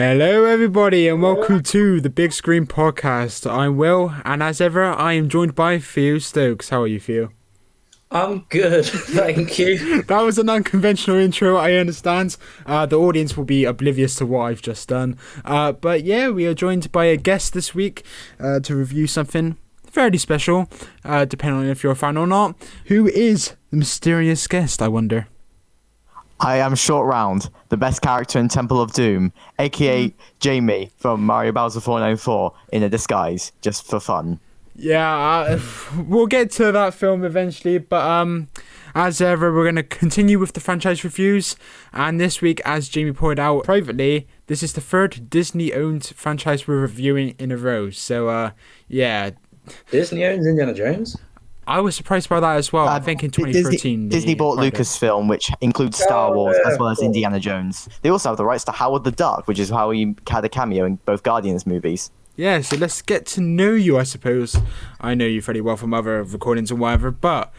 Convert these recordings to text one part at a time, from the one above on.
Hello, everybody, and welcome to the Big Screen Podcast. I'm Will, and as ever, I am joined by Theo Stokes. How are you, Theo? I'm good, thank you. That was an unconventional intro, I understand. The audience will be oblivious to what I've just done. But yeah, we are joined by a guest this week to review something fairly special, depending on if you're a fan or not. Who is the mysterious guest, I wonder? I am Short Round, the best character in Temple of Doom, aka Jamie from Mario Bowser494 in a disguise, just for fun. Yeah, we'll get to that film eventually, but as ever, we're going to continue with the franchise reviews, and this week, as Jamie pointed out privately, this is the third Disney-owned franchise we're reviewing in a row, so yeah. Disney owns Indiana Jones? I was surprised by that as well. I think in 2013... Disney bought Lucasfilm, which includes Star Wars, as well as Indiana Jones. They also have the rights to Howard the Duck, which is how he had a cameo in both Guardians movies. Yeah, so let's get to know you, I suppose. I know you fairly well from other recordings and whatever, but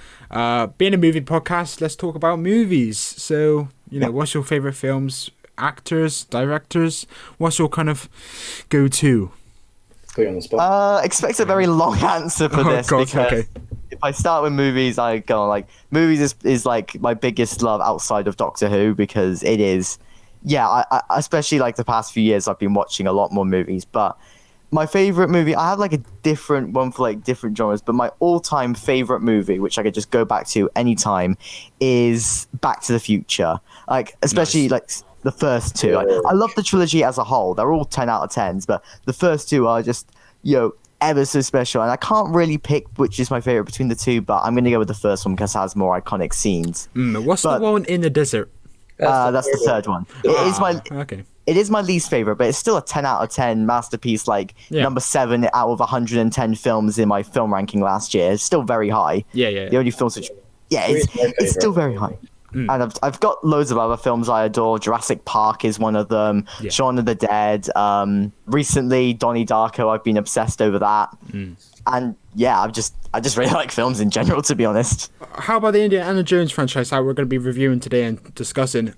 being a movie podcast, let's talk about movies. So, what's your favourite films, actors, directors? What's your kind of go-to? Put you on the spot. Expect a very long answer for this, God, because... okay. If I start with movies, I go like movies is like my biggest love outside of Doctor Who, because it is, I especially like the past few years I've been watching a lot more movies. But my favorite movie, I have like a different one for like different genres, but my all-time favorite movie, which I could just go back to anytime, is Back to the Future. Like especially like the first two. Like, I love the trilogy as a whole. They're all 10 out of 10s, but the first two are just ever so special, and I can't really pick which is my favorite between the two, but I'm going to go with the first one because it has more iconic scenes. What's the one in the desert? That's the third one. It is my least favorite, but it's still a 10 out of 10 masterpiece, number 7 out of 110 films in my film ranking last year. It's still very high. Yeah. The only films which... Yeah, it's still very high. And I've got loads of other films I adore. Jurassic Park is one of them. Yeah. Shaun of the Dead. Recently, Donnie Darko. I've been obsessed over that. And yeah, I just really like films in general, to be honest. How about the Indiana Jones franchise, how we're going to be reviewing today and discussing?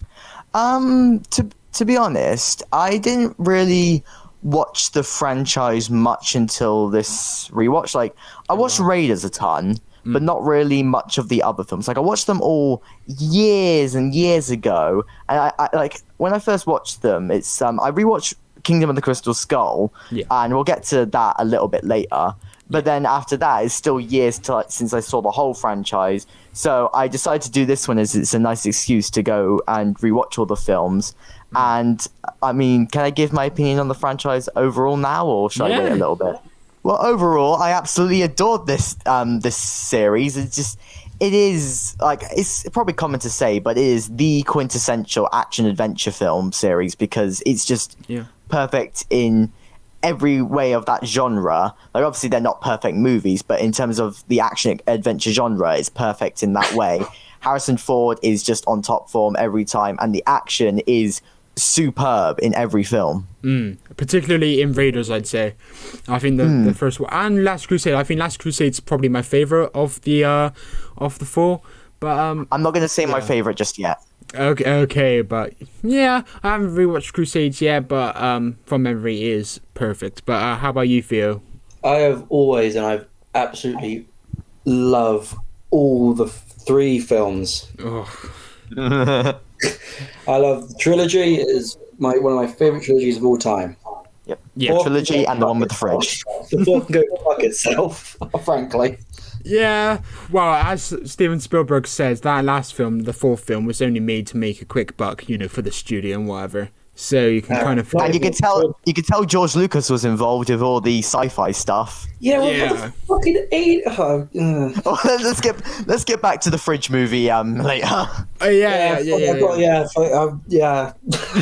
To be honest, I didn't really watch the franchise much until this rewatch. Like, I watched Raiders a ton, but not really much of the other films. Like, I watched them all years and years ago, and I like when I first watched them. It's I rewatched Kingdom of the Crystal Skull, and we'll get to that a little bit later. But then after that, it's still years since I saw the whole franchise. So I decided to do this one as it's a nice excuse to go and rewatch all the films. And I mean, can I give my opinion on the franchise overall now, or should I wait a little bit? Well, overall, I absolutely adored this series. It is like, it's probably common to say, but it is the quintessential action adventure film series, because it's just perfect in every way of that genre. Like, obviously they're not perfect movies, but in terms of the action adventure genre, it's perfect in that way. Harrison Ford is just on top form every time, and the action is superb in every film. Particularly in Raiders, I'd say. I think the first one, and Last Crusade. I think Last Crusade's probably my favorite of the four. But I'm not going to say my favorite just yet. Okay, but yeah, I haven't rewatched Crusades yet, but from memory it is perfect. But how about you, Theo? I have always, and I've absolutely love all the 3 films. I love the trilogy. It is one of my favorite trilogies of all time. Yep. Yeah, trilogy and the one with the fridge. The 4th can go fuck itself, frankly. Yeah, well, as Steven Spielberg says, that last film, the 4th film, was only made to make a quick buck, for the studio and whatever. So you can kind of... And you could tell George Lucas was involved with all the sci-fi stuff. Yeah. Fucking eight. Let's get back to the fridge movie later. Yeah. I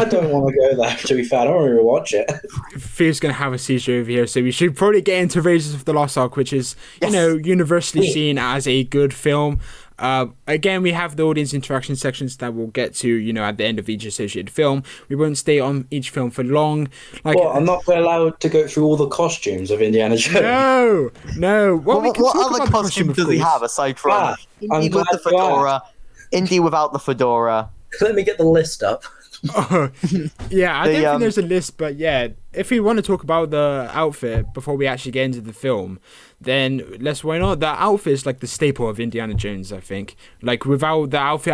don't want to go there, to be fair. I don't want to watch it. Theo's going to have a seizure over here, so we should probably get into Raiders of the Lost Ark, which is, universally seen as a good film. Again, we have the audience interaction sections that we'll get to, at the end of each associated film. We won't stay on each film for long. I'm not allowed to go through all the costumes of Indiana Jones. No. What other costumes does he have aside from Indy with the fedora, Indy without the fedora? Let me get the list up. Yeah, I The, don't think um, there's a list, but yeah, if we want to talk about the outfit before we actually get into the film, then why not? The outfit is like the staple of Indiana Jones, I think. Like without the outfit,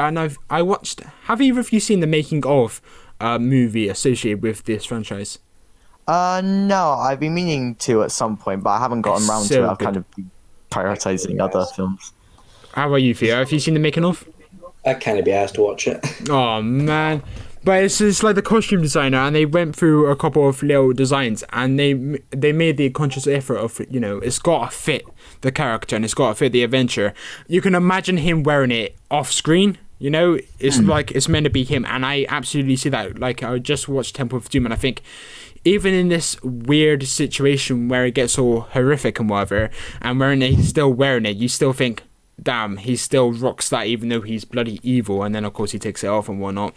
I watched. Have either of you seen the making of movie associated with this franchise? No, I've been meaning to at some point, but I haven't gotten It's around to so it. I've good. kind of been prioritizing other films. How about you, Theo? Have you seen the making of? I can't be asked to watch it. Oh man. But it's like the costume designer, and they went through a couple of little designs, and they made the conscious effort of, it's got to fit the character and it's got to fit the adventure. You can imagine him wearing it off screen. It's like it's meant to be him, and I absolutely see that. Like I just watched Temple of Doom, and I think even in this weird situation where it gets all horrific and whatever, and he's still wearing it, you still think, damn, he still rocks that even though he's bloody evil. And then of course he takes it off and whatnot.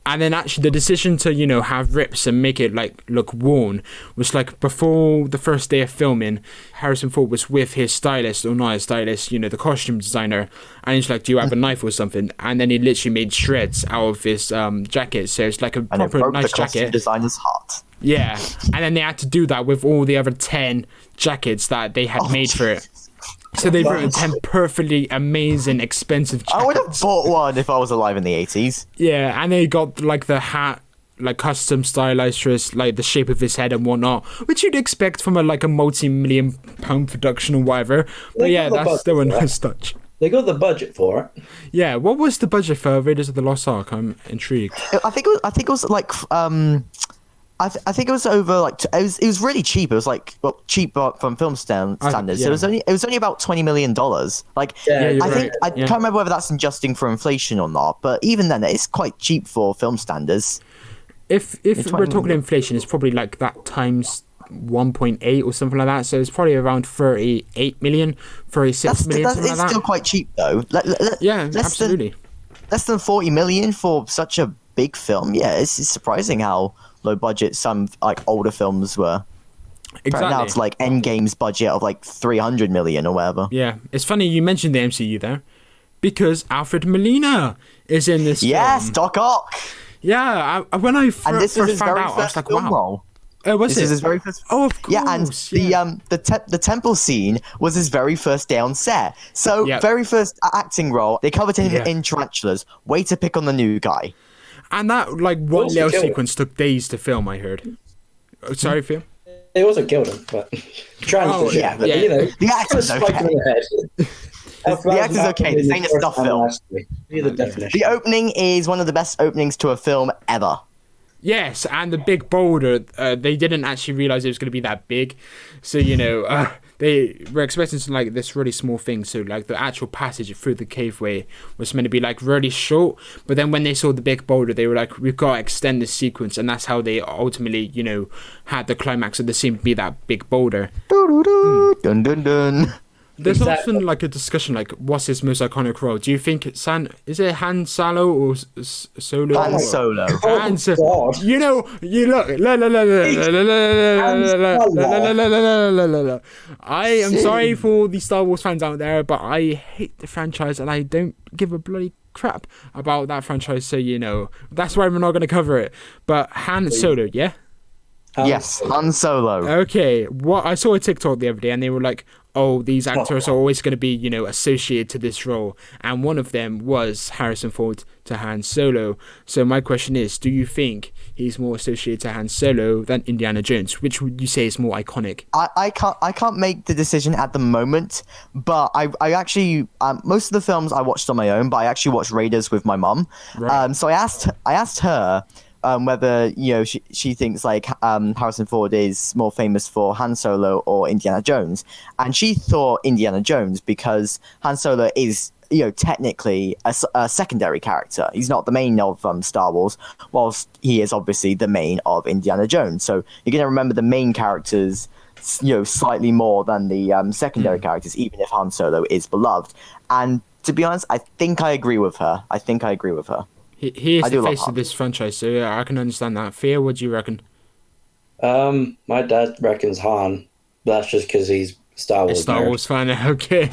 And then actually the decision to have rips and make it like look worn was like before the first day of filming. Harrison Ford was with his stylist, or not his stylist, the costume designer, and he's like, do you have a knife or something? And then he literally made shreds out of his jacket, so it's like a And it proper broke nice the costume jacket. designer's heart. Yeah, and then they had to do that with all the other 10 jackets that they had made for it. So they've written 10 perfectly amazing, expensive jackets. I would have bought one if I was alive in the 80s. Yeah, and they got like the hat, like custom stylized dress, like the shape of his head and whatnot, which you'd expect from a multi-million pound production or whatever. But They yeah, got the that's still a budget for nice touch. They got the budget for it. Yeah, what was the budget for Raiders of the Lost Ark? I'm intrigued. I think it was like I think it was over like it was really cheap. It was like cheap from film standards. yeah. So it was only about $20 million. Like Yeah, you're I think right. I Yeah. can't remember whether that's adjusting for inflation or not. But even then, it's quite cheap for film standards. If It's we're fine. talking inflation, it's probably like that times 1.8 or something like that. So it's probably around 38 million, 36 million, That's something it's like that. still quite cheap though. Yeah, less absolutely. Less than 40 million for such a big film. Yeah, it's surprising how low budget some like older films were. Exactly. Now it's like Endgame's budget of like 300 million or whatever. Yeah, it's funny you mentioned the MCU there, because Alfred Molina is in this Yes, film. Doc Ock. Yeah, when I And this was first his found very out, I was first like, film wow. role. Oh, was This it? is his very first. Oh, of course. Yeah, and the temple scene was his very first day on set. So Yep. very first acting role. They covered him Yeah. in tarantulas. Way to pick on the new guy. And that one Also little killed him. sequence took days to film, I heard. Oh, sorry, Phil. They also killed him, but trying Oh, to yeah, but, yeah. The actor's spike him okay. in the head. The actor's okay. This ain't a stuff film. Be the definition. The opening is one of the best openings to a film ever. Yes, and the big boulder, they didn't actually realize it was going to be that big. So, they were expecting to like this really small thing. So, like the actual passage through the caveway was meant to be like really short. But then when they saw the big boulder, they were like, we've got to extend this sequence. And that's how they ultimately, had the climax of the scene be that big boulder. Dun dun dun. There's Exactly. often like a discussion like, what's his most iconic role? Do you think is it Han Solo or Solo? Han Solo. Oh, Han So- God. you look. La, la, la, la, la, la, la, la, la, la, la, la, la, la, la, la. I am sorry for the Star Wars fans out there, but I hate the franchise and I don't give a bloody crap about that franchise. So that's why we're not going to cover it. But Han Solo, yeah. Yes, Han Solo. Okay, what I saw a TikTok the other day, and they were like, "Oh, these actors are always going to be, associated to this role," and one of them was Harrison Ford to Han Solo. So my question is, do you think he's more associated to Han Solo than Indiana Jones? Which would you say is more iconic? I can't make the decision at the moment, but I actually most of the films I watched on my own, but I actually watched Raiders with my mum. Right. So I asked her whether she thinks like Harrison Ford is more famous for Han Solo or Indiana Jones, and she thought Indiana Jones because Han Solo is technically a secondary character. He's not the main of Star Wars, whilst he is obviously the main of Indiana Jones. So you're gonna remember the main characters slightly more than the secondary characters, even if Han Solo is beloved. And to be honest, I think I agree with her. He is I do the love face Han. of this franchise, so yeah, I can understand that. Fear, what do you reckon? My dad reckons Han. But that's just because he's Star Wars. Star nerd. Wars fan. Okay.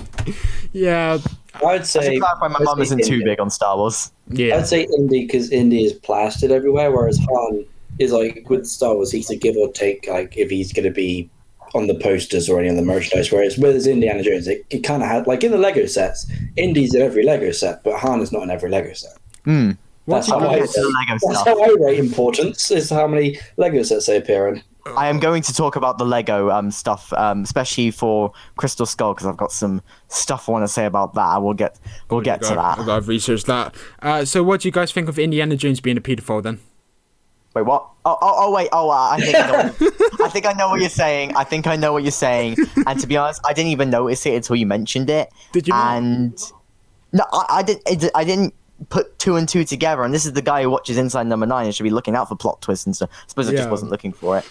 Yeah. I'd To say. clarify, my mum isn't too big on Star Wars. Yeah. I'd say Indy because Indy is plastered everywhere, whereas Han is like with Star Wars, he's a give or take. Like if he's going to be on the posters or any of the merchandise, whereas with Indiana Jones, it kind of had like in the Lego sets, Indy's in every Lego set, but Han is not in every Lego set. That's how I rate importance. Is how many Lego sets they appear in. I am going to talk about the Lego stuff, especially for Crystal Skull, because I've got some stuff I want to say about that. We'll get to that. I've researched that. So, what do you guys think of Indiana Jones being a paedophile then? Wait, what? Wait. I think I know. I think I know what you're saying. And to be honest, I didn't even notice it until you mentioned it. Did you? And no, I didn't put two and two together. And this is the guy who watches Inside Number 9 and should be looking out for plot twists and stuff. I suppose I just wasn't looking for it.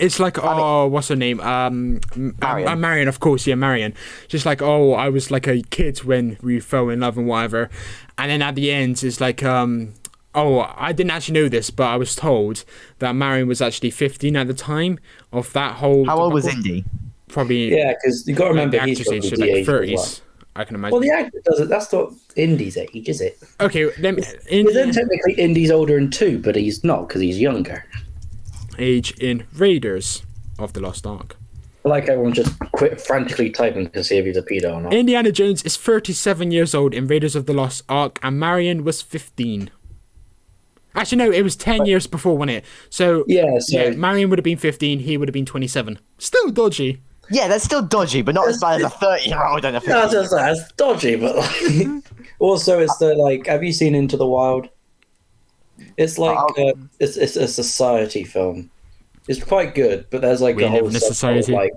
It's like, what's her name? Marion. Marion, of course, yeah, Marion. Just like, I was like a kid when we fell in love and whatever. And then at the end, it's like, I didn't actually know this, but I was told that Marion was actually 15 at the time of that whole... How old was Indy? Probably... Yeah, because you got to remember the he's actor's age, so probably like the 30s, age as I can imagine. well, the actor does it. That's not Indy's age, is it? Okay, then Technically, Indy's older than 2, but he's not because he's younger. Age in Raiders of the Lost Ark. I like everyone just quit frantically typing to see if he's a pedo or not. Indiana Jones is 37 years old in Raiders of the Lost Ark, and Marion was 15. Actually, no, it was 10 years before, wasn't it? So, Marion would have been 15, he would have been 27. Still dodgy. Yeah, that's still dodgy, but not as bad as a 30-year-old and a 15-year-old. That's dodgy, but like... Also, it's the, like... Have you seen Into the Wild? It's like... it's a society film. It's quite good, but there's like We a whole live in a society. like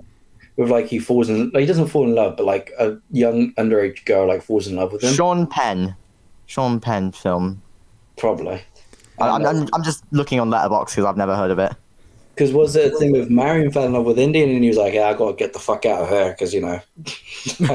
with like he falls in... Like, he doesn't fall in love, but like a young underage girl like falls in love with him. Sean Penn film. Probably. I'm just looking on Letterboxd because I've never heard of it. Because was it a thing with Marion fell in love with Indy, and he was like, "Yeah, I got to get the fuck out of her because I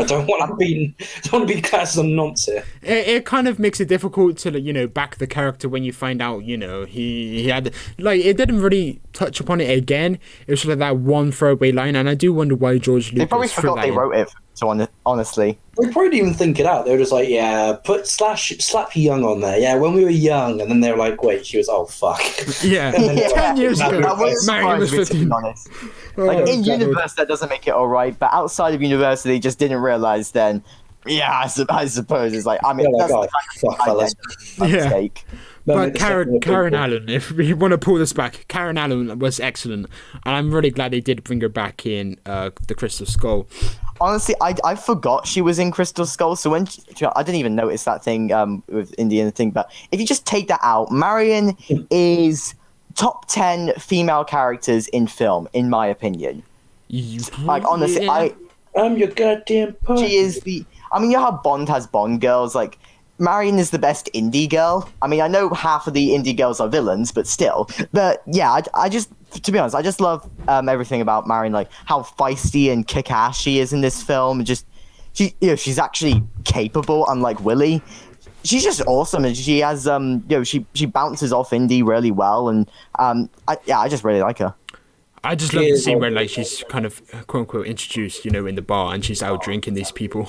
don't want to be classed as a nonce here." It kind of makes it difficult to back the character when you find out he had like it didn't really touch upon it again. It was like that one throwaway line, and I do wonder why George Lucas. They probably forgot they wrote it. So honestly, they probably didn't even think it out. They were just like, "Yeah, slap young on there." Yeah, when we were young, and then they were like, "Wait, she was fuck." Yeah, 10 years ago, Marion was 15. Honest. Like in universe, that doesn't make it all right, but outside of universe, they just didn't realize. Then, yeah, I suppose it's like that's the kind of mistake. But Karen Allen, if we want to pull this back, Karen Allen was excellent, and I'm really glad they did bring her back in the Crystal Skull. Honestly, I forgot she was in Crystal Skull, so when I didn't even notice that thing with Indian thing. But if you just take that out, Marion is top 10 female characters in film, in my opinion. Like honestly, I'm your goddamn punk. She is the. I mean, you know how Bond has Bond girls, like. Marion is the best indie girl. I mean, I know half of the indie girls are villains, but still. But yeah, I just, to be honest, I just love everything about Marion, like how feisty and kick-ass she is in this film. Just, she's actually capable, unlike Willie. She's just awesome, and she has, she bounces off Indy really well, and I just really like her. I just love the scene where like she's kind of quote unquote introduced, in the bar, and she's out drinking these people.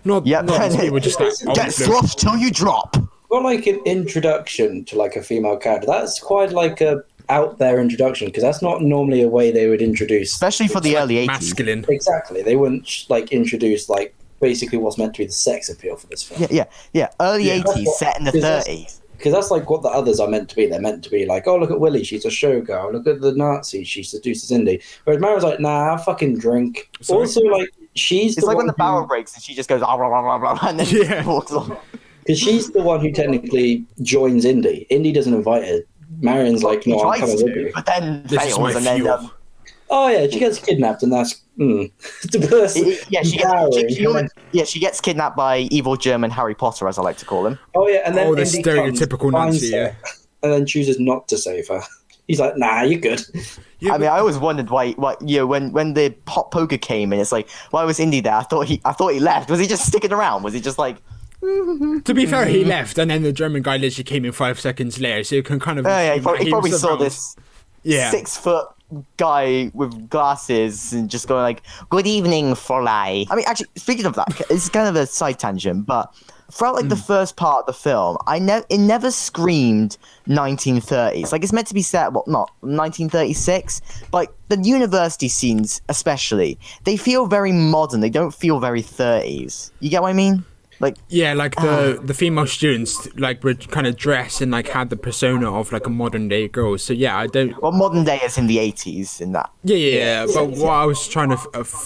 Not these people just like get sloughed till you drop. Got like an introduction to like a female character. That's quite like a out there introduction because that's not normally a way they would introduce, especially for the early 80s. Masculine. Exactly, they wouldn't like introduce like basically what's meant to be the sex appeal for this film. Yeah. Early 80s, set in the 30s. Because that's like what the others are meant to be. They're meant to be like, oh, look at Willie, she's a showgirl. Look at the Nazi, she seduces Indy. Whereas Marion's like, nah, I fucking drink. Sorry. Also, like, it's like when the barrel breaks and she just goes, blah, blah, blah, blah, and then walks on. Because she's the one who technically joins Indy. Indy doesn't invite her. Marion's like, no, I'm coming with you. But then fails, and then... Oh yeah, she gets kidnapped, and that's she gets kidnapped by evil German Harry Potter, as I like to call him. Oh yeah, and then the stereotypical Nazi, and then chooses not to save her. He's like, nah, you're good. I mean, I always wondered why when the hot poker came and it's like, why was Indy there? I thought he left. Was he just sticking around? Was he just like? To be fair, he left, and then the German guy literally came in 5 seconds later, so you can kind of he probably saw this 6 foot guy with glasses and just going like, "Good evening, Fly." I mean, actually, speaking of that, it's kind of a side tangent, but throughout like the first part of the film, it never screamed 1930s. Like it's meant to be set, not 1936, but like, the university scenes especially, they feel very modern. They don't feel very 30s. You get what I mean? Like like the female students like were kind of dressed and like had the persona of like a modern day girl. So yeah, I don't. Well, modern day is in the 80s in that. Yeah. But what I was trying to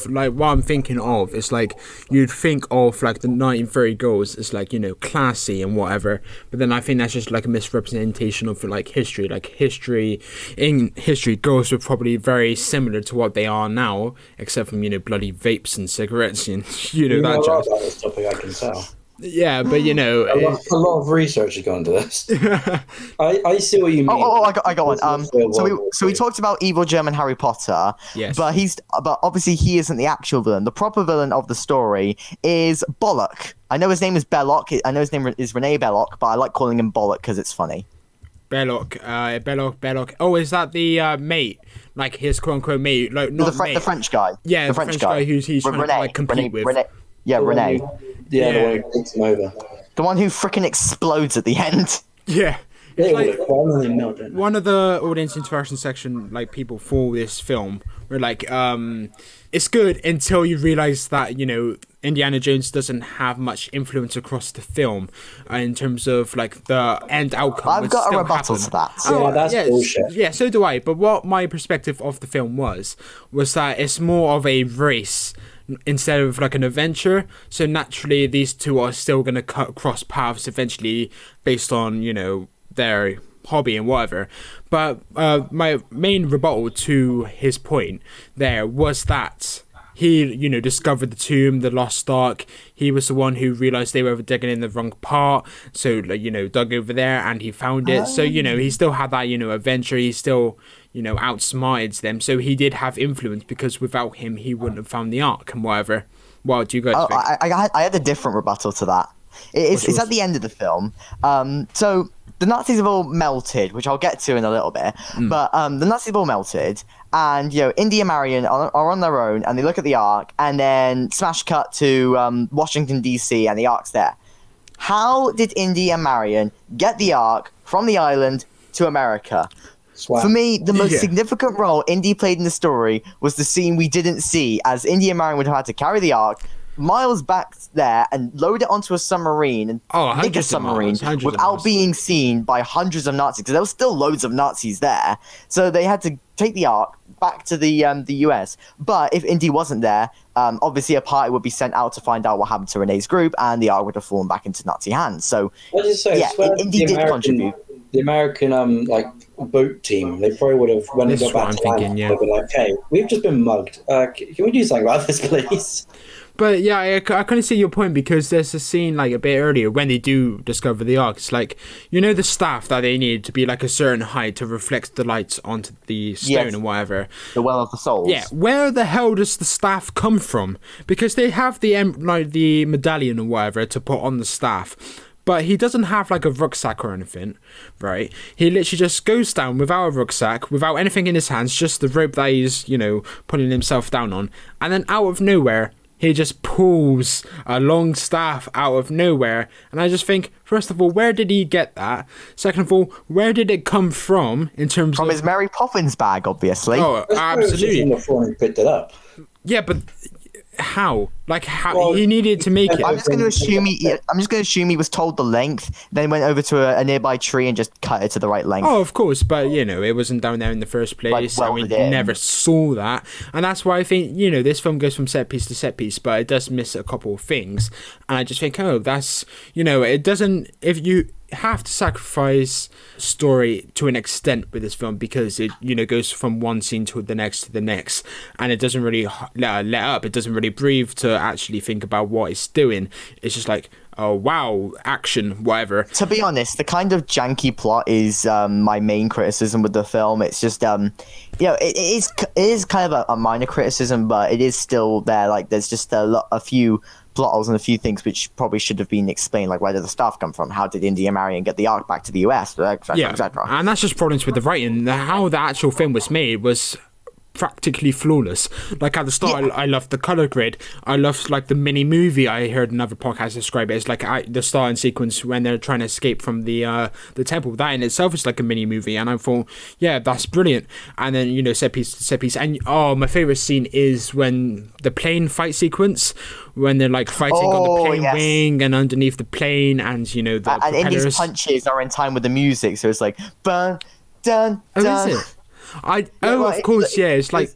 like, what I'm thinking of is like you'd think of like the 1930 girls as like, you know, classy and whatever. But then I think that's just like a misrepresentation of like history. Like in history, girls were probably very similar to what they are now, except from, you know, bloody vapes and cigarettes and you know that jazz. About this topic, I can tell. Yeah, but you know, a lot of research has gone into this. I see what you mean. I got one. So we talked about evil German Harry Potter. Yes. But obviously he isn't the actual villain. The proper villain of the story is Bollock. I know his name is Belloc. I know his name is Rene Belloc, but I like calling him Bollock because it's funny. Belloc. Oh, is that the mate? Like his quote unquote mate? Like not the French guy. Yeah, the French guy who's trying to like compete with. Rene. Yeah, the one who takes him over. The one who freaking explodes at the end. Yeah. Like, one of the audience interaction section, like people for this film, were like, it's good until you realize that, you know, Indiana Jones doesn't have much influence across the film in terms of like the end outcome. I've got a rebuttal to that. Yeah, that's bullshit. Yeah, so do I. But what my perspective of the film was that it's more of a race instead of like an adventure. So naturally, these two are still going to cross paths eventually based on, you know, their hobby and whatever. But my main rebuttal to his point there was that he, you know, discovered the tomb, the lost ark. He was the one who realized they were digging in the wrong part, so like, you know, dug over there and he found it. So, you know, he still had that, you know, adventure. He still, you know, outsmarted them. So he did have influence, because without him he wouldn't have found the ark and whatever. What do you guys think? I had a different rebuttal to that. It's at the end of the film. So the Nazis have all melted, which I'll get to in a little bit. But the Nazis have all melted, and, you know, Indy and Marion are on their own, and they look at the Ark, and then smash cut to Washington, D.C., and the Ark's there. How did Indy and Marion get the Ark from the island to America? Wow. For me, the most significant role Indy played in the story was the scene we didn't see, as Indy and Marion would have had to carry the Ark miles back there and load it onto a submarine and make a submarine without being seen by hundreds of Nazis, because there were still loads of Nazis there. So they had to take the Ark back to the US. But if Indy wasn't there, obviously a party would be sent out to find out what happened to Renee's group, and the Ark would have fallen back into Nazi hands. So Indy did contribute. The American like boat team, they probably would have, when they got back to land, they'd be like, "Hey, we've just been mugged. Can we do something about this, please?" But yeah, I kind of see your point, because there's a scene like a bit earlier when they do discover the Ark. It's like, you know, the staff that they need to be like a certain height to reflect the lights onto the stone and whatever. The Well of the Souls. Yeah, where the hell does the staff come from? Because they have the medallion or whatever to put on the staff. But he doesn't have like a rucksack or anything, right? He literally just goes down without a rucksack, without anything in his hands, just the rope that he's, you know, putting himself down on. And then out of nowhere, he just pulls a long staff out of nowhere. And I just think, first of all, where did he get that? Second of all, where did it come from in terms of... From his Mary Poppins bag, obviously. Oh, absolutely. On the floor and picked it up. Yeah, but... how? Like, how? Well, he needed to make it. I'm just going to assume he was told the length, then went over to a nearby tree and just cut it to the right length. Oh, of course, but, you know, it wasn't down there in the first place, and we never saw that. And that's why I think, you know, this film goes from set piece to set piece, but it does miss a couple of things. And I just think, oh, that's, you know, it doesn't... If you have to sacrifice story to an extent with this film, because it, you know, goes from one scene to the next, and it doesn't really let up. It doesn't really breathe to actually think about what it's doing. It's just like, oh wow, action, whatever. To be honest, the kind of janky plot is my main criticism with the film. It's just you know, it is kind of a minor criticism, but it is still there. Like, there's just a few plot holes and a few things which probably should have been explained, like, where did the staff come from? How did Indy and Marion get the Ark back to the US? Et cetera. And that's just problems with the writing. How the actual film was made was practically flawless. Like at the start, I loved the color grade. I loved like the mini movie. I heard another podcast describe it as like the starting sequence when they're trying to escape from the temple. That in itself is like a mini movie, and I thought, yeah, that's brilliant. And then set piece, and my favorite scene is when the plane fight sequence, when they're like fighting on the plane wing and underneath the plane, and the and propellers. Indy's punches are in time with the music, so it's like bun dun dun. Oh, is it? Of course, yeah. It's like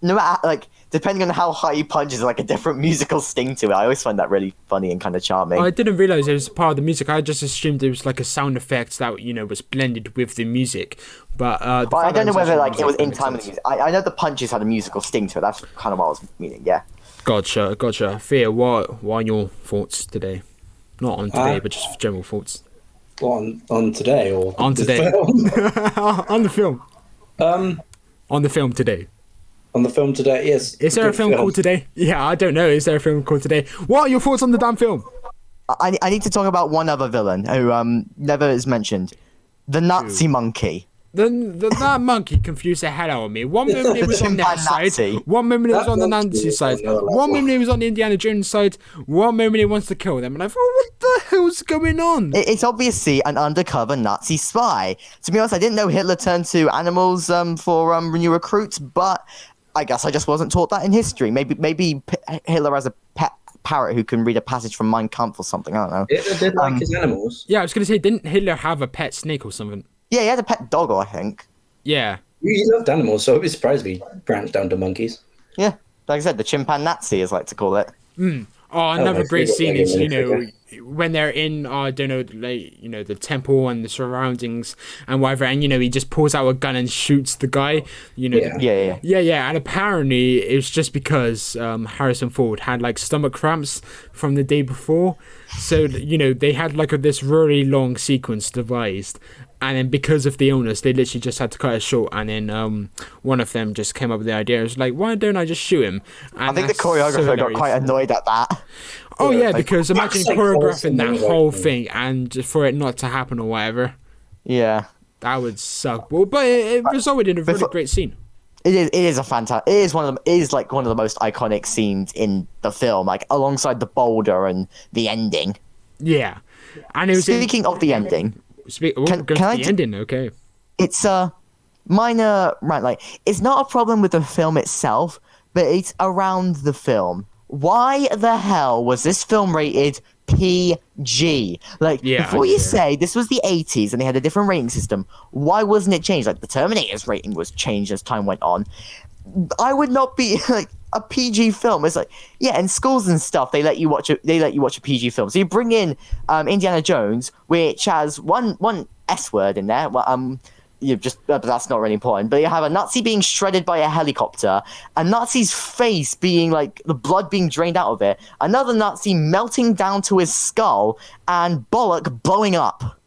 no matter depending on how high he punches, like a different musical sting to it. I always find that really funny and kind of charming. I didn't realize it was part of the music. I just assumed it was like a sound effect that was blended with the music. But I don't know whether it was in time with the music. I know the punches had a musical sting to it. That's kind of what I was meaning. Yeah. Gotcha. Fear, what are your thoughts today? Not on today, but just general thoughts. On today or on today? On the film. On the film today. On the film today, yes. Is there a film called Today? Yeah, I don't know. Is there a film called Today? What are your thoughts on the damn film? I need to talk about one other villain who never is mentioned. The Nazi monkey. That monkey confused the hell out of me. One moment it was on their side, one moment it was on the Nazi side, one moment it was on the Indiana Jones side, one moment it wants to kill them. And I thought, what the hell's going on? It's obviously an undercover Nazi spy. To be honest, I didn't know Hitler turned to animals for new recruits, but I guess I just wasn't taught that in history. Maybe Hitler has a pet parrot who can read a passage from Mein Kampf or something. I don't know. Hitler did like his animals. Yeah, I was going to say, didn't Hitler have a pet snake or something? Yeah, he had a pet dog, I think. Yeah. He loved animals, so I'd be surprised if he branched down to monkeys. Yeah, like I said, the chimpanzee, as I like to call it. Oh, another great scene is, when they're in, I don't know, the temple and the surroundings and whatever, and, he just pulls out a gun and shoots the guy, Yeah, and apparently it's just because Harrison Ford had, stomach cramps from the day before, so, they had, this really long sequence devised, and then because of the illness, they literally just had to cut it short, and then one of them just came up with the idea. It was like, why don't I just shoot him? And I think the choreographer got quite annoyed at that. Oh, yeah, because imagine choreographing that whole thing and for it not to happen or whatever. Yeah. That would suck. Well, but it resulted in a really great scene. It is a fantastic. It is one of the most iconic scenes in the film, alongside the boulder and the ending. Yeah. And it was Speaking of the ending... ending, okay. It's a minor rant. It's not a problem with the film itself, but it's around the film. Why the hell was this film rated PG? Before you say this was the 80s and they had a different rating system, why wasn't it changed? The Terminator's rating was changed as time went on. I would not be a PG film. It's in schools and stuff they let you watch a PG film. So you bring in Indiana Jones, which has one S word in there. Well, but that's not really important. But you have a Nazi being shredded by a helicopter, a Nazi's face being the blood being drained out of it, another Nazi melting down to his skull, and Bollock blowing up.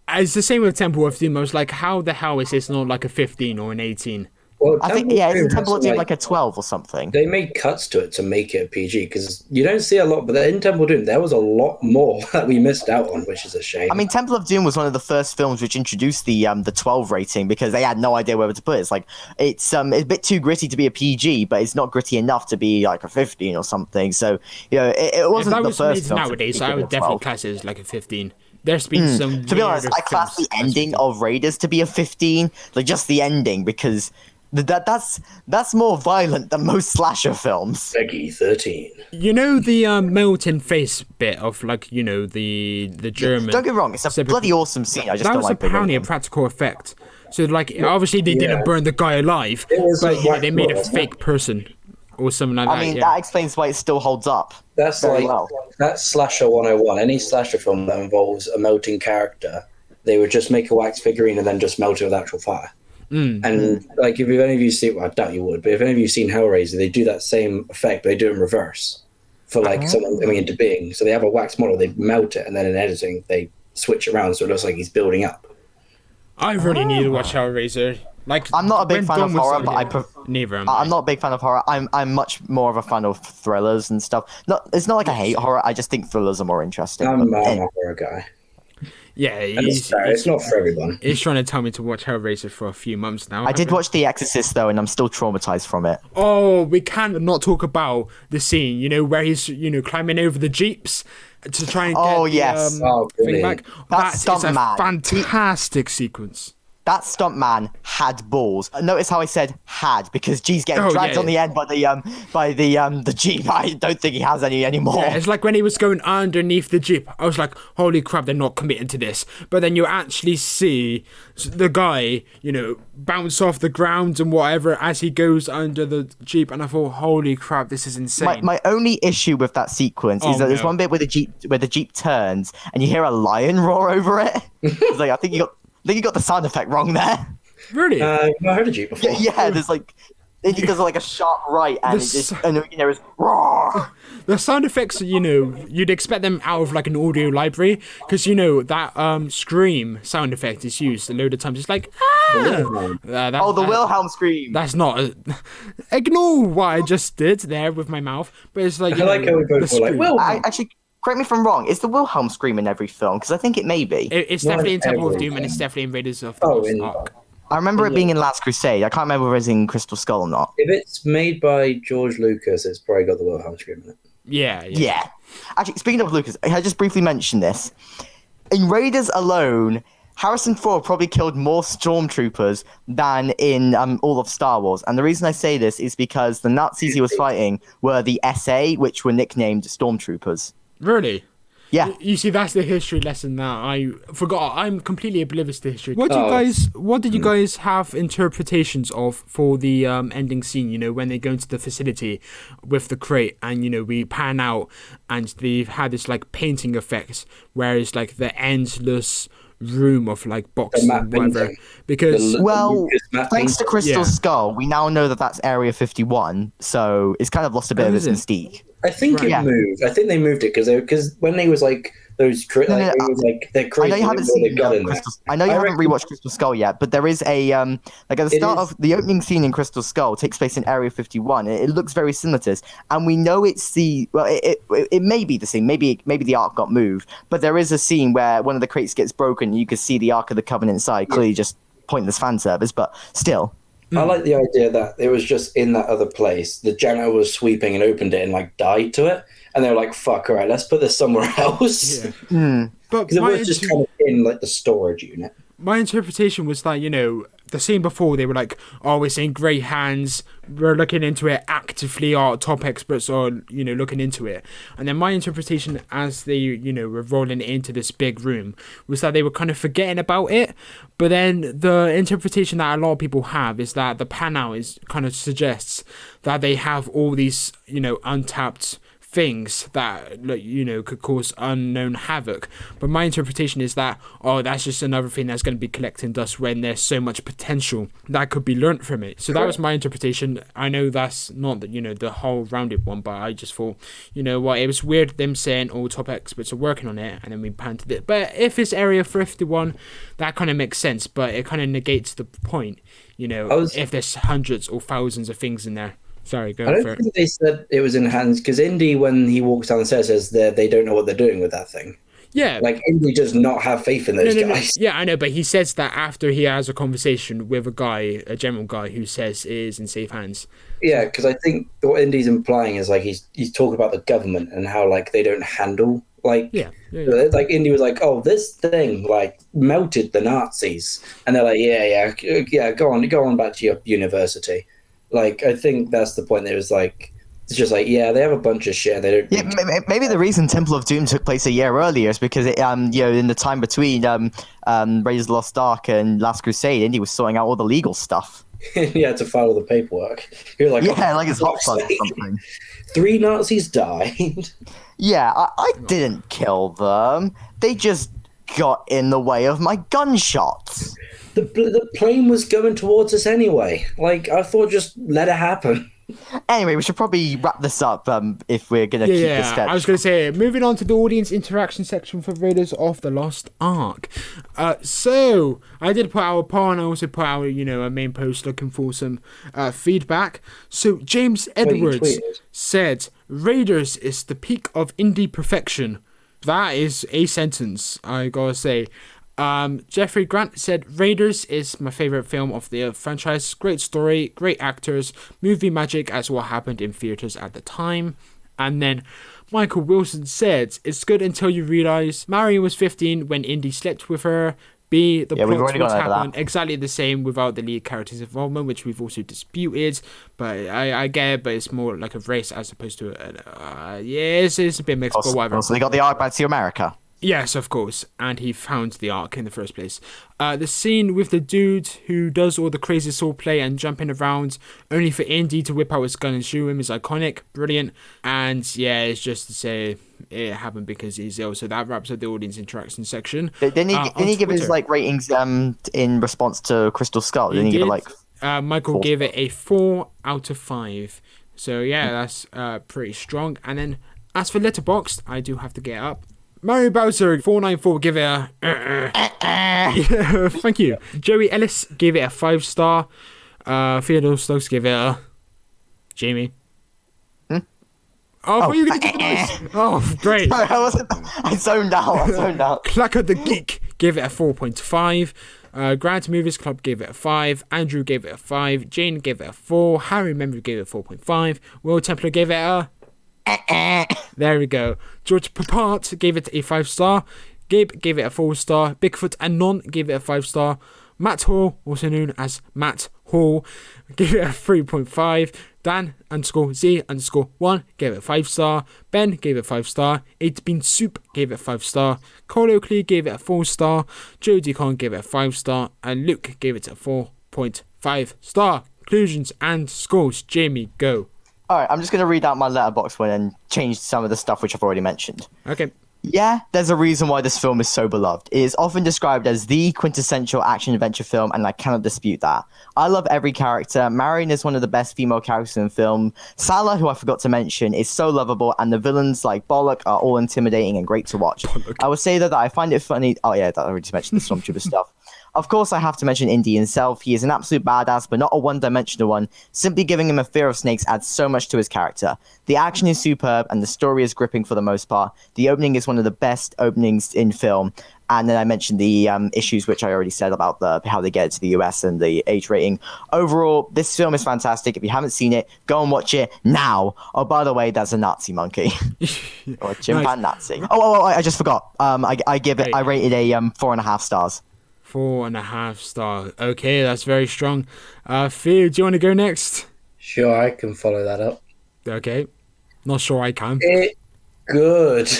It's the same with Temple of Doom. I was like, how the hell is this not a 15 or an 18? Well, I think, it's Temple of Doom a 12 or something. They made cuts to it to make it a PG, because you don't see a lot, but in Temple of Doom, there was a lot more that we missed out on, which is a shame. I mean, Temple of Doom was one of the first films which introduced the 12 rating, because they had no idea where to put it. It's a bit too gritty to be a PG, but it's not gritty enough to be a 15 or something. So, it wasn't the first film. Nowadays, I would definitely class it as a 15. There's been some. To be honest, I class the ending of Raiders to be a 15, just the ending, because that's more violent than most slasher films. Peggy 13. The melting face bit of the German. Don't get me wrong, it's a bloody awesome scene. I just don't like that was apparently a practical effect. So obviously they didn't burn the guy alive, but they made a fake person or something like that. I mean, that explains why it still holds up. That's that's slasher 101. Any slasher film that involves a melting character, they would just make a wax figurine and then just melt it with actual fire. And if any of you see, well, I doubt you would, but if any of you seen Hellraiser, they do that same effect, but they do it in reverse for someone coming into being. So they have a wax model, they melt it, and then in editing they switch it around so it looks like he's building up. I really need to watch Hellraiser. I'm not a big fan of horror, but neither am I'm not a big fan of horror. I'm much more of a fan of thrillers and stuff. It's not I hate horror. I just think thrillers are more interesting. I'm a horror guy. Yeah, And it's fair. It's not for everyone. He's trying to tell me to watch Hellraiser for a few months now. I did watch The Exorcist though, and I'm still traumatized from it. Oh, we can't not talk about the scene, where he's, climbing over the jeeps to try and get yes. thing Brilliant. back. That Is stunt a man. fantastic sequence. That stuntman had balls. Notice how I said "had" because G's getting dragged on the end by the jeep. I don't think he has any anymore. Yeah, it's like when he was going underneath the jeep. I was like, "Holy crap, they're not committing to this." But then you actually see the guy, bounce off the ground and whatever as he goes under the jeep, and I thought, "Holy crap, this is insane." My only issue with that sequence is that there's one bit where the jeep turns and you hear a lion roar over it. It's like I think you got the sound effect wrong there. Really? I've not heard of Jeep before. Yeah, there's like he does like a sharp right and it's roar. The sound effects, you'd expect them out of like an audio library because that scream sound effect is used a load of times. It's like The Wilhelm scream. That's not. Ignore what I just did there with my mouth, but it's like I like how we both were like, well, Actually, correct me if I'm wrong. Is the Wilhelm scream in every film? Because I think it may be. It's definitely in Temple of Doom and it's definitely in Raiders of the Lost Ark. I remember it being in Last Crusade. I can't remember whether it's in Crystal Skull or not. if it's made by George Lucas, it's probably got the Wilhelm scream in it. Yeah. Actually, speaking of Lucas, I just briefly mentioned this. In Raiders alone, Harrison Ford probably killed more stormtroopers than in all of Star Wars. And the reason I say this is because the Nazis he was fighting were the SA, which were nicknamed stormtroopers. Really? Yeah. You see, that's the history lesson that I forgot. I'm completely oblivious to history. What did you guys have interpretations of for the ending scene, when they go into the facility with the crate and, we pan out and they've had this like painting effect where it's like the endless room of like boxes and whatever. Because thanks to Crystal Skull, we now know that that's Area 51, so it's kind of lost a bit of its mystique. I think it moved. I think they moved it because when they was like those they're crazy. I know you haven't seen I know you haven't rewatched Crystal Skull yet, but there is a like at the start of the opening scene in Crystal Skull takes place in Area 51. It looks very similar to this, and we know it's it may be the same. Maybe the Ark got moved, but there is a scene where one of the crates gets broken. And you can see the Ark of the Covenant inside. Clearly, just pointless fan service, but still. I like the idea that it was just in that other place. The janitor was sweeping and opened it and like died to it, and they were like, "Fuck, all right, let's put this somewhere else." Yeah. But it was just kind of in like the storage unit. My interpretation was that the scene before they were like, "Oh, we're seeing great hands. We're looking into it actively. Our top experts are looking into it." And then my interpretation, as they were rolling into this big room, was that they were kind of forgetting about it. But then the interpretation that a lot of people have is that the pan out is kind of suggests that they have all these untapped things that could cause unknown havoc. But my interpretation is that that's just another thing that's going to be collecting dust when there's so much potential that could be learnt from it. So that was my interpretation. I know that's not the whole rounded one, but I just thought it was weird them saying all top experts are working on it and then we panned it. But if it's Area 51, that kind of makes sense, but it kind of negates the point if there's hundreds or thousands of things in there. Sorry, go for it. I don't think they said it was in hands because Indy, when he walks down the stairs, says they don't know what they're doing with that thing. Yeah. Like, Indy does not have faith in those guys. Yeah, I know, but he says that after he has a conversation with a general guy who says it is in safe hands. Yeah, because I think what Indy's implying is like he's talking about the government and how like they don't handle like like Indy was like, "Oh, this thing like melted the Nazis," and they're like, "Yeah, go on back to your university." Like, I think that's the point. It was like, it's just like, they have a bunch of shit. They don't. Yeah, maybe the reason Temple of Doom took place a year earlier is because it, in the time between Raiders of the Lost Ark and Last Crusade, Indy was sorting out all the legal stuff. He had to file all the paperwork. You're like, like it's hot fuzz or something. 3 Nazis died. Yeah, I didn't kill them. They just got in the way of my gunshots. The plane was going towards us anyway. Like, I thought just let it happen. Anyway, we should probably wrap this up if we're going to keep this step. I was going to say, moving on to the audience interaction section for Raiders of the Lost Ark. So, I did put out a poll and I also put out, a main post looking for some feedback. So, James Edwards said, Raiders is the peak of indie perfection. That is a sentence, I gotta say. Jeffrey Grant said, Raiders is my favorite film of the franchise. Great story, great actors, movie magic as what happened in theaters at the time. And then Michael Wilson said, it's good until you realize Marion was 15 when Indy slept with her. B, the plot would happen exactly the same without the lead character's involvement, which we've also disputed. But I get it, but it's more like a race as opposed to it's a bit mixed, but whatever. So they got the arc back to America. Yes, of course, and he found the arc in the first place. The scene with the dude who does all the crazy swordplay and jumping around, only for Indy to whip out his gun and shoot him, is iconic, brilliant, and yeah, it's just to say it happened because he's ill. So that wraps up the audience interaction section. Didn't he give his ratings in response to Crystal Skull? Didn't he give it Michael 4? gave it a 4 out of 5. So yeah, that's pretty strong. And then as for Letterboxd, I do have to get up. Mario Bowser494 give it a yeah, thank you. Joey Ellis gave it a 5-star. Theodore Stokes gave it a Jamie. Oh, I thought you were going to give it a nice. Oh, great. Sorry, I zoned out. Clacker the Geek gave it a 4.5. Grant Movies Club gave it a 5. Andrew gave it a 5. Jane gave it a 4. Harry Memory gave it a 4.5. Will Templar gave it a there we go. George Papart gave it a 5-star. Gabe gave it a 4-star. Bigfoot and Non gave it a 5-star. Matt Hall, also known as Matt Hall, gave it a 3.5. Dan _Z_1 gave it a 5-star. Ben gave it a 5-star. 8-Bean Soup gave it a 5-star. Cole Oakley gave it a 4-star. Joe Deacon gave it a 5-star. And Luke gave it a 4.5-star. Conclusions and scores. Jamie, go. Alright, I'm just going to read out my letterbox one and change some of the stuff which I've already mentioned. Okay. Yeah, there's a reason why this film is so beloved. It is often described as the quintessential action-adventure film, and I cannot dispute that. I love every character. Marion is one of the best female characters in the film. Salah, who I forgot to mention, is so lovable, and the villains like Bollock are all intimidating and great to watch. Bollock. I would say that I find it funny... Oh yeah, I already mentioned the Stormtrooper stuff. Of course, I have to mention Indy himself. He is an absolute badass, but not a one-dimensional one. Simply giving him a fear of snakes adds so much to his character. The action is superb, and the story is gripping for the most part. The opening is one of the best openings in film. And then I mentioned the issues which I already said about how they get it to the US and the age rating. Overall, this film is fantastic. If you haven't seen it, go and watch it now. Oh, by the way, that's a Nazi monkey. Or a chimpan Nazi. Oh, I just forgot. I rated a 4.5 stars. 4.5 stars. Okay, that's very strong. Theo, do you want to go next? Sure, I can follow that up. Okay. Not sure I can. Good.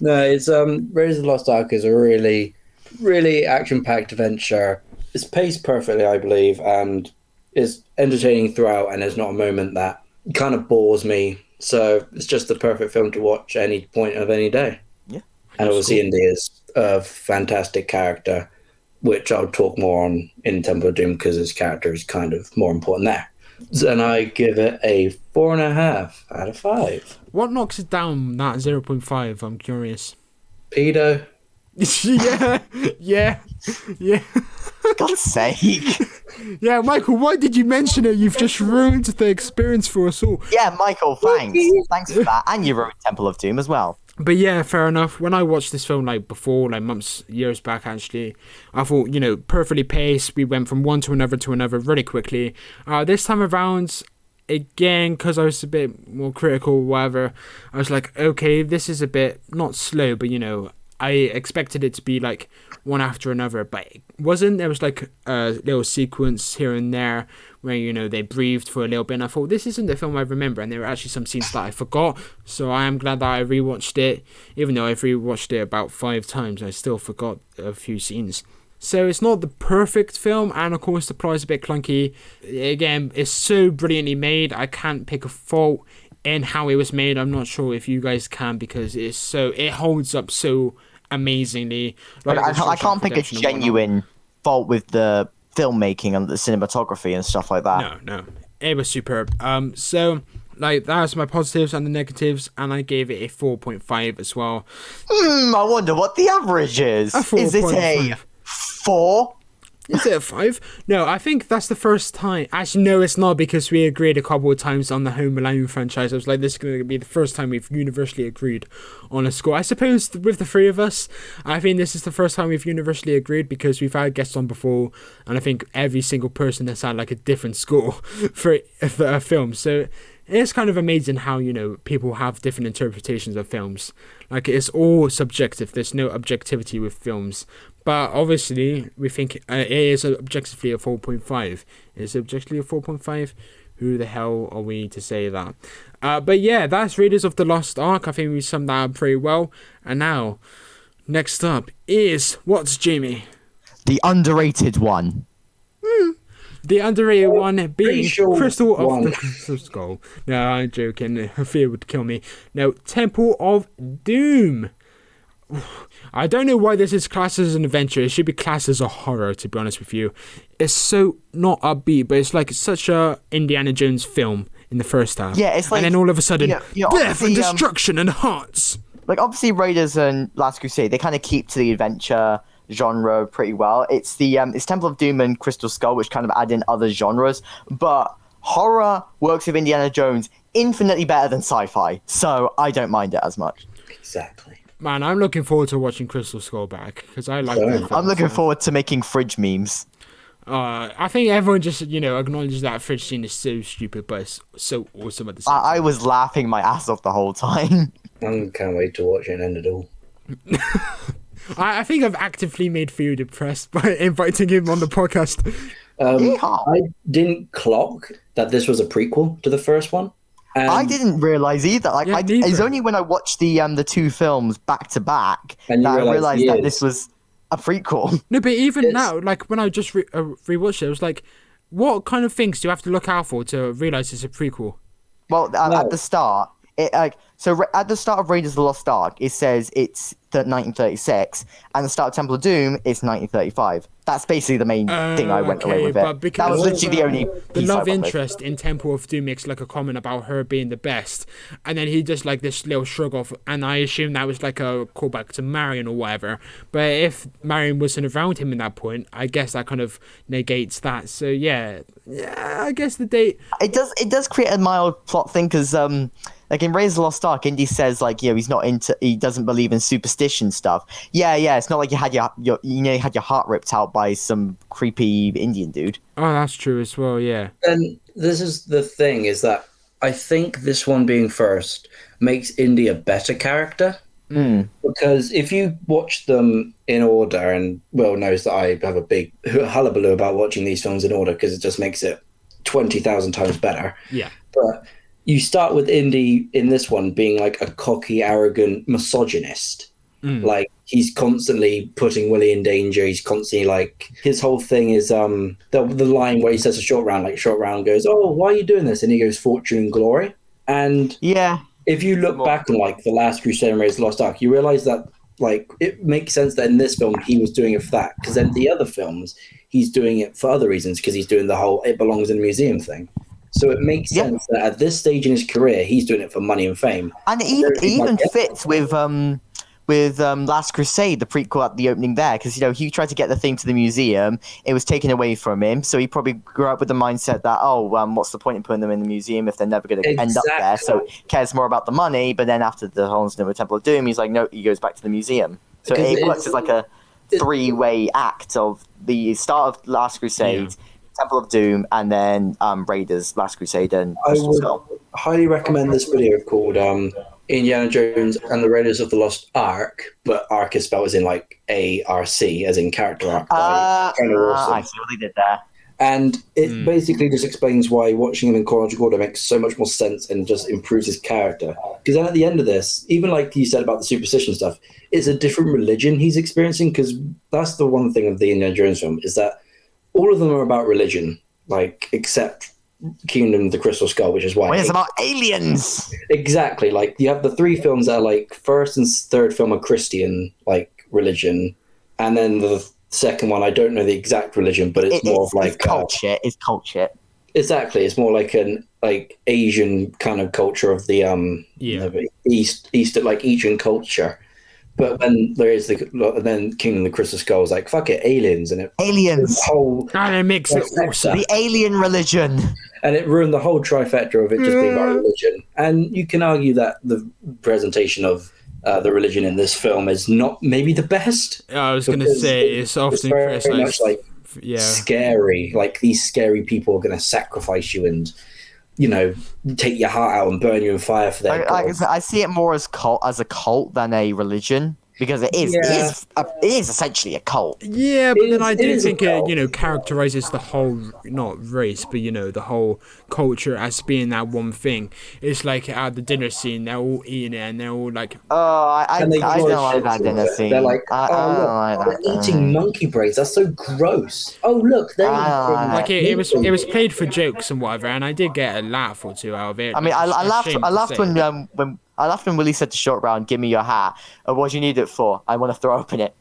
No, it's Raiders of the Lost Ark is a really, really action-packed adventure. It's paced perfectly, I believe, and is entertaining throughout, and there's not a moment that kind of bores me. So it's just the perfect film to watch any point of any day. Yeah. And obviously Indy is a fantastic character, which I'll talk more on in Temple of Doom because his character is kind of more important there. And I give it a 4.5 out of 5. What knocks it down that 0.5? I'm curious. Pedo. yeah. God's sake. Yeah, Michael, why did you mention it? You've just ruined the experience for us all. Yeah, Michael, thanks. Thanks for that. And you ruined Temple of Doom as well. But yeah, fair enough. When I watched this film before, years back actually, I thought, perfectly paced. We went from one to another really quickly. This time around, again, because I was a bit more critical, whatever, I was like, okay, this is a bit, not slow, but I expected it to be one after another, but it wasn't. There was a little sequence here and there where they breathed for a little bit, and I thought this isn't the film I remember, and there were actually some scenes that I forgot. So I am glad that I rewatched it. Even though I've rewatched it about 5 times, I still forgot a few scenes. So it's not the perfect film, and of course the plot is a bit clunky. Again, it's so brilliantly made. I can't pick a fault in how it was made. I'm not sure if you guys can, because it holds up so amazingly. I can't pick a genuine fault with the filmmaking and the cinematography and stuff like that. No, it was superb. So that's my positives and the negatives, and I gave it a 4.5 as well. I wonder what the average is. Is it a 4? Is it a 5? No, I think that's the first time. Actually, no, it's not, because we agreed a couple of times on the Home Alone franchise. I was like, this is going to be the first time we've universally agreed on a score. I suppose with the three of us, I think this is the first time we've universally agreed, because we've had guests on before, and I think every single person has had like a different score for a film. So it's kind of amazing how, people have different interpretations of films. Like, it's all subjective. There's no objectivity with films. But obviously, we think it is objectively a 4.5. Is it objectively a 4.5? Who the hell are we to say that? But yeah, that's Raiders of the Lost Ark. I think we summed that up pretty well. And now, next up is, what's Jamie? The underrated one. The underrated one being sure Crystal of the Crystal Skull. No, I'm joking. Her fear would kill me. No, Temple of Doom. I don't know why this is classed as an adventure. It should be classed as a horror, to be honest with you. It's so not upbeat, but it's like such a Indiana Jones film in the first half. Yeah, it's like, and then all of a sudden, death and destruction and hearts. Like, obviously, Raiders and Last Crusade, they kind of keep to the adventure genre pretty well. It's it's Temple of Doom and Crystal Skull, which kind of add in other genres, but horror works with Indiana Jones infinitely better than sci-fi, so I don't mind it as much. Exactly. Man, I'm looking forward to watching Crystal Skull back, because I like that. I'm looking forward to making fridge memes. I think everyone just, acknowledges that fridge scene is so stupid, but it's so awesome at the same time. I was laughing my ass off the whole time. I can't wait to watch it end it all. I think I've actively made Theo depressed by inviting him on the podcast. I didn't clock that this was a prequel to the first one. I didn't realize either. Like, Yeah, it's only when I watched the two films back to back that I realized that this was a prequel. No, but even now, like, when I just rewatched it, I was like, what kind of things do you have to look out for to realize it's a prequel? Well, at the start, at the start of Raiders of the Lost Ark, it says it's 1936, and the start of Temple of Doom is 1935. That's basically the main thing I went away with it. That was literally the only the love interest in Temple of Doom makes like a comment about her being the best, and then he just like this little shrug off, and I assume that was like a callback to Marion or whatever. But if Marion wasn't around him in that point, I guess that kind of negates that. So yeah, I guess the date. It does create a mild plot thing, because like in Raiders of the Lost Ark, Indy says like, he doesn't believe in superstition stuff. Yeah, it's not like you had you had your heart ripped out by some creepy Indian dude. Oh, that's true as well. Yeah. And this is the thing, is that I think this one being first makes Indy a better character. Because if you watch them in order, and Will knows that I have a big hullabaloo about watching these films in order because it just makes it 20,000 times better. Yeah. But you start with Indy in this one being like a cocky, arrogant misogynist. Like, he's constantly putting Willie in danger. He's constantly like, his whole thing is the line where he says to Short Round, like, Short Round goes, "Oh, why are you doing this?" And he goes, "Fortune and glory." And yeah, if you look back on like the Last Crusade and Raiders of the Lost Ark, you realize that like it makes sense that in this film he was doing it for that, because then the other films he's doing it for other reasons, because he's doing the whole "it belongs in a museum" thing. So it makes sense that at this stage in his career he's doing it for money and fame. And it even fits with Last Crusade, the prequel at the opening there, because he tried to get the thing to the museum, it was taken away from him, so he probably grew up with the mindset that what's the point in putting them in the museum if they're never going to end up there? So he cares more about the money. But then after the whole incident with Temple of Doom, he's like, no, he goes back to the museum. So it works as like a three-way act of the start of Last Crusade, Temple of Doom, and then Raiders, Last Crusade, and Crystal Skull. Highly recommend this video called Indiana Jones and the Raiders of the Lost Ark, but Ark is spelled as in like A-R-C, as in character arc. Kind of awesome. I see what they did there. And it basically just explains why watching him in chronological order makes so much more sense and just improves his character. Because then at the end of this, even like you said about the superstition stuff, it's a different religion he's experiencing, because that's the one thing of the Indiana Jones film, is that all of them are about religion, like, except Kingdom of the Crystal Skull, which is why it's about aliens. Exactly. Like, you have the three films that are like first and third film are Christian, like, religion, and then the second one, I don't know the exact religion, but it's more of like culture. It's culture. Exactly. It's more like an Asian kind of culture of the East, like Asian culture. But when there is then Kingdom of the Crystal Skull is like, fuck it, aliens, and it Aliens. the whole And it makes it trifecta. awesome. The alien religion. And it ruined the whole trifecta of it just being about religion. And you can argue that the presentation of the religion in this film is not maybe the best. I was going to say, it's often very much criticized. like Yeah. scary. Like, these scary people are going to sacrifice you and, take your heart out and burn you in fire for their gods. I see it more as a cult than a religion, because it is essentially a cult. Yeah, but then I do is a think it, cult. characterizes the whole, not race, but, the whole culture as being that one thing. It's like at the dinner scene, they're all eating it and they're all like... Oh, I And they don't ignore like shit that to dinner it. scene. They're like, I don't like look, that. they're eating monkey brains. That's so gross. Oh, look, they're eating... Like it was played for jokes and whatever, and I did get a laugh or two out of it. I mean, I laughed. Shame I to laughed say. when I laughed when Willie said to Short Round, "Give me your hat." What do you need it for? I want to throw open it.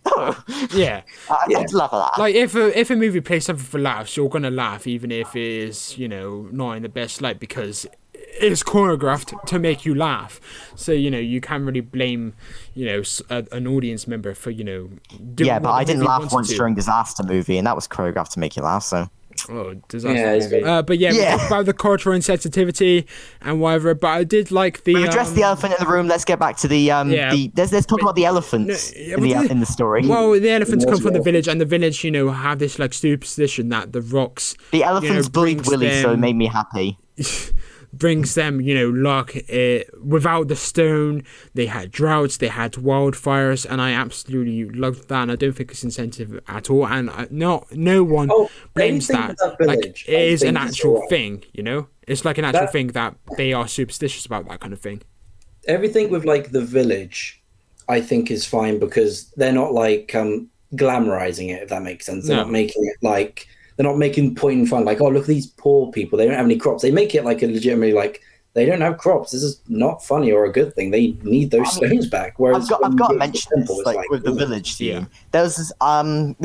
Yeah. I did laugh at that. Like if a movie plays something for laughs, you're gonna laugh even if it is not in the best light because it's choreographed to make you laugh. So you can't really blame an audience member for doing. Yeah, but what I the didn't movie laugh wanted once to. during Disaster Movie, and that was choreographed to make you laugh. So Oh, disaster Yeah, it's movie. good. But yeah, we Yeah. talked about the cultural insensitivity and whatever. But I did like the. we've addressed the elephant in the room. Let's get back to the Yeah. let's talk about the elephants yeah, in but in the story. Well, the elephants come What's from the the village, and the village, have this like superstition that the rocks The elephants bullied brings Willie, so it them- made me happy. brings them, luck. Without the stone, they had droughts, they had wildfires, and I absolutely loved that. And I don't think it's incentive at all. And no one Oh, blames anything that. with that Like village, it I is an think is actual alright. thing, It's like an actual That- thing that they are superstitious about that kind of thing. Everything with, like, the village, I think, is fine because they're not, like, glamorizing it, if that makes sense. They're No. not making it, like... They're not making point fun, like, oh, look at these poor people. They don't have any crops. They make it, like, a legitimately, like, they don't have crops. This is not funny or a good thing. They need those stones back. Whereas I've got to when you mention go to the this, temple, it's like with the ooh. village scene. Yeah. There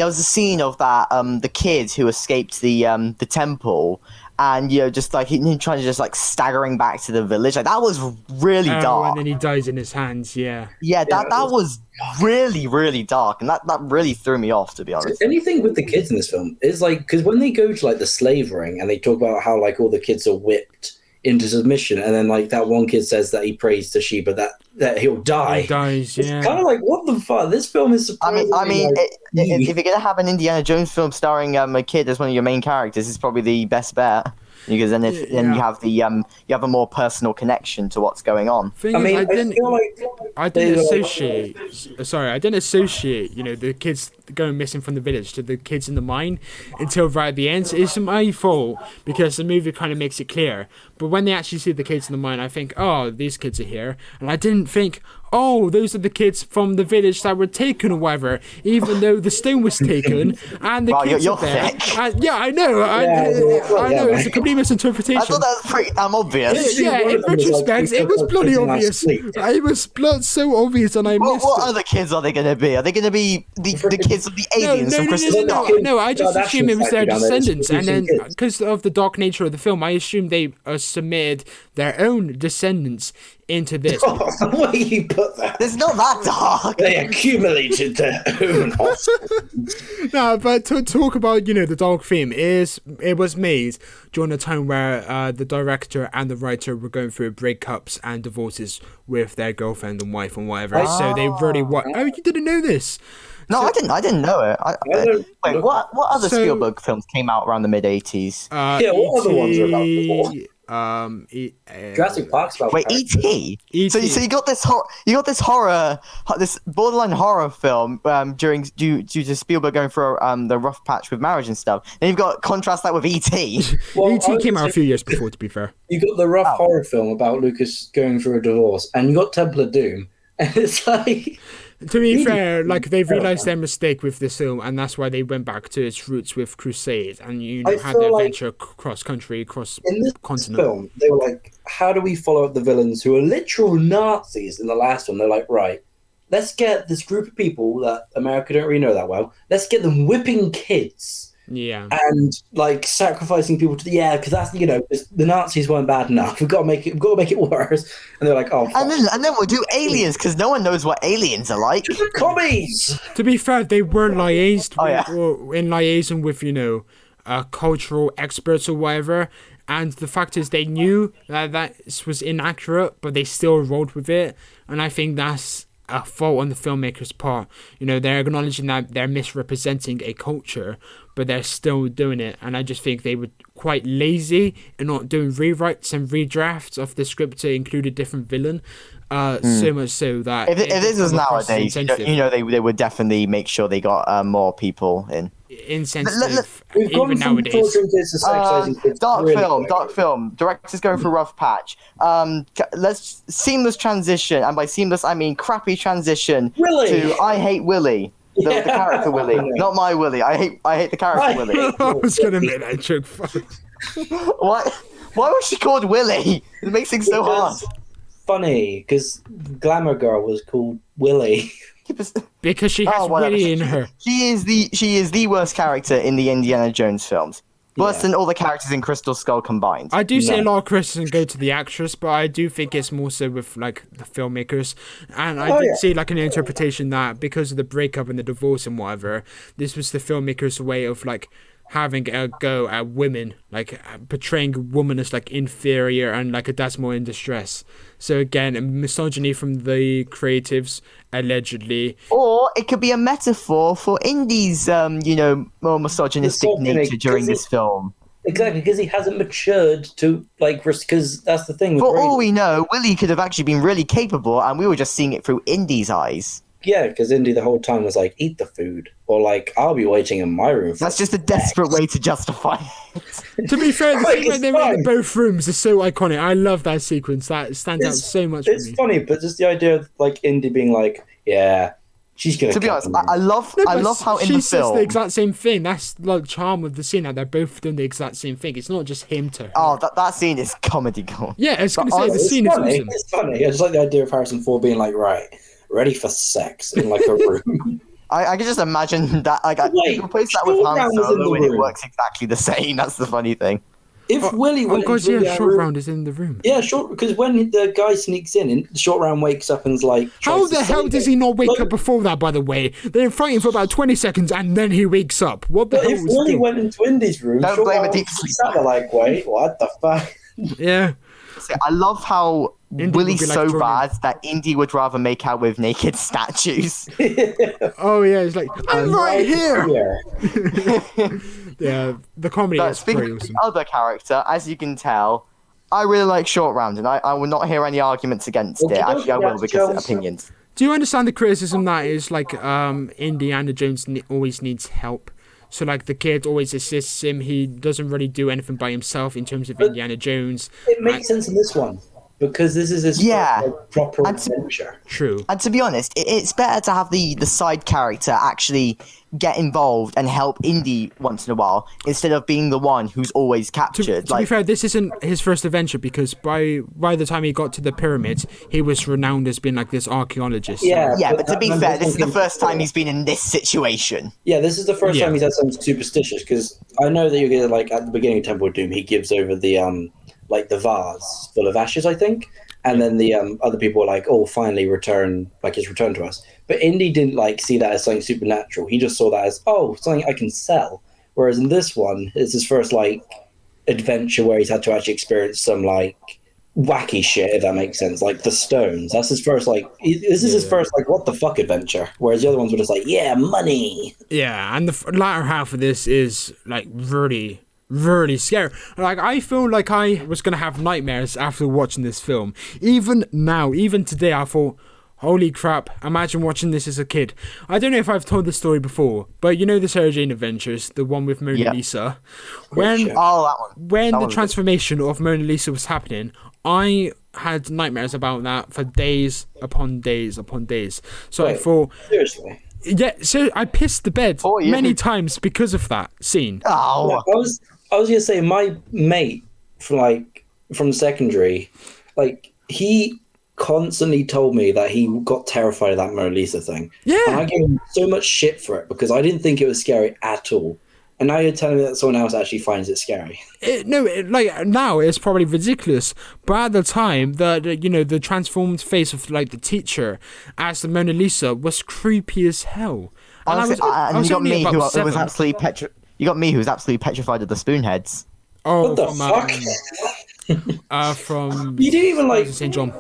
was a scene of that the kid who escaped the temple, and just like him trying to just like staggering back to the village. Like that was really Oh, dark. and then he dies in his hands. Yeah. Yeah, that Yeah, was really dark, and that really threw me off, to be honest. Anything with the kids in this film is like, because when they go to like the slave ring and they talk about how like all the kids are whipped into submission, and then like that one kid says that he prays to Sheba that he'll die. He dies. It's Yeah. kind of like, what the fuck? This film is I surprisingly. mean, like, if you're gonna have an Indiana Jones film starring a kid as one of your main characters, it's probably the best bet. Because then Yeah. you have you have a more personal connection to what's going on. Thing I is, mean, I I didn't. feel like I they didn't were- associate. Sorry, I didn't associate. The kids going missing from the village to the kids in the mine until right at the end. It's my fault because the movie kind of makes it clear. But when they actually see the kids in the mine, I think, oh, these kids are here, and I didn't think, oh, those are the kids from the village that were taken or whatever. Even though the stone was taken and the Wow, kids you're are there. thick. Yeah, I know. I know. It's a complete misinterpretation. I thought that was pretty damn obvious. Yeah, one in of them was like, retrospect, it because was of bloody putting our obvious. sleep. It was so obvious, and I missed What it. other kids are they going to be? Are they going to be the kids of the aliens from Crystal Skull? No, I just No, assumed it was their that's actually descendants, and then producing kids. because of the dark nature of the film, I assumed they submitted their own descendants into this. the way you put that, It's not that dark. they accumulated their own offspring. No, but to talk about the dark theme it was made during a time where the director and the writer were going through breakups and divorces with their girlfriend and wife and whatever. So they really oh, you didn't know this. No, I didn't know it. don't- Wait, what other So- Spielberg films came out around the mid '80s? Yeah, what other ones are about divorce? Jurassic Park's about Wait, marriage. E.T. E.T.. So you got this horror, this borderline horror film due to Spielberg going through the rough patch with marriage and stuff. Then you've got contrast that with E.T. Well, I E.T. was came gonna out a say, few years before, to be fair. you got the rough horror film about Lucas going through a divorce, and you got Temple of Doom, and it's like, To be fair, like they've realised their mistake with this film, and that's why they went back to its roots with Crusade, and I had feel their like adventure cross country, cross in this continent. film, they were like, how do we follow up the villains who are literal Nazis in the last one? They're like, right, let's get this group of people that America don't really know that well, let's get them whipping kids Yeah. and like sacrificing people to because that's the Nazis weren't bad enough. We've got to make it worse. And they're like, oh, fuck. And then we'll do aliens because no one knows what aliens are like. Commies. To be fair, they were liaised Oh, yeah. or in liaison with, cultural experts or whatever. And the fact is, they knew that this was inaccurate, but they still rolled with it. And I think that's a fault on the filmmakers' part. They're acknowledging that they're misrepresenting a culture, but they're still doing it. And I just think they were quite lazy in not doing rewrites and redrafts of the script to include a different villain. So much so that If this was nowadays, insensitive. they would definitely make sure they got more people in. Insensitive. We've gone Even from nowadays. torturing kids to sexualizing kids. Dark film. Director's going for a rough patch. Let's seamless transition, and by seamless I mean crappy transition Willy! to I hate Willy. The character Willy, not my Willy. I hate the character Willy. I was gonna make that joke. Fuck. Why was she called Willy? It makes things so hard. Funny because Glamour Girl was called Willy. Because she has whatever. Willy in her. She is the worst character in the Indiana Jones films. Worse Yeah. than all the characters in Crystal Skull combined. I do see a No. lot of criticism go to the actress, but I do think it's more so with like the filmmakers. And I did see like an interpretation that because of the breakup and the divorce and whatever, this was the filmmakers' way of like having a go at women, like portraying a woman as like inferior and like a that's more in distress. So again, misogyny from the creatives, allegedly. Or it could be a metaphor for Indy's, more misogynistic Misogyny, nature during 'cause this film. Exactly, because he hasn't matured to like because that's the thing. With For Brady. all we know, Willy could have actually been really capable, and we were just seeing it through Indy's eyes. Yeah, because Indy the whole time was like, eat the food. Or like, I'll be waiting in my room. That's just a desperate way to justify it. To be fair, the Like, scene where it's they were in fine. both rooms is so iconic. I love that sequence. That stands out so much for It's me. funny, but just the idea of like Indy being like, yeah, she's gonna. To be honest, I love how in she the says film. the exact same thing. That's like charm of the scene that they're both doing the exact same thing. It's not just him to her. Oh, that scene is comedy gold. Yeah, I was gonna say the It's scene is funny. awesome. It's funny. I just like the idea of Harrison Ford being like, right, ready for sex in like a room. I can just imagine that. Like, Wait, replace that with Short Han Round was in Solo, the and it room. works exactly the same. That's the funny thing. If Willy Oh went god, into yeah, the Short room, Round is in the room. yeah, short because when the guy sneaks in and Short Round wakes up and's like, How tries the to hell save does him. he not wake Like, up before that, by the way? They're fighting for about 20 seconds and then he wakes up. What the But hell if was Willy doing? went into Indy's room, Don't Short blame a Round deep was sleep. sat there like, wait, what the fuck? Yeah. So I love how Indy Willy's would be, like, so drawing- bad that Indy would rather make out with naked statues. Oh yeah, it's like, I'm right here! Yeah. Yeah, the comedy But is speaking pretty of awesome. the other character, as you can tell, I really like Short Round, and I will not hear any arguments against it. Okay, Actually, I will that's because of Jones. opinions. Do you understand the criticism that is like Indiana Jones always needs help? So like the kid always assists him. He doesn't really do anything by himself in terms of Indiana Jones. It makes sense in this one because this is his Yeah. first, like, proper And- adventure. True. And to be honest, it's better to have the side character actually get involved and help Indy once in a while instead of being the one who's always To captured. be fair, this isn't his first adventure because by the time he got to the pyramids, he was renowned as being like this archaeologist. Yeah, yeah, but to be that- fair, this is the that- first time he's been in this situation. Yeah, this is the first Yeah. time he's had something superstitious because I know that you're gonna like at the beginning of Temple of Doom, he gives over the like the vase full of ashes, I think, and then the other people were like, "Oh, finally return, like his return to us." But Indy didn't like see that as something supernatural. He just saw that as something I can sell. Whereas in this one, it's his first like adventure where he's had to actually experience some like wacky shit, if that makes sense. Like the stones. That's his first like. This is his first like what the fuck adventure. Whereas the other ones were just like, yeah, money. Yeah, and the latter half of this is like really, really scary. Like I feel like I was gonna have nightmares after watching this film. Even now, even today, I thought, holy crap, imagine watching this as a kid. I don't know if I've told this story before, but you know the Sarah Jane Adventures, the one with Mona Yeah. Lisa? When shit. Oh, that one. when That the one's transformation of Mona Lisa was happening, I had nightmares about that for days upon days upon days. So I Wait. thought, Seriously. yeah, so I pissed the bed For you. many times because of that scene. Oh, I was gonna say my mate from secondary, like he constantly told me that he got terrified of that Mona Lisa thing. Yeah. And I gave him so much shit for it because I didn't think it was scary at all. And now you're telling me that someone else actually finds it scary. Now it's probably ridiculous, but at the time, the transformed face of like the teacher as the Mona Lisa was creepy as hell. And Honestly, you got me who was absolutely petrified of the spoonheads. Oh, What the fuck? From You didn't even like St. John.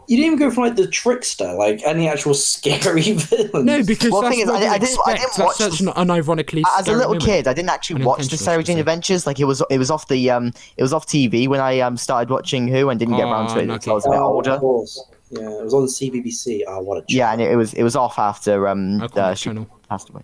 You didn't even go for like the trickster, like any actual scary villain. No, because Well, the that's thing is, what I didn't watch That's such an unironically as a little kid. I didn't actually watch the Sarah Jane Adventures. Like it was off TV when I started watching Who and didn't get around to it until I was a bit older. Of course. Yeah, it was on CBBC. Oh, what a joke. Yeah, and it was off after she channel. passed away.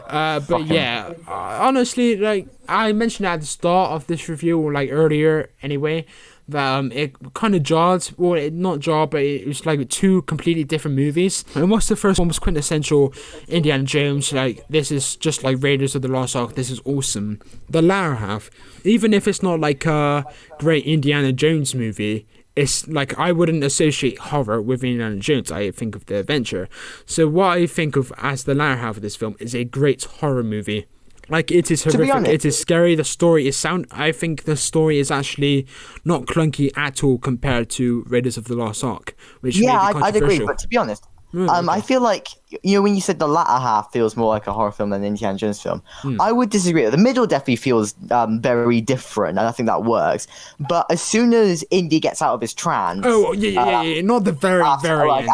But yeah, honestly, like I mentioned at the start of this review, or like earlier anyway, that it kind of jarred, well, not jarred, but it was like two completely different movies. And whilst the first one was quintessential Indiana Jones, like this is just like Raiders of the Lost Ark, this is awesome. The latter half, even if it's not like a great Indiana Jones movie, it's like I wouldn't associate horror with Indiana Jones. I think of the adventure. So what I think of as the latter half of this film is a great horror movie. Like, it is horrific, it is scary, the story is sound. I think the story is actually not clunky at all compared to Raiders of the Lost Ark, which may be I'd agree, controversial. but to be honest, I feel like, when you said the latter half feels more like a horror film than an Indiana Jones film, I would disagree. The middle definitely feels very different, and I think that works. But as soon as Indy gets out of his trance... Oh, yeah, not the very end.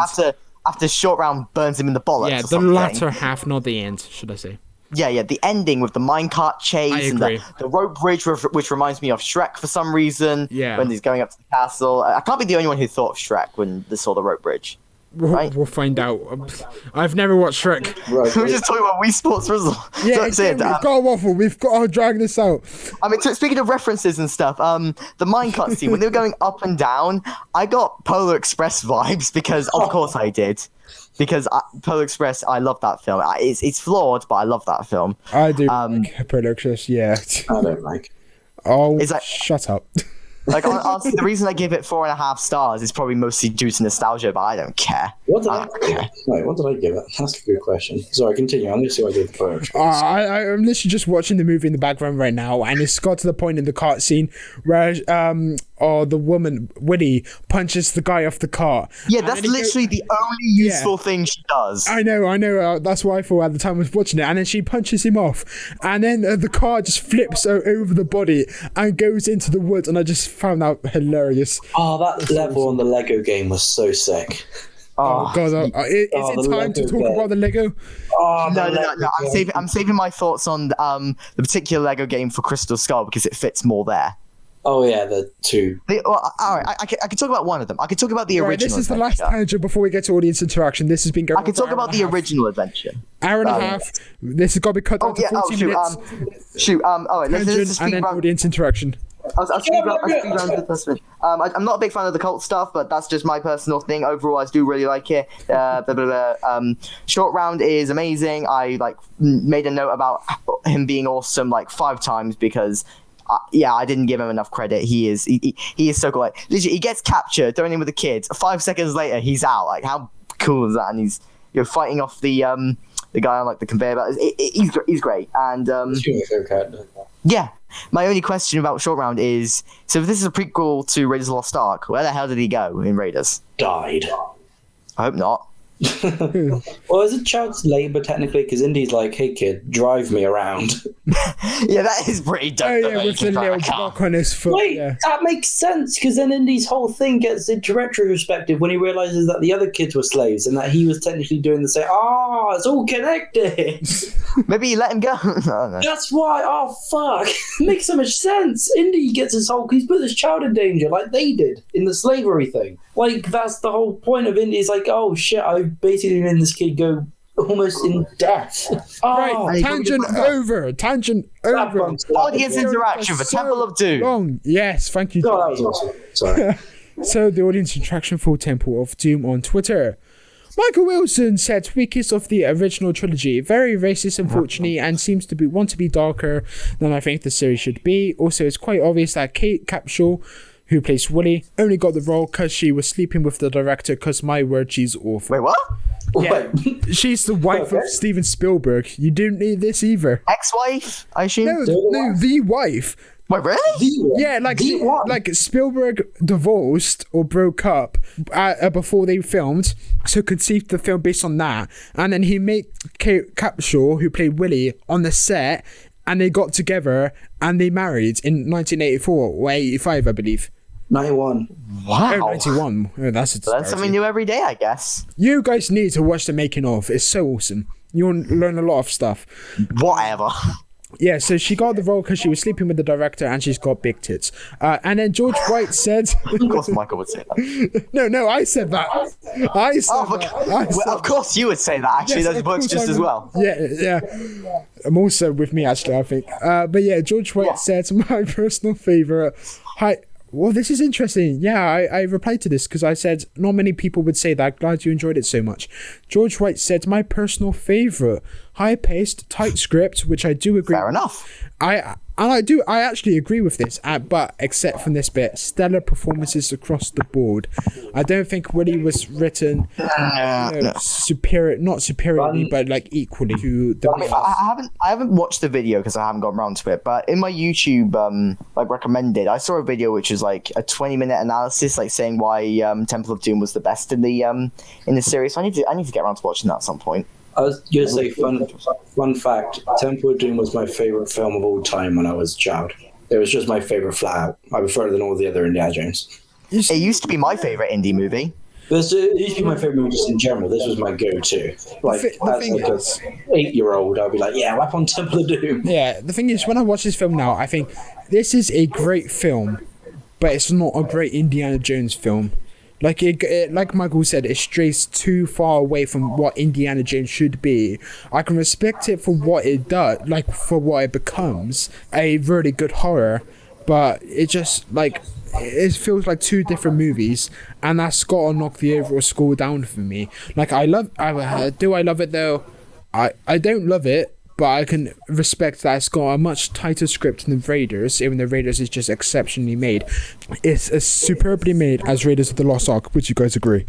After Short Round burns him in the bollocks Yeah, or the something. latter half, not the end, should I say. Yeah, the ending with the minecart chase and the rope bridge, which reminds me of Shrek for some reason. Yeah. When he's going up to the castle. I can't be the only one who thought of Shrek when they saw the rope bridge. We'll find out. I've never watched Shrek. Right. We're just talking about Wii Sports Rizzle. Yeah, we've got to waffle. We've got to drag this out. I mean, speaking of references and stuff, the minecart scene, when they were going up and down, I got Polar Express vibes because, of course I did. Because Polar Express, I love that film. It's flawed, but I love that film. I do like Polar Express, yeah. I don't like. Oh, shut up. Like, honestly, the reason I give it 4.5 stars is probably mostly due to nostalgia, but I don't care. What did I give it? That's a good question. Sorry, continue. I'm going to see what I gave the Polar Express. I'm literally just watching the movie in the background right now, and it's got to the point in the cart scene where the woman, Winnie, punches the guy off the cart. Yeah, that's literally the only useful thing she does. I know. That's what I thought at the time I was watching it. And then she punches him off. And then the car just flips over the body and goes into the woods. And I just found that hilarious. Oh, that level on the Lego game was so sick. Oh God! Is it time to talk about the Lego? Oh, no. I'm saving my thoughts on the particular Lego game for Crystal Skull because it fits more there. Oh yeah, the two. All right, I can talk about one of them. I can talk about the original. This is the last tangent before we get to audience interaction. This has been going. I can talk about the original adventure. Hour and a half. This has got to be cut down to 40 minutes. All right, let's and then audience interaction. I'll speak around the first bit. I'm not a big fan of the cult stuff, but that's just my personal thing. Overall, I do really like it. Short Round is amazing. I made a note about him being awesome 5 times because. I didn't give him enough credit. He is so cool. Literally, he gets captured, thrown in with the kids. 5 seconds later, he's out. How cool is that? And he's fighting off the guy on the conveyor belt. He's great. And yeah, my only question about Short Round is: so if this is a prequel to Raiders of the Lost Ark, where the hell did he go in Raiders? Died. I hope not. Well, is it child labour technically? Because Indy's like, "Hey kid, drive me around." Yeah, that is pretty dope. Oh yeah, with the little block on his foot. Wait, yeah. that makes sense because then Indy's whole thing gets into retrospective when he realizes that the other kids were slaves and that he was technically doing the same. Oh, it's all connected. Maybe you let him go. No. That's why. Oh fuck, it makes so much sense. Indy gets his whole. He's put this child in danger like they did in the slavery thing. That's the whole point of Indy. It's oh shit, I've basically made this kid go almost in death. Right, tangent over. Audience interaction for Temple of Doom. Long. Yes, thank you. Oh, that was awesome. Sorry. So the audience interaction for Temple of Doom on Twitter. Michael Wilson said weakest of the original trilogy, very racist unfortunately, and seems to want to be darker than I think the series should be. Also, it's quite obvious that Kate Capshaw, who plays Willie, only got the role because she was sleeping with the director, because my word, she's awful. Wait, what? Yeah, she's the wife of Steven Spielberg. You don't need this either. Ex-wife, I assume. No, the wife. Wait, really? Yeah, like Spielberg divorced or broke up before they filmed, so conceived the film based on that, and then he made Kate Capshaw, who played Willie, on the set, and they got together and they married in 1984 or 85, I believe. 91. Wow. Oh, 91. Oh, that's Something new every day, I guess. You guys need to watch the making of. It's so awesome. You'll learn a lot of stuff. Whatever. Yeah, so she got the role because she was sleeping with the director and she's got big tits. And then George White said... Of course Michael would say that. No, I said that. Of course you would say that, actually. Yes, Those books just as well. Yeah. I'm also with me, actually, I think. But yeah, George White said my personal favourite... Well, this is interesting. Yeah, I replied to this because I said not many people would say that. Glad you enjoyed it so much. George White said my personal favourite, high-paced, tight script, which I do agree. Fair enough. I actually agree with this, but except from this bit, stellar performances across the board. I don't think Willie was written superior, not superiorly, but like equally to the. I haven't watched the video because I haven't got around to it. But in my YouTube like recommended, I saw a video which was like a 20-minute analysis, like saying why Temple of Doom was the best in the series. So I need to get around to watching that at some point. I was going to say, fun fact, Temple of Doom was my favourite film of all time when I was a child. It was just my favourite flat out. I prefer it than all the other Indiana Jones. It used to be my favourite indie movie. It used to be my favourite movie just in general. This was my go-to. Like, as like an 8-year-old, I'd be like, yeah, whack on Temple of Doom. Yeah, the thing is, when I watch this film now, I think this is a great film, but it's not a great Indiana Jones film. Like like Michael said, it strays too far away from what Indiana Jones should be. I can respect it for what it does, like for what it becomes, a really good horror, but it just it feels like two different movies, and that's gotta knock the overall score down for me. Like do I love it though? I don't love it, but I can respect that it's got a much tighter script than Raiders, even though Raiders is just exceptionally made. It's as superbly made as Raiders of the Lost Ark. Would you guys agree?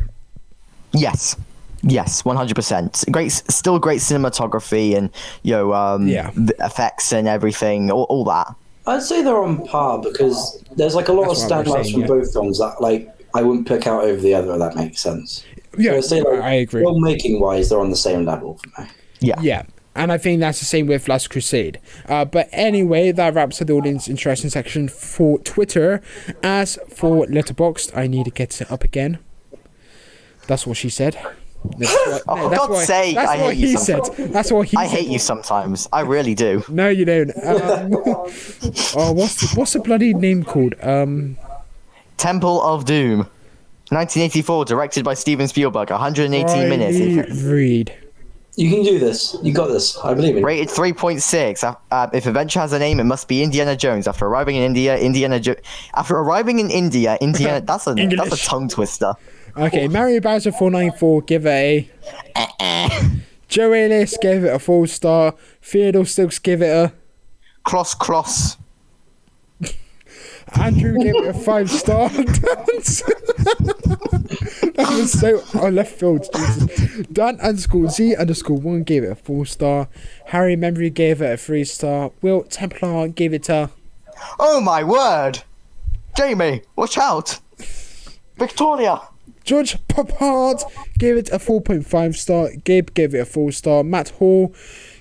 Yes, 100%. Still great cinematography and the effects and everything, all that. I'd say they're on par because there's like a lot of standouts from both films that I wouldn't pick out over the other. If that makes sense. Yeah, so I agree. Filmmaking wise, they're on the same level for me. Yeah. And I think that's the same with Last Crusade. But anyway, that wraps up the audience interesting section for Twitter. As for Letterboxd, I need to get it up again. That's what she said. For God's sake, I hate you sometimes. That's what he said. I hate you sometimes. I really do. No, you don't. What's the bloody name called? Temple of Doom. 1984, directed by Steven Spielberg. 118 minutes. Read. You can do this. You got this. I believe in you. Rated 3.6. If adventure has a name, it must be Indiana Jones. After arriving in India, Indiana. That's a tongue twister. Okay, Mario Bowser494 give it a. Joe Ellis gave it a 4-star. Theodore Stokes give it a. Cross. Andrew gave it a 5-star. That was so left field. Dan_Z_1 gave it a 4-star. Harry Memory gave it a 3-star. Will Templar gave it a. Oh my word! Jamie, watch out! Victoria! George Papard gave it a 4.5-star. Gabe gave it a 4-star. Matt Hall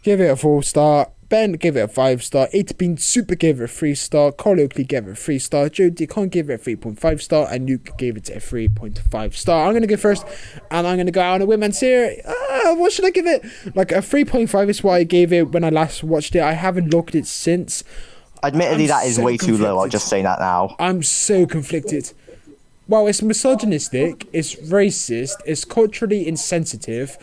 gave it a 4-star. Ben gave it a 5-star. 8-Bean Super gave it a 3-star. Carl Oakley gave it a 3-star. Joe Deacon gave it a 3.5-star. And Luke gave it a 3.5-star. I'm going to go first. And I'm going to go out on a women's here. What should I give it? Like a 3.5 is what I gave it when I last watched it. I haven't looked at it since. Admittedly, that is way too low. I'll just say that now. I'm so conflicted. Well, it's misogynistic. It's racist. It's culturally insensitive.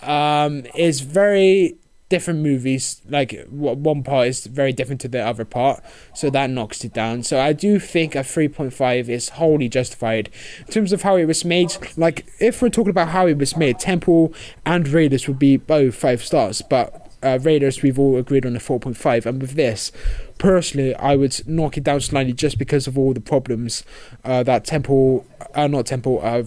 It's very different movies. Like one part is very different to the other part, so that knocks it down. So I do think a 3.5 is wholly justified in terms of how it was made. Like if we're talking about how it was made, Temple and Raiders would be both 5 stars, but Raiders, we've all agreed on a 4.5, and with this, personally, I would knock it down slightly just because of all the problems that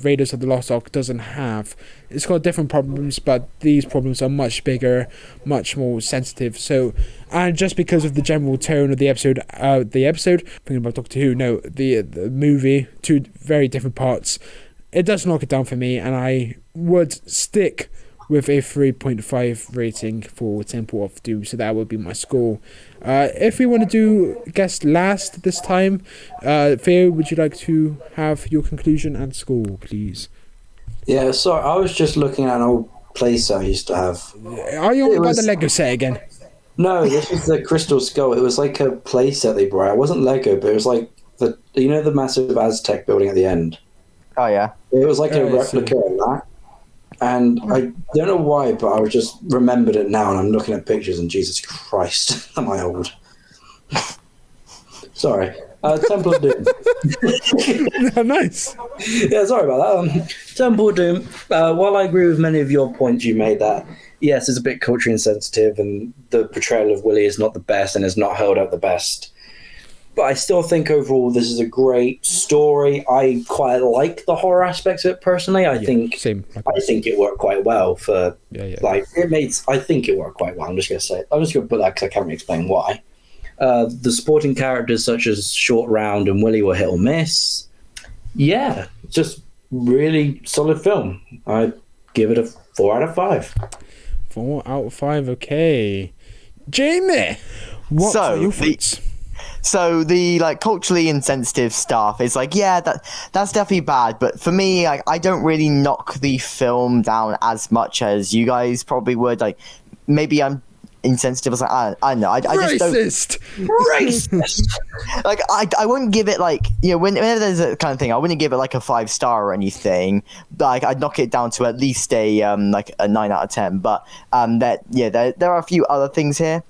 Raiders of the Lost Ark doesn't have. It's got different problems, but these problems are much bigger, much more sensitive. So, and just because of the general tone of the episode, thinking about Doctor Who, no, the movie, two very different parts, it does knock it down for me, and I would stick with a 3.5 rating for Temple of Doom, so that would be my score. If we want to do guest last this time, Theo, would you like to have your conclusion and score, please? Yeah, sorry, I was just looking at an old playset I used to have. Are you on about the Lego set again? No, this was the Crystal Skull. It was like a playset they brought out. It wasn't Lego, but it was like the massive Aztec building at the end. Oh yeah. It was like a replica of that. And I don't know why, but I just remembered it now, and I'm looking at pictures, and Jesus Christ, am I old? Sorry. Temple of Doom. Nice. Yeah, sorry about that. Temple of Doom, while I agree with many of your points you made that, yes, it's a bit culturally insensitive, and the portrayal of Willie is not the best and has not held up the best. But I still think overall this is a great story. I quite like the horror aspects of it personally. I think it worked quite well for I think it worked quite well. I'm just gonna put that because I can't really explain why. The supporting characters such as Short Round and Willie were hit or miss. Yeah, just really solid film. I give it a 4 out of 5. 4 out of 5. Okay, Jamie, what are your thoughts? So the culturally insensitive stuff is that's definitely bad. But for me, I don't really knock the film down as much as you guys probably would. Maybe I'm insensitive. I don't know. I just don't. Racist. I wouldn't give it whenever there's a kind of thing, I wouldn't give it a 5-star or anything. I'd knock it down to at least a 9 out of 10. But there are a few other things here.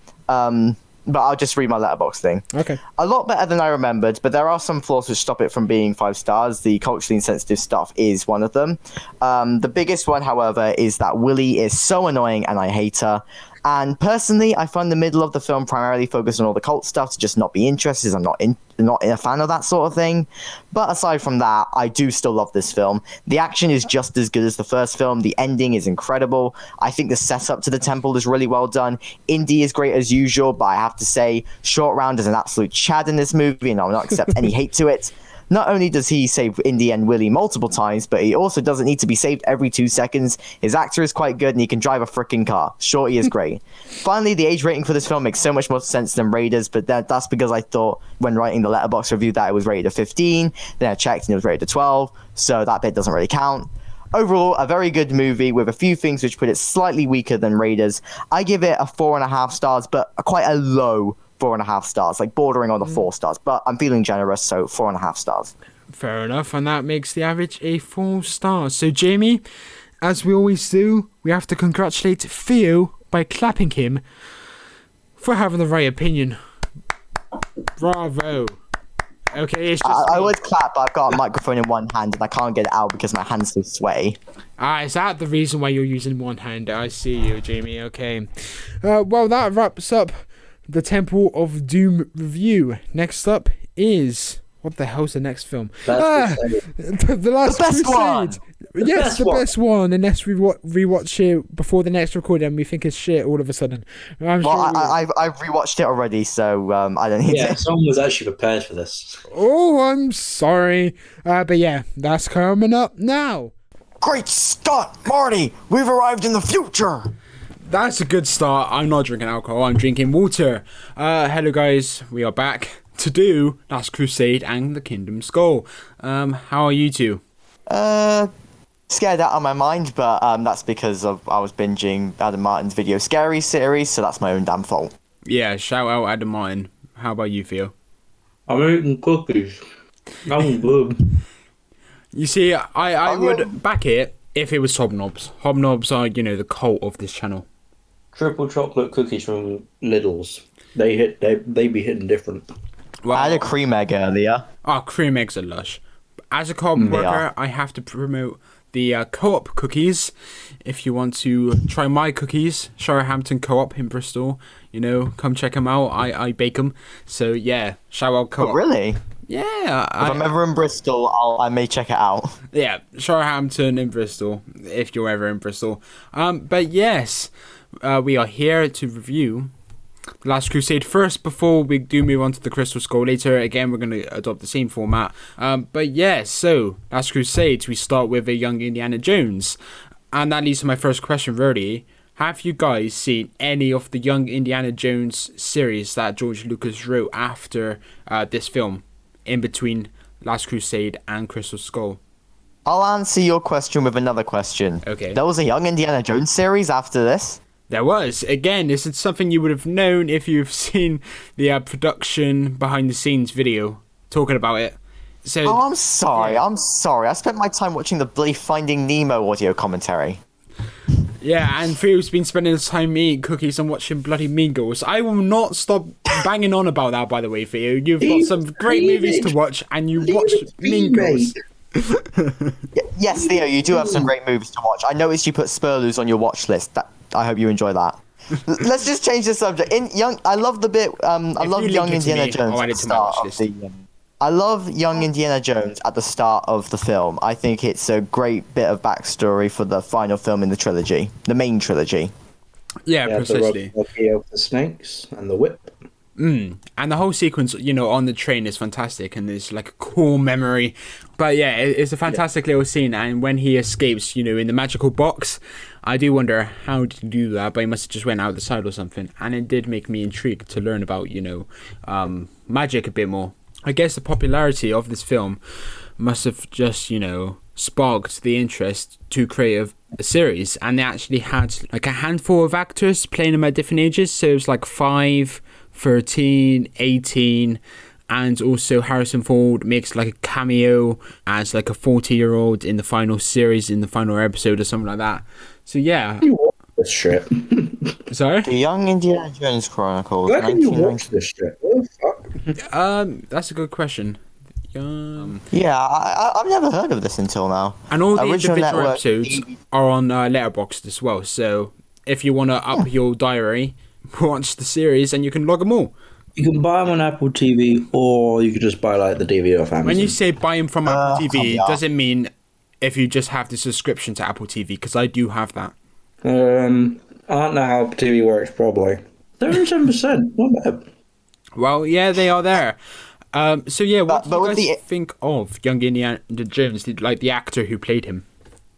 But I'll just read my letterbox thing. Okay. A lot better than I remembered, but there are some flaws which stop it from being 5 stars. The culturally insensitive stuff is one of them. The biggest one, however, is that Willie is so annoying and I hate her. And personally, I find the middle of the film primarily focused on all the cult stuff to just not be interested. I'm not a fan of that sort of thing. But aside from that, I do still love this film. The action is just as good as the first film. The ending is incredible. I think the setup to the temple is really well done. Indy is great as usual, but I have to say, Short Round is an absolute chad in this movie, and I will not accept any hate to it. Not only does he save Indy and Willie multiple times, but he also doesn't need to be saved every 2 seconds. His actor is quite good, and he can drive a freaking car. Shorty is great. Finally, the age rating for this film makes so much more sense than Raiders, but that's because I thought when writing the Letterboxd review that it was rated a 15. Then I checked, and it was rated a 12, so that bit doesn't really count. Overall, a very good movie with a few things which put it slightly weaker than Raiders. I give it a 4.5 stars, but quite a low 4.5 stars, bordering on the 4 stars, but I'm feeling generous, so 4.5 stars. Fair enough, and that makes the average a 4 stars. So Jamie, as we always do, we have to congratulate Theo by clapping him for having the right opinion. Bravo. Okay, it's just I would clap, but I've got a microphone in one hand and I can't get it out because my hand's so sweaty. Is that the reason why you're using one hand? I see you, Jamie. Okay. Well, that wraps up the Temple of Doom review. Next up is... What the hell's the next film? The Last best Crusade. One. Yes, the best one. Unless we rewatch it before the next recording and we think it's shit all of a sudden. I've rewatched it already, so I don't need to. Yeah, someone was actually prepared for this. Oh, I'm sorry. But yeah, that's coming up now. Great start, Marty. We've arrived in the future. That's a good start. I'm not drinking alcohol. I'm drinking water. Hello, guys. We are back to do Last Crusade and the Kingdom Skull. How are you two? Scared out of my mind, but that's because I was binging Adam Martin's Video Scary series, so that's my own damn fault. Yeah, shout out Adam Martin. How about you, Theo? I'm eating cookies. I'm good. You see, I would back it if it was Hobnobs. Hobnobs are, the cult of this channel. Triple chocolate cookies from Lidl's. They be hitting different. Well, I had a cream egg earlier. Oh, cream eggs are lush. As a co-op worker, I have to promote the co-op cookies. If you want to try my cookies, Shirehampton Co-op in Bristol, come check them out. I bake them. So yeah, shout out Co-op. Oh, really? Yeah. If I'm ever in Bristol, I may check it out. Yeah, Shirehampton in Bristol, if you're ever in Bristol. But yes, we are here to review Last Crusade first before we do move on to the Crystal Skull later. Again, we're going to adopt the same format. But yeah, so Last Crusade, we start with a young Indiana Jones. And that leads to my first question, really. Have you guys seen any of the young Indiana Jones series that George Lucas wrote after this film, in between Last Crusade and Crystal Skull? I'll answer your question with another question. Okay. There was a young Indiana Jones series after this? There was. Again, this is something you would have known if you've seen the production behind-the-scenes video talking about it. So, Oh, I'm sorry. I spent my time watching the bloody Finding Nemo audio commentary. yeah, and Theo's been spending his time eating cookies and watching bloody Mean Girls. I will not stop banging on about that, by the way, Theo. You've got some great movies to watch, and you watched Mean Girls. Yes, Theo, you do have some great movies to watch. I noticed you put Spurloos on your watch list. I hope you enjoy that. Let's just change the subject. I love the bit. I love young Indiana Jones at the start of the. I love young Indiana Jones at the start of the film. I think it's a great bit of backstory for the final film in the trilogy, the main trilogy. Yeah, precisely. The snakes and the whip. And the whole sequence, on the train is fantastic, and it's like a cool memory. But yeah, it's a fantastic little scene. And when he escapes, in the magical box, I do wonder how did he do that, but he must have just went out the side or something. And it did make me intrigued to learn about, magic a bit more. I guess the popularity of this film must have just, sparked the interest to create a series. And they actually had like a handful of actors playing them at different ages. So it was like 5, 13, 18, and also Harrison Ford makes like a cameo as like a 40-year-old in the final series, in the final episode or something like that. So yeah. You watch this shit. Sorry? The Young Indiana Jones Chronicles. Why can you watch this shit? What the fuck? That's a good question. Yeah, I've never heard of this until now. And all the Original individual Network episodes are on Letterboxd as well. So if you want to up your diary, watch the series and you can log them all. You can buy them on Apple TV, or you could just buy like the DVD off Amazon. When you say buy them from Apple TV, does it mean if you just have the subscription to Apple TV? Because I do have that. I don't know how Apple TV works, probably. 37%, not bad. Well, yeah, they are there. So yeah, what do you guys the think of young Indiana Jones, like the actor who played him?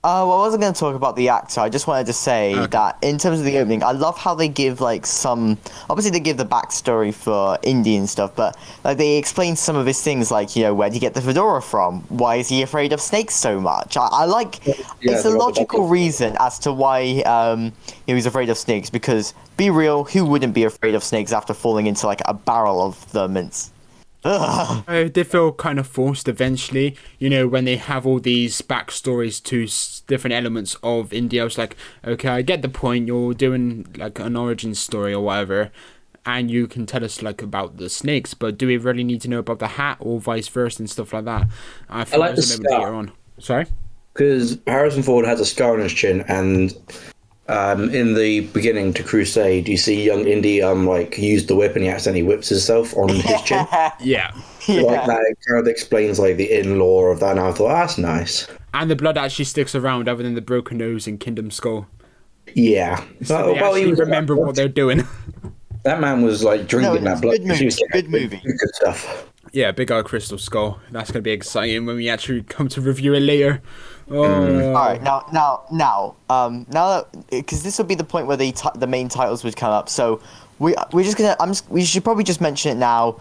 Well, I wasn't going to talk about the actor. I just wanted to say that in terms of the opening, I love how they give like some. Obviously, they give the backstory for Indy and stuff, but like they explain some of his things, like where did he get the fedora from? Why is he afraid of snakes so much? I like. It's a logical reason as to why he's afraid of snakes. Because be real, who wouldn't be afraid of snakes after falling into like a barrel of them? They feel kind of forced eventually, when they have all these backstories to different elements of India. I was like, okay, I get the point. You're doing like an origin story or whatever, and you can tell us like about the snakes, but do we really need to know about the hat or vice versa and stuff like that? I like the scar. Later on. Sorry? Because Harrison Ford has a scar on his chin, and in the beginning to Crusade, you see young Indy use the whip, and he accidentally whips himself on his chin. Yeah. Like that, it kind of explains like the in-law of that, and I thought, that's nice. And the blood actually sticks around other than the broken nose in Kingdom Skull. Yeah. So they actually remember what they're doing. That man was like drinking that blood. Good movie. Good stuff. Yeah, big old Crystal Skull. That's going to be exciting when we actually come to review it later. Oh. All right, now that because this would be the point where the main titles would come up. So we're just gonna we should probably just mention it now.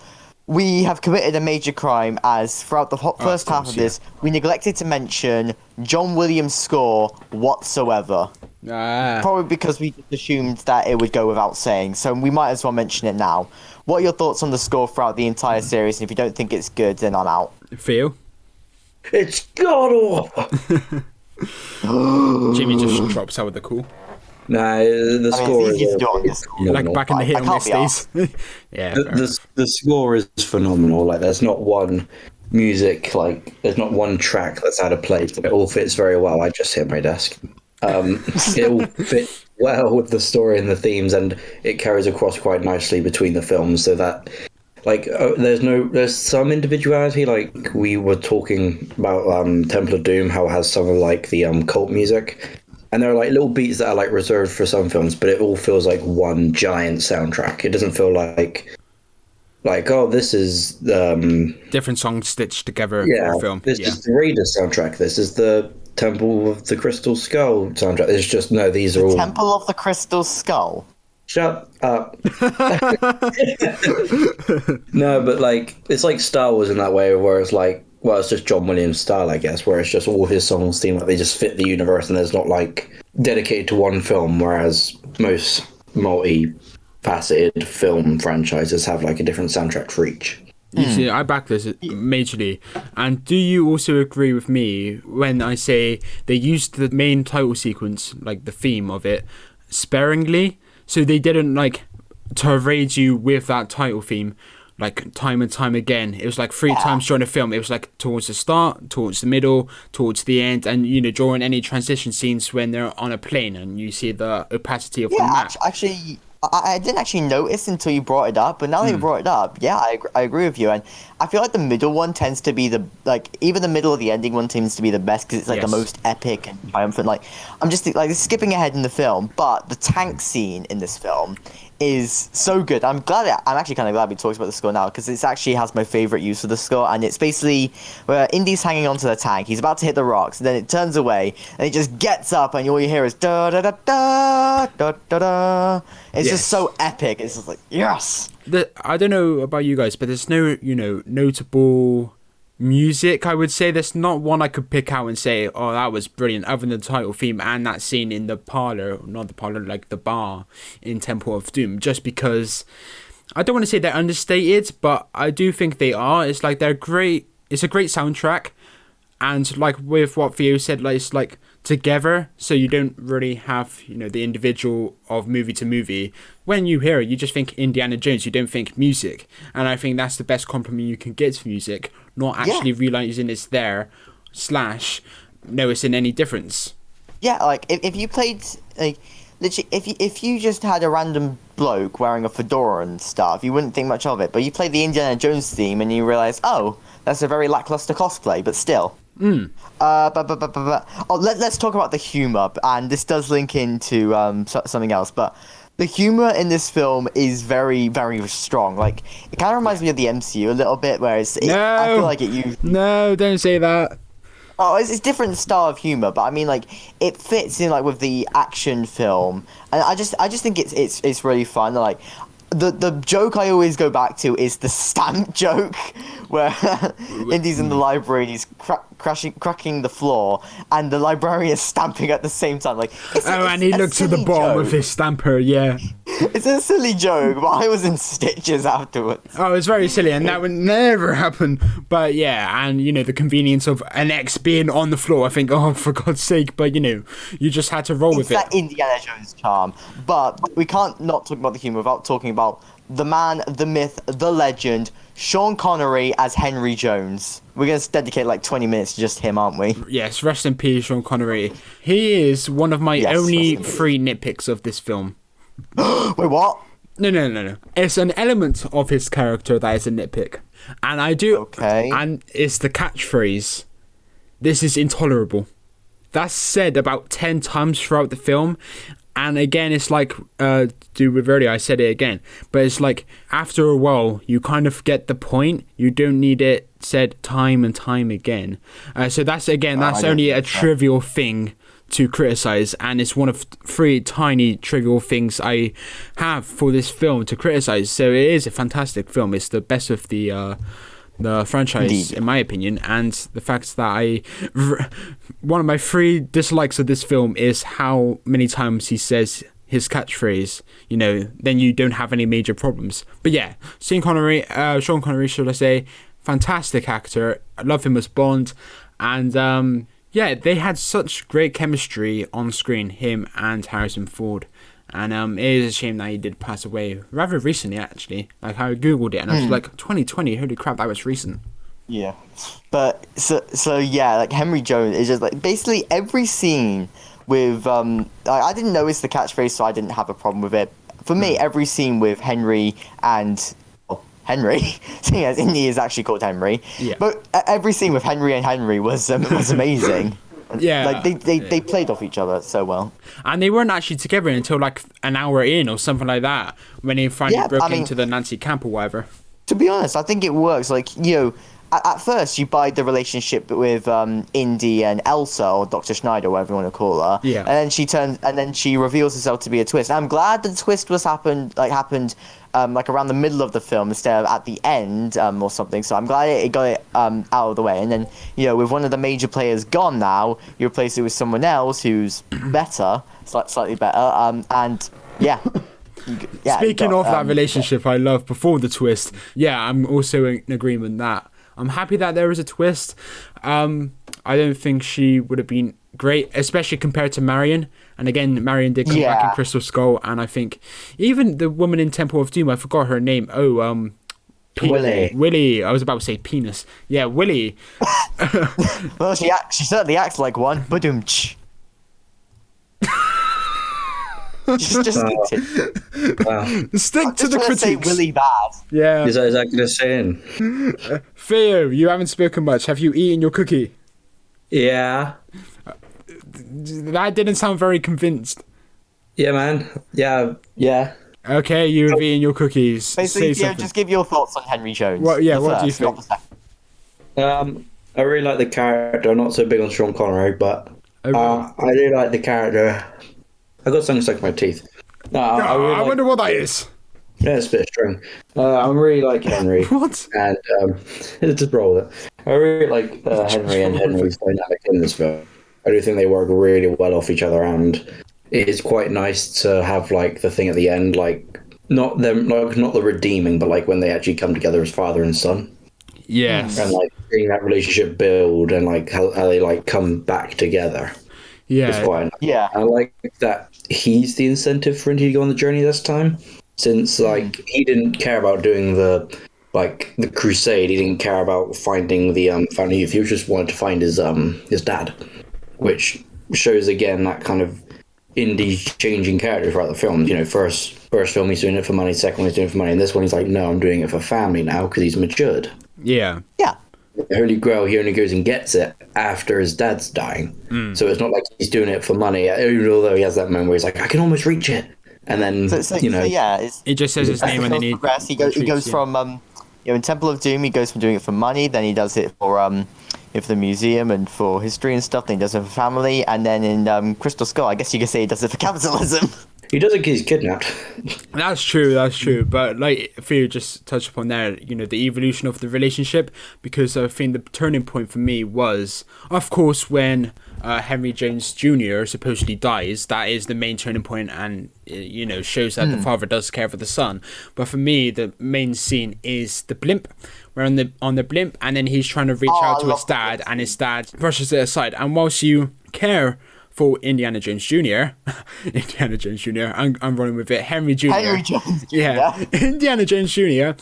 We have committed a major crime, as throughout the first half of this, we neglected to mention John Williams' score whatsoever. Probably because we just assumed that it would go without saying, so we might as well mention it now. What are your thoughts on the score throughout the entire series? And if you don't think it's good, then I'm out. Theo? It's god awful. Jimmy just drops out with the cool. Nah, the score is like back in the hit and miss days. Yeah. The score is phenomenal. Like, there's not one music, like there's not one track that's out of place. It all fits very well. I just hit my desk. It all fits well with the story and the themes, and it carries across quite nicely between the films. So that, like, there's some individuality. Like we were talking about Temple of Doom, how it has some of like the cult music, and there are like little beats that are like reserved for some films, but it all feels like one giant soundtrack. It doesn't feel like, oh, this is different songs stitched together for a film. This is the Raiders soundtrack. This is the Temple of the Crystal Skull soundtrack. It's just these are all Temple of the Crystal Skull. Shut up. No, but like it's like Star Wars in that way, where it's like, well, it's just John Williams style, I guess, where it's just all his songs seem like they just fit the universe, and there's not like dedicated to one film, whereas most multi-faceted film franchises have like a different soundtrack for each. You see, I back this majorly. And do you also agree with me when I say they used the main title sequence, like the theme of it, sparingly? So they didn't like tirade you with that title theme like time and time again. It was like 3 times during the film. It was like towards the start, towards the middle, towards the end, and during any transition scenes when they're on a plane and you see the opacity of the map. Actually, I didn't actually notice until you brought it up, but now that you brought it up, I agree with you, and I feel like the middle one tends to be even the middle of the ending one tends to be the best because it's like the most epic and triumphant. Like I'm just like skipping ahead in the film, but the tank scene in this film is so good. I'm actually kind of glad we talked about the score now because it actually has my favorite use of the score, and it's basically where Indy's hanging onto the tank. He's about to hit the rocks, and then it turns away, and it just gets up, and all you hear is da da da da da da da. It's just so epic. It's just like yes. I don't know about you guys, but there's no notable music. I would say there's not one I could pick out and say, oh, that was brilliant, other than the title theme and that scene in the parlor, not the parlor, like the bar in Temple of Doom, just because I don't want to say they're understated, but I do think they are. It's like they're great. It's a great soundtrack, and like with what Theo said, like it's like together, so you don't really have the individual of movie to movie. When you hear it, you just think Indiana Jones, you don't think music, and I think that's the best compliment you can get to music, not actually realizing it's there / noticing any difference. Yeah, like if you played like literally if you just had a random bloke wearing a fedora and stuff, you wouldn't think much of it, but you play the Indiana Jones theme and you realize, oh, that's a very lackluster cosplay, but still. Let's talk about the humor, and this does link into something else, but the humor in this film is very, very strong. Like it kind of reminds me of the MCU a little bit, whereas I feel like it used. No, don't say that. Oh, it's different style of humor, but I mean, like it fits in like with the action film, and I just think it's really fun. Like the joke I always go back to is the stamp joke, where Indy's in the library and he's cracking the floor, and the librarian is stamping at the same time. Like, and he looks at the bottom of his stamper. Yeah, it's a silly joke, but I was in stitches afterwards. Oh, it's very silly, and that would never happen. But yeah, and the convenience of an X being on the floor. I think, oh, for God's sake! But you just had to roll with it. It's that Indiana Jones charm, but we can't not talk about the humor without talking about the man, the myth, the legend, Sean Connery as Henry Jones. We're going to dedicate like 20 minutes to just him, aren't we? Yes, rest in peace, Sean Connery. He is one of my only 3 nitpicks of this film. Wait, what? No. It's an element of his character that is a nitpick. And I do... Okay. And it's the catchphrase, "This is intolerable." That's said about 10 times throughout the film. And again, it's like, do with earlier, I said it again, but it's like, after a while, you kind of get the point. You don't need it said time and time again. So that's only a trivial thing to criticize, and it's one of 3 tiny trivial things I have for this film to criticize. So it is a fantastic film. It's the best of the franchise, in my opinion, and the fact that one of my 3 dislikes of this film is how many times he says his catchphrase. Then you don't have any major problems. But yeah, Sean Connery, should I say, fantastic actor. I love him as Bond, and they had such great chemistry on screen, him and Harrison Ford. And it is a shame that he did pass away rather recently, actually. Like, I googled it and I was like, 2020, holy crap, that was recent. Yeah, but so yeah, like Henry Jones is just like basically every scene with I didn't notice the catchphrase, so I didn't have a problem with it. For me, every scene with Henry and Henry, seeing as Indy is actually called Henry, Yeah. but every scene with Henry and Henry was amazing. Yeah. Like they played off each other so well. And they weren't actually together until like an hour in or something like that, when he finally Yeah, broke I mean- into the Nancy camp or whatever. To be honest, I think it works. Like, you know, at first you buy the relationship with Indy and Elsa, or Dr. Schneider, whatever you want to call her. Yeah. And then she reveals herself to be a twist. I'm glad the twist happened like around the middle of the film instead of at the end or something. So I'm glad it got it out of the way. And then, you know, with one of the major players gone now, you replace it with someone else who's better, slightly better. And yeah. Yeah, Speaking got, of that relationship I love before the twist, yeah, I'm also in agreement that I'm happy that there is a twist. I don't think she would have been great, especially compared to Marion. And again, Marion did come back in Crystal Skull, and I think even the woman in Temple of Doom, I forgot her name. Willie. Willie. I was about to say penis. Yeah, Willie. Well, she certainly acts like one. Badum-tsh. just stick it. Wow. Stick to the Just say critiques. Willie bad. Yeah. Is that going to say in? Theo, you haven't spoken much. Have you eaten your cookie? Yeah. That didn't sound very convinced. Yeah, man. Yeah. Okay, you've eaten your cookies. Basically, Say something. just give your thoughts on Henry Jones. What do you First, not think? the second. I really like the character. I'm not so big on Sean Connery, but Oh, I really like the character. I got something stuck in my teeth. No, I wonder what that is. Yeah, it's a bit of string. I really like Henry. What? And just roll with it. I really like Henry and Henry's dynamic in this film. I do think they work really well off each other, and it is quite nice to have like the thing at the end, like not the redeeming, but like when they actually come together as father and son, Yes. and like seeing that relationship build, and like how they like come back together. It's Yeah. quite nice. Yeah. I like that he's the incentive for Indy to go on the journey this time, since like he didn't care about doing the Crusade. He didn't care about finding the founding youth. He just wanted to find his dad, which shows again that kind of Indy changing character throughout the film. You know, first film he's doing it for money, second one he's doing it for money, and this one he's like, no, I'm doing it for family now because he's matured. Yeah. Yeah. The Holy Grail, he only goes and gets it after his dad's dying. So it's not like he's doing it for money, although he has that moment where he's like, I can almost reach it. And then, It just says his name and then he progress. He goes from in Temple of Doom, he goes from doing it for money, then he does it for the museum and for history and stuff, then he does it for family, and then in Crystal Skull, I guess you could say he does it for capitalism. he does it because he's kidnapped. That's true. But like Theo just touched upon there, you know, the evolution of the relationship, because I think the turning point for me was, of course, when Henry Jones Jr. supposedly dies. That is the main turning point, and you know, shows that the father does care for the son. But for me, the main scene is the blimp. We're on the blimp, and then he's trying to reach out to his dad, and his dad brushes it aside. And whilst you care for Indiana Jones Jr. I'm running with it. Henry Jr. Henry Jones Jr. Yeah, Indiana Jones Jr. You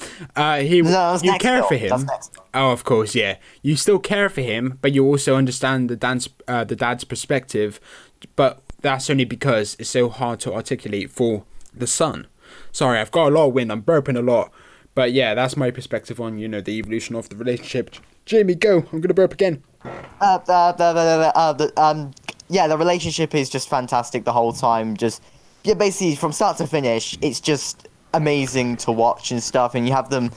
care for him. That's next. Oh, of course, yeah. You still care for him, but you also understand the dad's perspective. But that's only because it's so hard to articulate for the son. Sorry, I've got a lot of wind. I'm burping a lot. But yeah, that's my perspective on, you know, the evolution of the relationship. Jamie, go. I'm gonna burp again. Yeah, the relationship is just fantastic the whole time. Basically from start to finish, it's just amazing to watch and stuff. And you have them,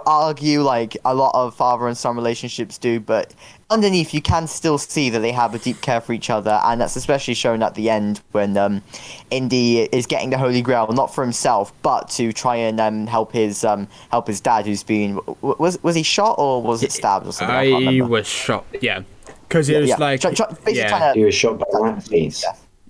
argue like a lot of father and son relationships do, but underneath you can still see that they have a deep care for each other, and that's especially shown at the end when Indy is getting the Holy Grail, not for himself, but to try and help his dad, who's been was he shot or was it stabbed or something? I can't remember. He was shot. Yeah. Because it was He was shot by Nazis.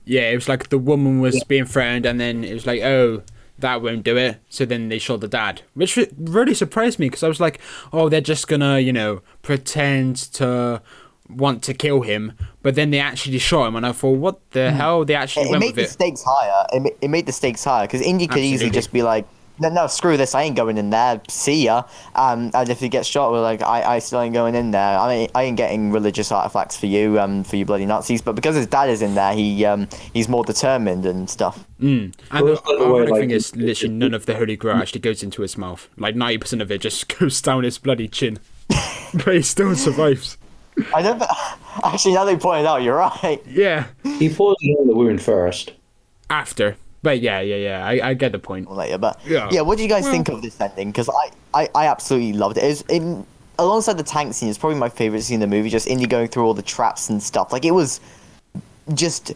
Yeah, it was like the woman was being threatened, and then it was like, oh, that won't do it. So then they shot the dad, which really surprised me, because I was like, oh, they're just gonna, pretend to want to kill him. But then they actually shot him, and I thought, what the hell? They actually went with it. It made the stakes higher. It made the stakes higher, because Indy could easily just be like, no, screw this. I ain't going in there. See ya. And if he gets shot, we're like, I still ain't going in there. I ain't getting religious artifacts for you bloody Nazis. But because his dad is in there, he's more determined and stuff. And Well, the by the way, ironic like, thing is, literally none of the Holy Grail actually goes into his mouth. Like 90% of it just goes down his bloody chin. But he still survives. I don't. Actually, now they pointed out, you're right. Yeah. He pours it on the wound first. After. But yeah. I get the point. Later, but Yeah. what do you guys think of this ending? Because I absolutely loved it. Alongside the tank scene, it's probably my favorite scene in the movie. Just Indy going through all the traps and stuff. Like, it was just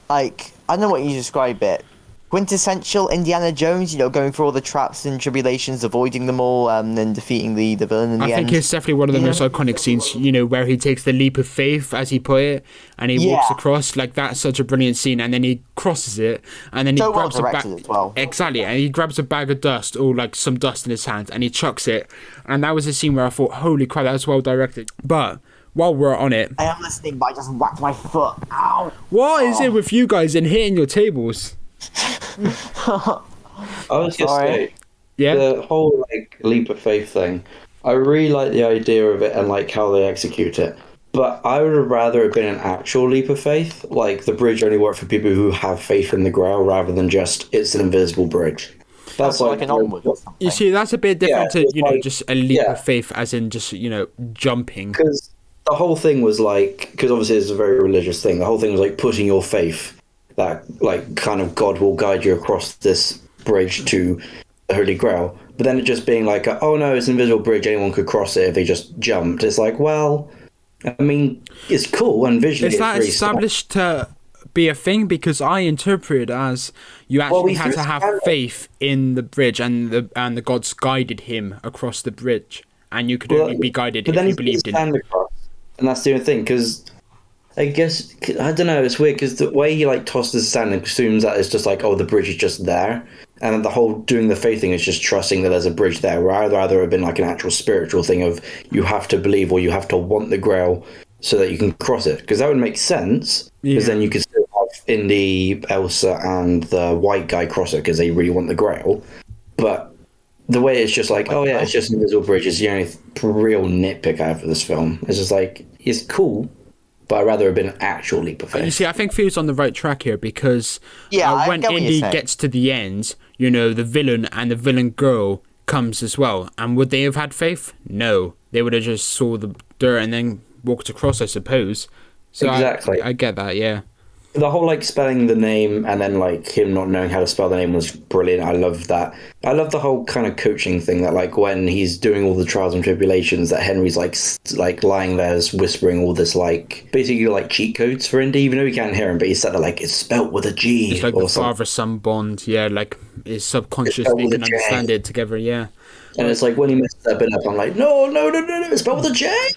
like, I don't know what you describe it. Quintessential Indiana Jones, going through all the traps and tribulations, avoiding them all, and then defeating the villain in the end. I think it's definitely one of the most iconic scenes, where he takes the leap of faith, as he put it, and he walks across. Like, that's such a brilliant scene, and then he crosses it, and then he grabs a bag. As well. Exactly, and he grabs a bag of dust, or like some dust in his hand, and he chucks it. And that was a scene where I thought, holy crap, that was well directed. But while we're on it, I am listening, but I just whacked my foot. Ow! what is it with you guys and hitting your tables? I was gonna say, Yeah. the whole like leap of faith thing. I really like the idea of it and like how they execute it. But I would have rather have been an actual leap of faith. Like the bridge only worked for people who have faith in the Grail, rather than just it's an invisible bridge. That's like an onward or something. You see, that's a bit different to, like, just a leap of faith, as in just, jumping. Because the whole thing was like, because obviously it's a very religious thing. The whole thing was like putting your faith that like kind of God will guide you across this bridge to the Holy Grail. But then it just being like, oh no, it's an invisible bridge, anyone could cross it if they just jumped. It's like, well, I mean, it's cool and visually Is that really established to be a thing? Because I interpret it as you actually had to have faith in the bridge, and the gods guided him across the bridge, and you could only be guided if you believed in it. Across, and that's the only thing, because I guess, I don't know, it's weird, because the way he like tosses the sand and assumes that it's just like, oh, the bridge is just there, and the whole doing the faith thing is just trusting that there's a bridge there, where I'd rather have been like an actual spiritual thing of you have to believe or you have to want the Grail so that you can cross it, because that would make sense, because then you could still have Indy, Elsa, and the white guy cross it because they really want the Grail. But the way it's just like, oh yeah, it's just an invisible bridge is the only real nitpick I have for this film. It's just like, it's cool, but I'd rather have been an actual leap of faith. You see, I think Phil's on the right track here, because when get what you're Indy saying. gets to the end, the villain and the villain girl comes as well. And would they have had faith? No. They would have just saw the dirt and then walked across, I suppose. So Exactly. I get that, yeah. The whole like spelling the name and then like him not knowing how to spell the name was brilliant. I love that. I love the whole kind of coaching thing that like when he's doing all the trials and tribulations that Henry's like lying there whispering all this like basically like cheat codes for Indy, even though he can't hear him, but he said like it's spelt with a G. It's like or the something. father-son bond, yeah, like his subconscious, they can understand it together, yeah. And it's like when he messes that bit up, I'm like, no, it's spelled with a J.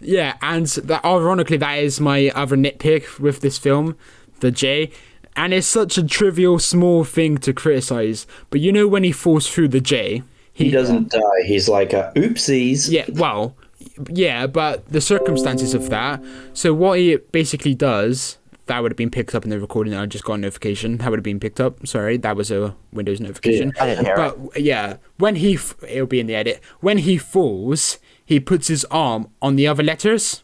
Yeah, and ironically, that is my other nitpick with this film, the J. And it's such a trivial, small thing to criticize. But when he falls through the J, he doesn't die. He's like, oopsies. Yeah, well, yeah, but the circumstances of that. So what he basically does, that would have been picked up in the recording. I just got a notification. That would have been picked up. Sorry, that was a Windows notification. I didn't hear it. But yeah, when it'll be in the edit. When he falls, he puts his arm on the other letters.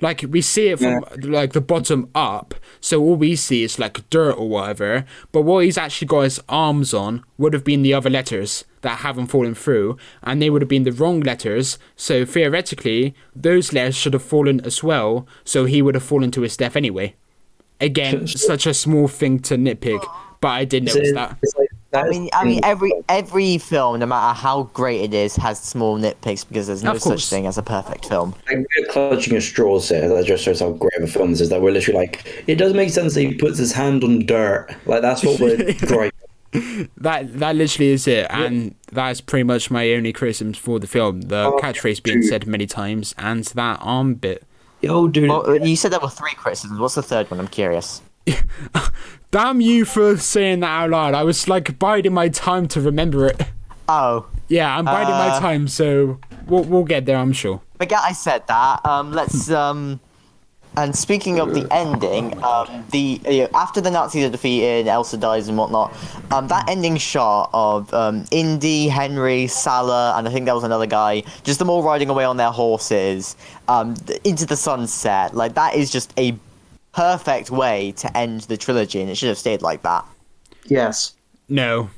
Like, we see it from, like, the bottom up, so all we see is, like, dirt or whatever, but what he's actually got his arms on would have been the other letters that haven't fallen through, and they would have been the wrong letters, so theoretically, those letters should have fallen as well, so he would have fallen to his death anyway. Again, such a small thing to nitpick, but I did notice that. It's like, I mean, every film, no matter how great it is, has small nitpicks because there's no such thing as a perfect film. Like, we're clutching at straws here. That just shows how great of a film this is. That we're literally like, it does make sense that he puts his hand on dirt. Like, that's what we're griping. That literally is it, and that's pretty much my only criticisms for the film. The catchphrase being said many times, and that arm bit. Yo, dude. Well, you said there were 3 criticisms. What's the third one? I'm curious. Damn you for saying that out loud. I was like biding my time to remember it. Oh. Yeah, I'm biding my time, so we'll get there, I'm sure. Forget I said that. Let's And speaking of the ending, after the Nazis are defeated, Elsa dies and whatnot, that ending shot of Indy, Henry, Salah, and I think there was another guy, just them all riding away on their horses into the sunset, like that is just a perfect way to end the trilogy, and it should have stayed like that. Yes. No.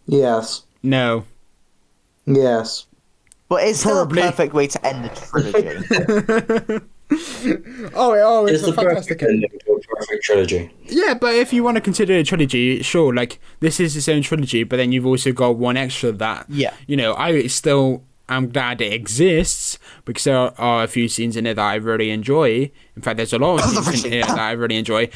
Yes. No. Yes. But it's still Probably. a perfect way to end the trilogy. It's a fantastic ending to a perfect trilogy. Yeah, but if you want to consider a trilogy, sure, like, this is its own trilogy, but then you've also got one extra that, Yeah. you know, I still am glad it exists, because there are a few scenes in it that I really enjoy. In fact, there's a lot of scenes in it that I really enjoy.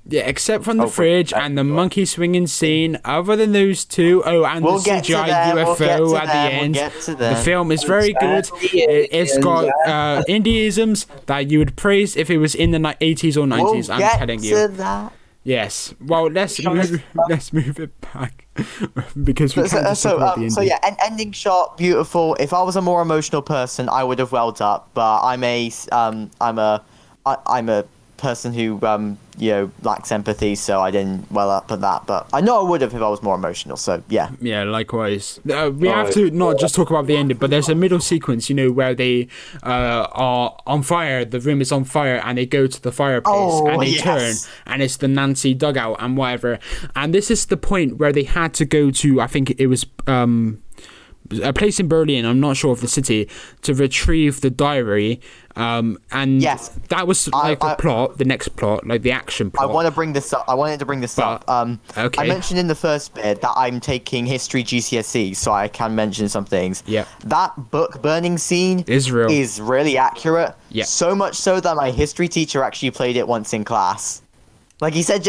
Yeah, except from the fridge and the monkey swinging scene. Other than those two, and We'll the get to CGI them, we'll get UFO to at the them, we'll end. get to The them. film is very good. It's got Indianisms that you would praise if it was in the 80s or 90s. We'll I'm get telling to you. that. Yes. Well, let's move it back because we can't just talk about the ending. So yeah, an ending shot, beautiful. If I was a more emotional person, I would have welled up. But I'm a person who lacks empathy, so I didn't well up at that. But I know I would have if I was more emotional. So yeah. Yeah, likewise. We have to not just talk about the ending, but there's a middle sequence, where they are on fire. The room is on fire, and they go to the fireplace and they turn, and it's the Nancy dugout and whatever. And this is the point where they had to go to, I think it was a place in Berlin, I'm not sure of the city, to retrieve the diary. And that was like the next plot, like the action plot. I wanted to bring this up. Okay. I mentioned in the first bit that I'm taking history GCSE, so I can mention some things. Yeah. That book burning scene is really accurate. Yeah. So much so that my history teacher actually played it once in class. Like he said,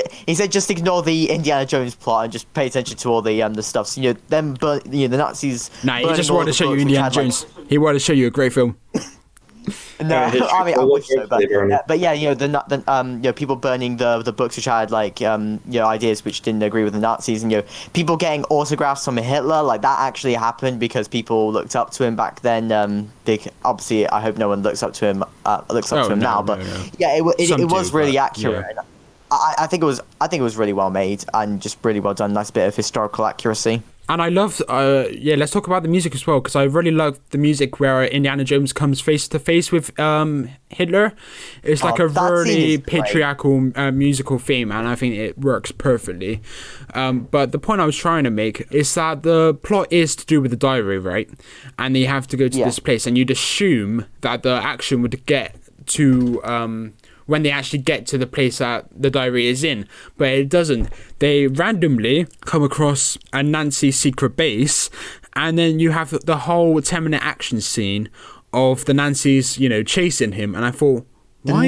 just ignore the Indiana Jones plot and just pay attention to all the stuff. So, the Nazis. Nah, he just wanted to show you Indiana Jones. He wanted to show you a great film. No, I mean I wish so, but yeah, people burning the books which had ideas which didn't agree with the Nazis, and people getting autographs from Hitler, like that actually happened because people looked up to him back then. Obviously, I hope no one looks up to him now, but yeah, it was really accurate. Yeah. I think it was really well made and just really well done. Nice bit of historical accuracy. And I loved, let's talk about the music as well, because I really love the music where Indiana Jones comes face to face with Hitler. It's like a really patriarchal musical theme, and I think it works perfectly. But the point I was trying to make is that the plot is to do with the diary, right? And they have to go to this place, and you'd assume that the action would get to when they actually get to the place that the diary is in, but it doesn't. They randomly come across a Nancy secret base, and then you have the whole 10-minute action scene of the Nancys, chasing him, and I thought, why?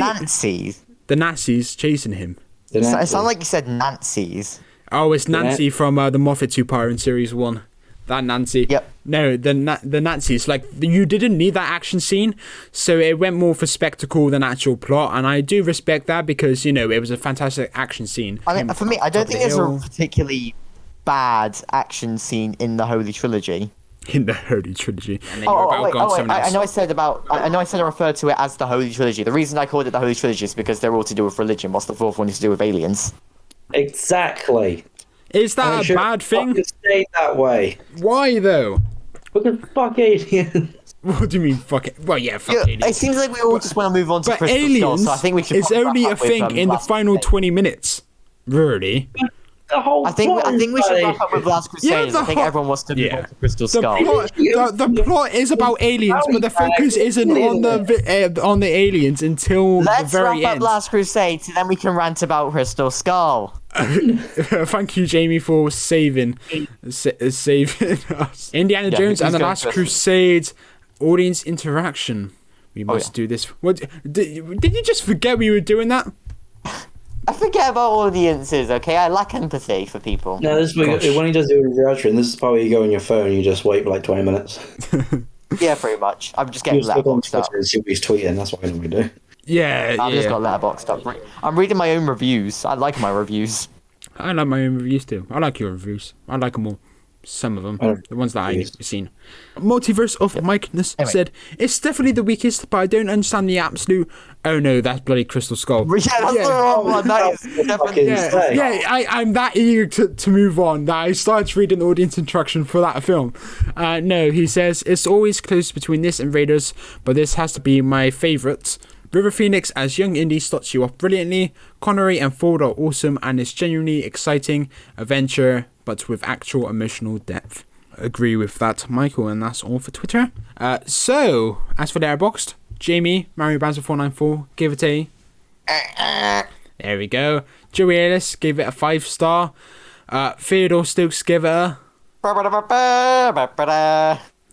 The Nazis chasing him. It sounded like you said Nancy's. Oh, it's Nancy from the Moffat two-part in Series 1. That Nancy. Yep. No, the Nazis. Like, you didn't need that action scene, so it went more for spectacle than actual plot, and I do respect that because, it was a fantastic action scene. I mean, for me, I don't think there's a particularly bad action scene in the Holy Trilogy. In the Holy Trilogy. And then I know I said I referred to it as the Holy Trilogy. The reason I called it the Holy Trilogy is because they're all to do with religion. What's the fourth one to do with aliens? Exactly. Is that a bad thing? It stayed that way. Why though? Because fuck aliens. What do you mean fuck it? Well, yeah, fuck aliens. It seems like we all just want to move on to Crystal aliens Skull, so I think we should. It's only a thing in the final 20 minutes. Really? I think we should wrap up with Last Crusade. I think everyone wants to move on to Crystal Skull. The plot is about aliens, but the focus isn't on the aliens until the very end. Let's wrap up Last Crusade, so then we can rant about Crystal Skull. Thank you, Jamie, for saving us. Indiana Jones and the Last Crusade audience interaction. We must do this. What did you just forget we were doing that? I forget about audiences, okay? I lack empathy for people. No, this is when he does the reaction, this is probably you go on your phone and you just wait for like 20 minutes. Yeah, pretty much. I'm just getting letterboxed up. And see what he's tweeting, that's what I normally do. Yeah, I've just got letterboxed up. I'm reading my own reviews. I like my reviews. I like my own reviews too. I like your reviews. I like them all. Some of them, Oh, the ones that I've yes. seen. Multiverse of Mike'ness Anyway. said, it's definitely the weakest, but I don't understand the absolute... Oh no, that's bloody Crystal Skull. Yeah, that's the wrong one. That is definitely Fucking Yeah, say. yeah, I'm that eager to move on that I started reading the audience interaction for that film. No, he says, it's always close between this and Raiders, but this has to be my favourite. River Phoenix as young Indy starts you off brilliantly. Connery and Ford are awesome, and it's genuinely exciting adventure, but with actual emotional depth. Agree with that, Michael, and that's all for Twitter. So, as for the Airboxed, Jamie, Mario Bowser494, give it a... There we go. Joey Ellis gave it a 5-star. Theodore Stokes gave it a...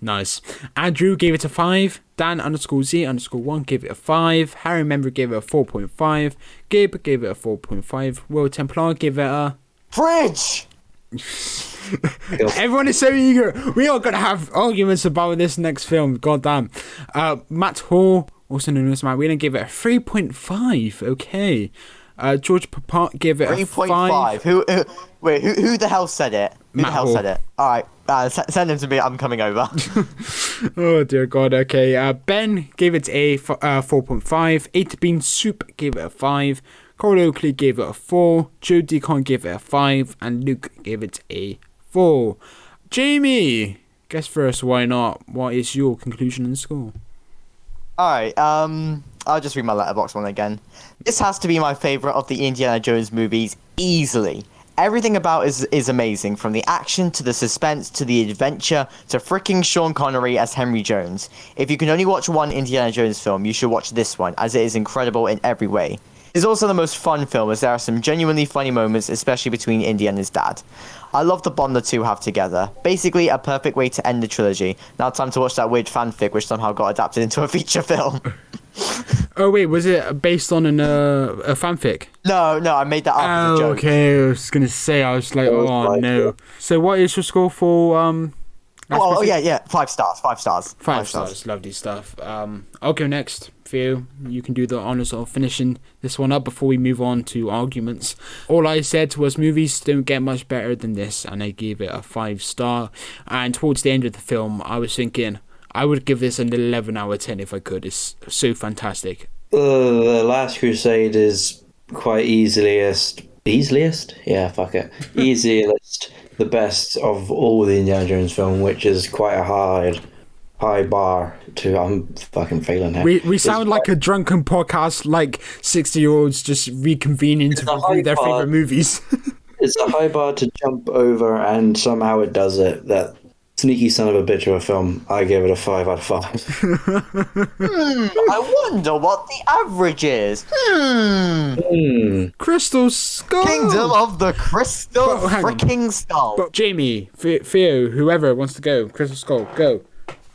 Nice. Andrew gave it a 5. Dan _Z_1 gave it a 5. Harry Member gave it a 4.5. Gib gave it a 4.5. Will Templar gave it a... Fridge. Everyone is so eager. We are going to have arguments about this next film. God damn. Matt Hall, also known as Matt Whelan, gave it a 3.5. Okay. George Papart gave it a 3.5. Who the hell said it? Who Matt the hell Hall. said it? All right, send him to me. I'm coming over. Oh dear God. Okay. Ben gave it a 4.5. 8 Bean Soup gave it a 5. Cole Oakley gave it a 4. Joe Deacon gave it a 5, and Luke gave it a 4. Jamie, guess first. Why not? What is your conclusion and score? All right. I'll just read my letterbox one again. This has to be my favorite of the Indiana Jones movies, easily. Everything about it is amazing, from the action to the suspense to the adventure to freaking Sean Connery as Henry Jones. If you can only watch one Indiana Jones film, you should watch this one, as it is incredible in every way. It's also the most fun film, as there are some genuinely funny moments, especially between Indy and his dad. I love the bond the two have together. Basically, a perfect way to end the trilogy. Now time to watch that weird fanfic, which somehow got adapted into a feature film. Oh wait, was it based on a fanfic? No, I made that up as a joke. Okay, I was gonna say, I was like, was oh like no. it. So what is your score for Oh yeah, 5 stars. 5 stars. 5 stars, lovely stuff. I'll go next. Theo, you can do the honours of finishing this one up before we move on to arguments. All I said was movies don't get much better than this, and I gave it a 5-star. And towards the end of the film, I was thinking I would give this an 11 out of 10 if I could. It's so fantastic. The Last Crusade is quite easiest. Yeah, fuck it. Easiest, the best of all the Indiana Jones film, which is quite a high bar to. I'm fucking failing here. We sound like a drunken podcast, like 60-year-olds just reconvening to review their favourite movies. It's a high bar to jump over, and somehow it does it. That sneaky son of a bitch of a film. I give it a 5 out of 5. I wonder what the average is. Crystal Skull! Kingdom of the Crystal But hang on. freaking Skull. But Jamie, Theo, whoever wants to go, Crystal Skull, go.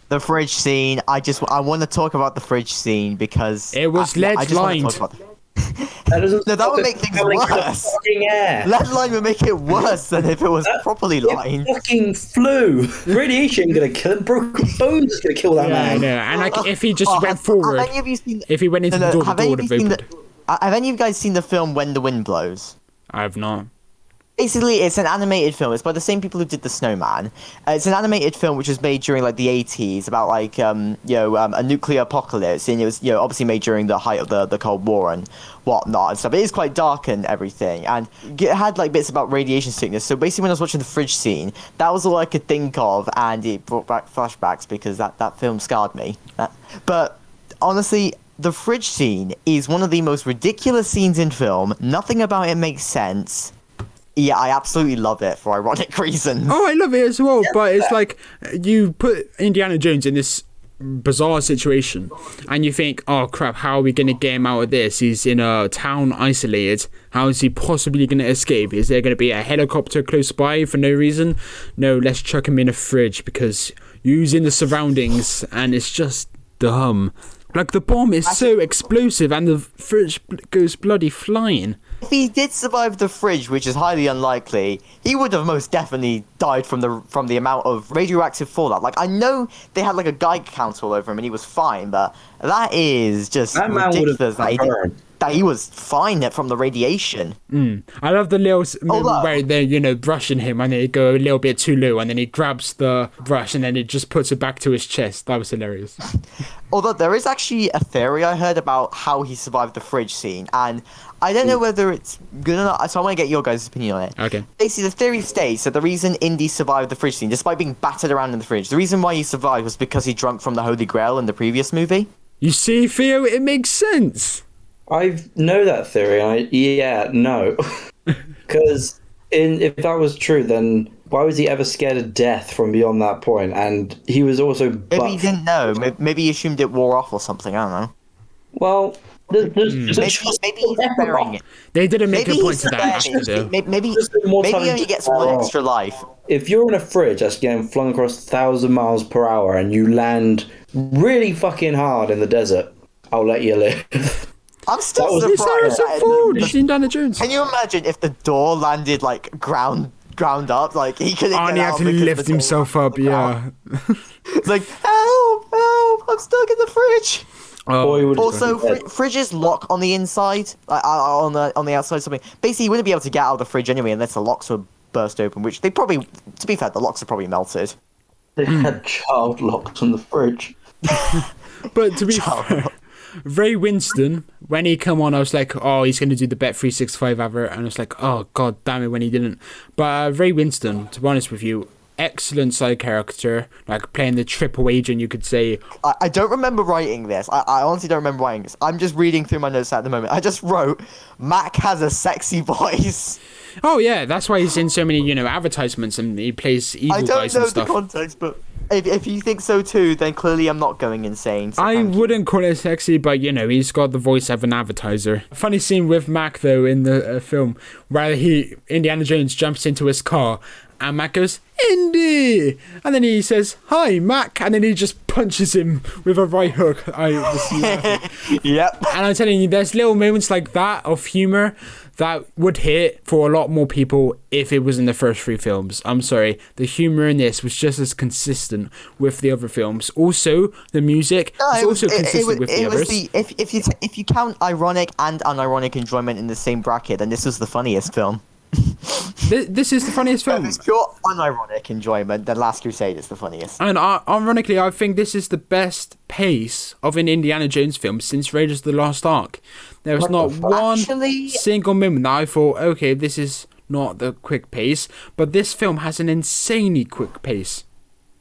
The fridge scene. I want to talk about the fridge scene because It was I lead just wanna lined. talk about the- That No, that would make things worse. Fucking air. Lead line would make it worse than if it was properly lined. Fucking flu. Radiation gonna kill him. Broken bones is gonna kill that Yeah, I man. know. And like, if he just Oh, went forward, Have any of you seen? if he went into the door, the have door any would of have you seen opened. have any of you guys seen the film When the Wind Blows? I have not. Basically, it's an animated film. It's by the same people who did The Snowman. It's an animated film which was made during like the 80s about like a nuclear apocalypse, and it was obviously made during the height of the Cold War and whatnot and stuff. It is quite dark and everything, and it had like bits about radiation sickness. So basically, when I was watching the fridge scene, that was all I could think of, and it brought back flashbacks because that film scarred me. But honestly, the fridge scene is one of the most ridiculous scenes in film. Nothing about it makes sense. Yeah, I absolutely love it for ironic reasons. Oh, I love it as well, but it's like you put Indiana Jones in this bizarre situation and you think, oh crap, how are we going to get him out of this? He's in a town isolated. How is he possibly going to escape? Is there going to be a helicopter close by for no reason? No, let's chuck him in a fridge because he's in the surroundings, and it's just dumb. Like, the bomb is so explosive and the fridge goes bloody flying. If he did survive the fridge, which is highly unlikely, he would have most definitely died from the amount of radioactive fallout. Like, I know they had like a Geiger counter all over him and he was fine, but that is just That man would ridiculous. have burned. that he was fine from the radiation. I love the little moment Although- where they're, brushing him and they go a little bit too low and then he grabs the brush and then it just puts it back to his chest. That was hilarious. Although there is actually a theory I heard about how he survived the fridge scene, and I don't know whether it's good or not, so I want to get your guys' opinion on it. Okay. Basically, the theory states that the reason Indy survived the fridge scene, despite being battered around in the fridge, the reason why he survived was because he drank from the Holy Grail in the previous movie. You see, Theo, it makes sense. I know that theory. No. Because if that was true, then why was he ever scared of death from beyond that point? And he was also... Maybe he didn't know. Maybe he assumed it wore off or something. I don't know. Well, there's Maybe he's sparing it. They didn't make Maybe a point he's to that, sparing actually, though. it. Maybe more he time only to gets wear one off. extra life. If you're in a fridge that's getting flung across 1,000 miles per hour and you land really fucking hard in the desert, I'll let you live. I'm still That was- It's surprised. Harrison Ford. It's Indiana Jones. Can you imagine if the door landed like ground up, like he couldn't And get he out had to because lift the door himself was up, on the ground. yeah. It's like help! I'm stuck in the fridge. Boy, would Also, dead. fridges lock on the inside, on the outside. Something. Basically, you wouldn't be able to get out of the fridge anyway unless the locks were burst open. Which they probably, to be fair, the locks are probably melted. They had child locks on the fridge. But to be fair, Ray Winston, when he come on, I was like, oh, he's going to do the Bet365 advert. And I was like, oh, god damn it, when he didn't. But Ray Winston, to be honest with you, excellent side character, like playing the triple agent, you could say. I don't remember writing this. I honestly don't remember writing this. I'm just reading through my notes at the moment. I just wrote, Mac has a sexy voice. Oh, yeah, that's why he's in so many, advertisements and he plays evil I guys don't know and the stuff. context, but if you think so too, then clearly I'm not going insane. So I thank you. wouldn't call it sexy, but he's got the voice of an advertiser. Funny scene with Mac though in the film where Indiana Jones jumps into his car and Mac goes, Indy! And then he says, hi, Mac, and then he just punches him with a right hook. I was laughing. Yep. And I'm telling you, there's little moments like that of humour that would hit for a lot more people if it was in the first three films. I'm sorry, the humour in this was just as consistent with the other films. Also, the music was also consistent with the others. If you count ironic and unironic enjoyment in the same bracket, then this was the funniest film. This is the funniest If film. it's pure unironic enjoyment, then Last Crusade is the funniest. And ironically, I think this is the best pace of an Indiana Jones film since Raiders of the Lost Ark. There was not one single moment that I thought, okay, this is not the quick pace, but this film has an insanely quick pace.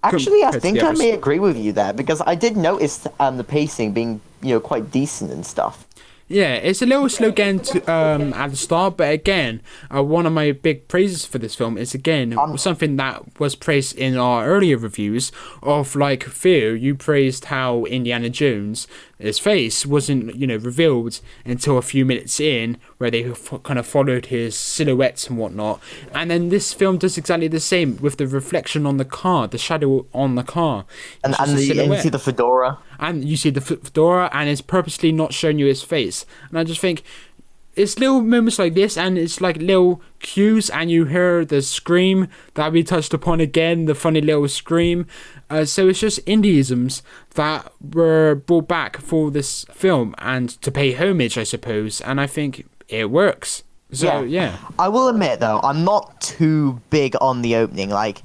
Actually, I compared to think the I others. may agree with you there, because I did notice the pacing being, quite decent and stuff. Yeah, it's a little slow again at the start, but again, one of my big praises for this film is again something that was praised in our earlier reviews of like Theo. You praised how Indiana Jones, his face wasn't revealed until a few minutes in, where they kind of followed his silhouettes and whatnot. And then this film does exactly the same with the reflection on the car, the shadow on the car, And It's just a you silhouette. see the fedora. And you see the fedora, and it's purposely not showing you his face. And I just think it's little moments like this, and it's like little cues, and you hear the scream that we touched upon again, the funny little scream. So it's just Indyisms that were brought back for this film and to pay homage, I suppose. And I think it works. So yeah. I will admit though, I'm not too big on the opening. Like,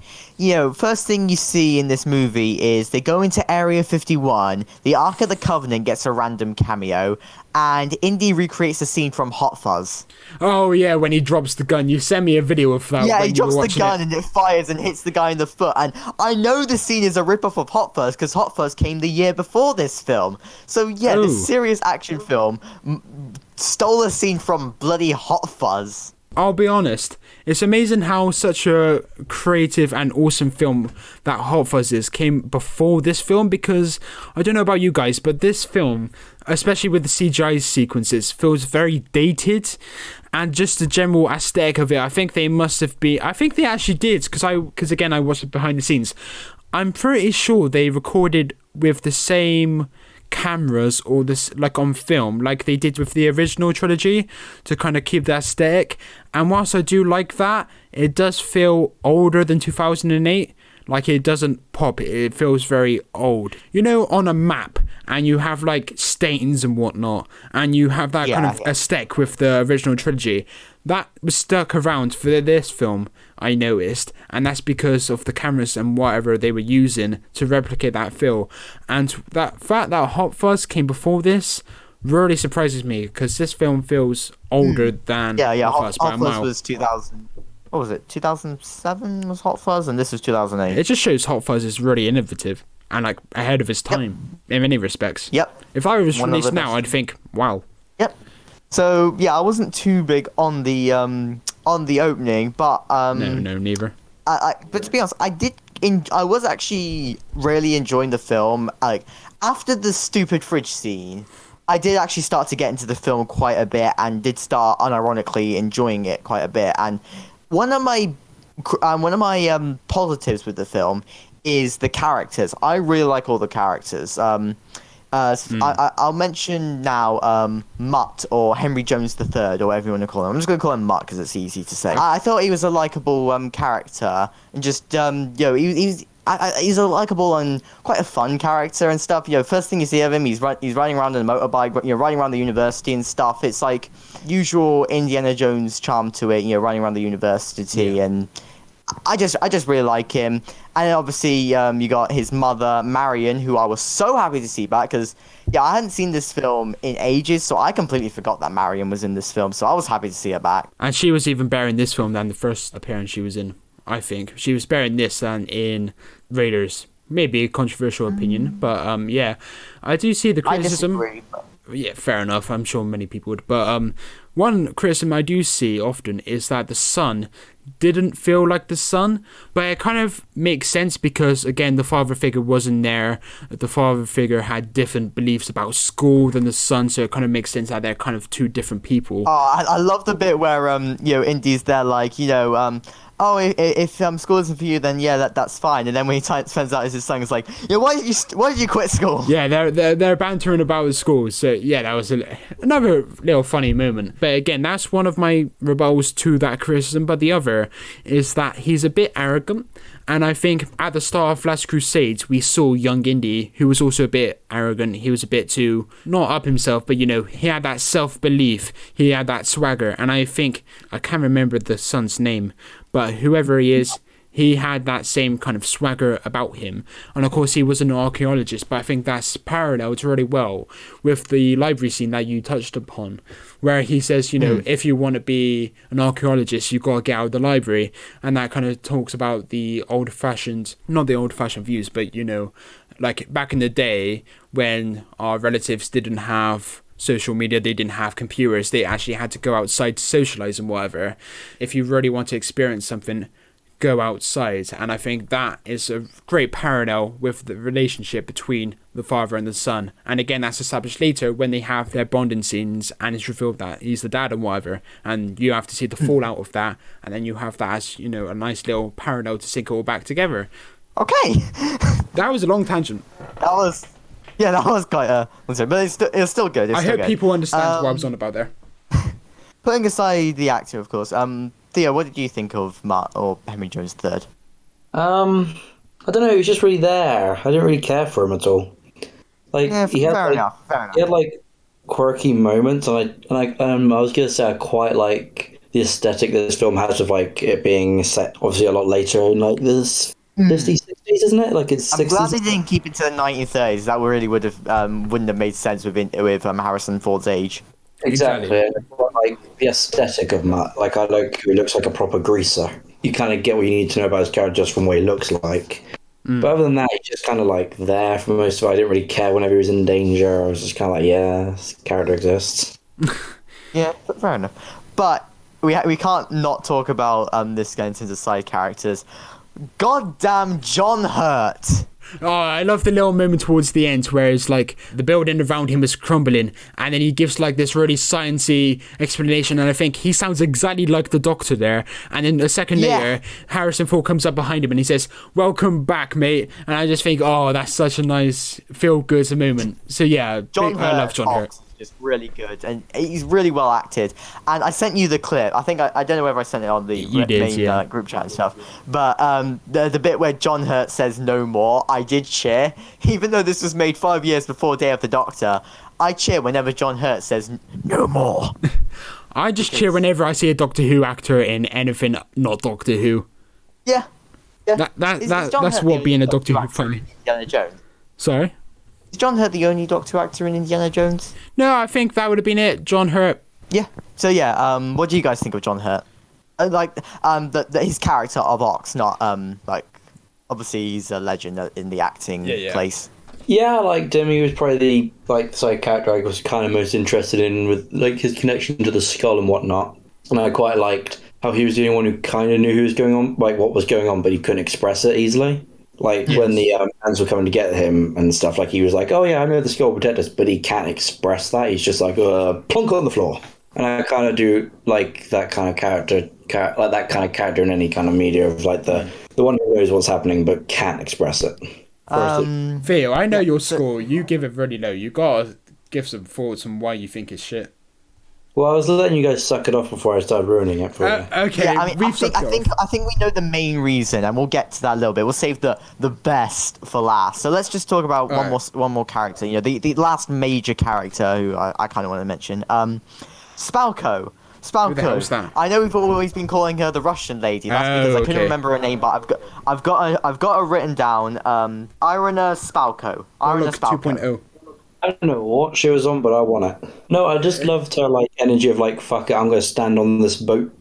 first thing you see in this movie is they go into Area 51, the Ark of the Covenant gets a random cameo, and Indy recreates the scene from Hot Fuzz. Oh yeah, when he drops the gun. You sent me a video of that. Yeah, when he you were drops the watching gun it. and it fires and hits the guy in the foot. And I know the scene is a rip-off of Hot Fuzz because Hot Fuzz came the year before this film. So yeah, Oh. this serious action film stole a scene from bloody Hot Fuzz. I'll be honest, it's amazing how such a creative and awesome film that Hot Fuzz is came before this film, because I don't know about you guys, but this film, especially with the CGI sequences, feels very dated, and just the general aesthetic of it, I think they actually did, because again, I watched it behind the scenes. I'm pretty sure they recorded with the same cameras or this like on film like they did with the original trilogy to kind of keep that aesthetic. And whilst I do like that, it does feel older than 2008. Like, it doesn't pop. It feels very old. You know, on a map, and you have like stains and whatnot, and you have that kind of aesthetic with the original trilogy. That was stuck around for this film, I noticed, and that's because of the cameras and whatever they were using to replicate that feel. And that fact that Hot Fuzz came before this really surprises me, because this film feels older than Hot Fuzz by a mile. Hot Fuzz was 2000. What was it? 2007 was Hot Fuzz, and this was 2008. It just shows Hot Fuzz is really innovative and like ahead of its time in many respects. Yep. If I was released now, I'd think, wow. Yep. So yeah, I wasn't too big on the opening, but no, neither. But to be honest, I was actually really enjoying the film. Like, after the stupid fridge scene, I did actually start to get into the film quite a bit, and did start unironically enjoying it quite a bit. And one of my positives with the film is the characters. I really like all the characters. I'll mention now Mutt, or Henry Jones III, or whatever you want to call him. I'm just going to call him Mutt because it's easy to say. I thought he was a likable character, and just he's a likable and quite a fun character and stuff. First thing you see of him, he's riding around on a motorbike, riding around the university and stuff. It's like usual Indiana Jones charm to it, riding around the university, and I just really like him. And obviously, you got his mother, Marion, who I was so happy to see back, because I hadn't seen this film in ages, so I completely forgot that Marion was in this film. So I was happy to see her back. And she was even better in this film than the first appearance she was in. I think she was better in this than in Raiders. Maybe a controversial opinion, but I do see the criticism. I disagree, but... Yeah, fair enough. I'm sure many people would. But one criticism I do see often is that the son didn't feel like the son. But it kind of makes sense because, again, the father figure wasn't there. The father figure had different beliefs about school than the son, so it kind of makes sense that they're kind of two different people. Oh, I love the bit where, Indy's there, like, if school isn't for you, then that's fine. And then when he turns out it's his son, it's like, why did you quit school? Yeah, they're bantering about the school. So that was another little funny moment. But again, that's one of my rebuttals to that criticism. But the other is that he's a bit arrogant. And I think at the start of Last Crusade, we saw young Indy, who was also a bit arrogant. He was a bit too, not up himself, but, he had that self-belief. He had that swagger. And I think, I can't remember the son's name, but whoever he is, he had that same kind of swagger about him. And of course, he was an archaeologist, but I think that's paralleled really well with the library scene that you touched upon, where he says, if you want to be an archaeologist, you've got to get out of the library. And that kind of talks about the not the old-fashioned views, but, like back in the day when our relatives didn't have social media, they didn't have computers, they actually had to go outside to socialize and whatever. If you really want to experience something, go outside. And I think that is a great parallel with the relationship between the father and the son. And again, that's established later when they have their bonding scenes and it's revealed that he's the dad and whatever, and you have to see the fallout of that, and then you have that as a nice little parallel to sync it all back together. Okay. That was a long tangent. That was quite a... But it's still good. I hope people understand what I was on about there. Putting aside the actor, of course, Theo, what did you think of Matt or Henry Jones III? I don't know, he was just really there. I didn't really care for him at all. Like, fair enough. He had like quirky moments, and I was gonna say I quite like the aesthetic that this film has, of like it being set obviously a lot later in like this 50s, 60s, isn't it? Like it's 60s. I'm glad they didn't keep it to the 1930s. That really wouldn't have made sense with Harrison Ford's age. Exactly. Like the aesthetic of Matt, like I like who looks like a proper greaser. You kind of get what you need to know about his character just from what he looks like. But other than that, he's just kind of like there for most of it. I didn't really care whenever he was in danger. I was just kind of like, this character exists. Yeah, fair enough. But we can't not talk about this guy in terms of side characters. Goddamn John Hurt. Oh, I love the little moment towards the end where it's like the building around him is crumbling, and then he gives like this really sciencey explanation, and I think he sounds exactly like the Doctor there. And then a second later, Harrison Ford comes up behind him and he says, "Welcome back, mate." And I just think, oh, that's such a nice feel-good moment. So yeah, I love John Hurt. just really good, and he's really well acted. And I sent you the clip. I think I don't know whether I sent it on the main group chat and stuff. But the bit where John Hurt says "no more," I did cheer, even though this was made 5 years before Day of the Doctor. I cheer whenever John Hurt says "no more." I just cheer whenever I see a Doctor Who actor in anything not Doctor Who. Yeah. That's what being a Doctor Who fan. Indiana Jones. Sorry? Is John Hurt the only Doctor actor in Indiana Jones? No, I think that would have been it. John Hurt. Yeah. So yeah, what do you guys think of John Hurt? His character of Ox, not obviously he's a legend in the acting place. Yeah, I liked him. He was probably the side character I was kind of most interested in, with like his connection to the skull and whatnot. And I quite liked how he was the only one who kind of knew who was going on, like what was going on, but he couldn't express it easily. Like when the ants were coming to get him and stuff, like he was like, "Oh yeah, I know the skull will protect us," but he can't express that. He's just like plunk on the floor. And I kind of do like that kind of character, like that kind of character in any kind of media of like the one who knows what's happening but can't express it. Theo, I know your score. You give it really low. You gotta give some thoughts on why you think it's shit. Well, I was letting you guys suck it off before I started ruining it for you. Okay, yeah, I think we know the main reason, and we'll get to that a little bit. We'll save the best for last. So let's just talk about one more character. You know, the last major character who I kind of want to mention. Spalko. Who the hell is that? I know we've always been calling her the Russian lady. That's because I couldn't remember her name, but I've got her written down. Irina Spalko. Irina Spalko. 2.0. I don't know what she was on, but I want it. No, I just loved her like energy of like, fuck it, I'm going to stand on this boat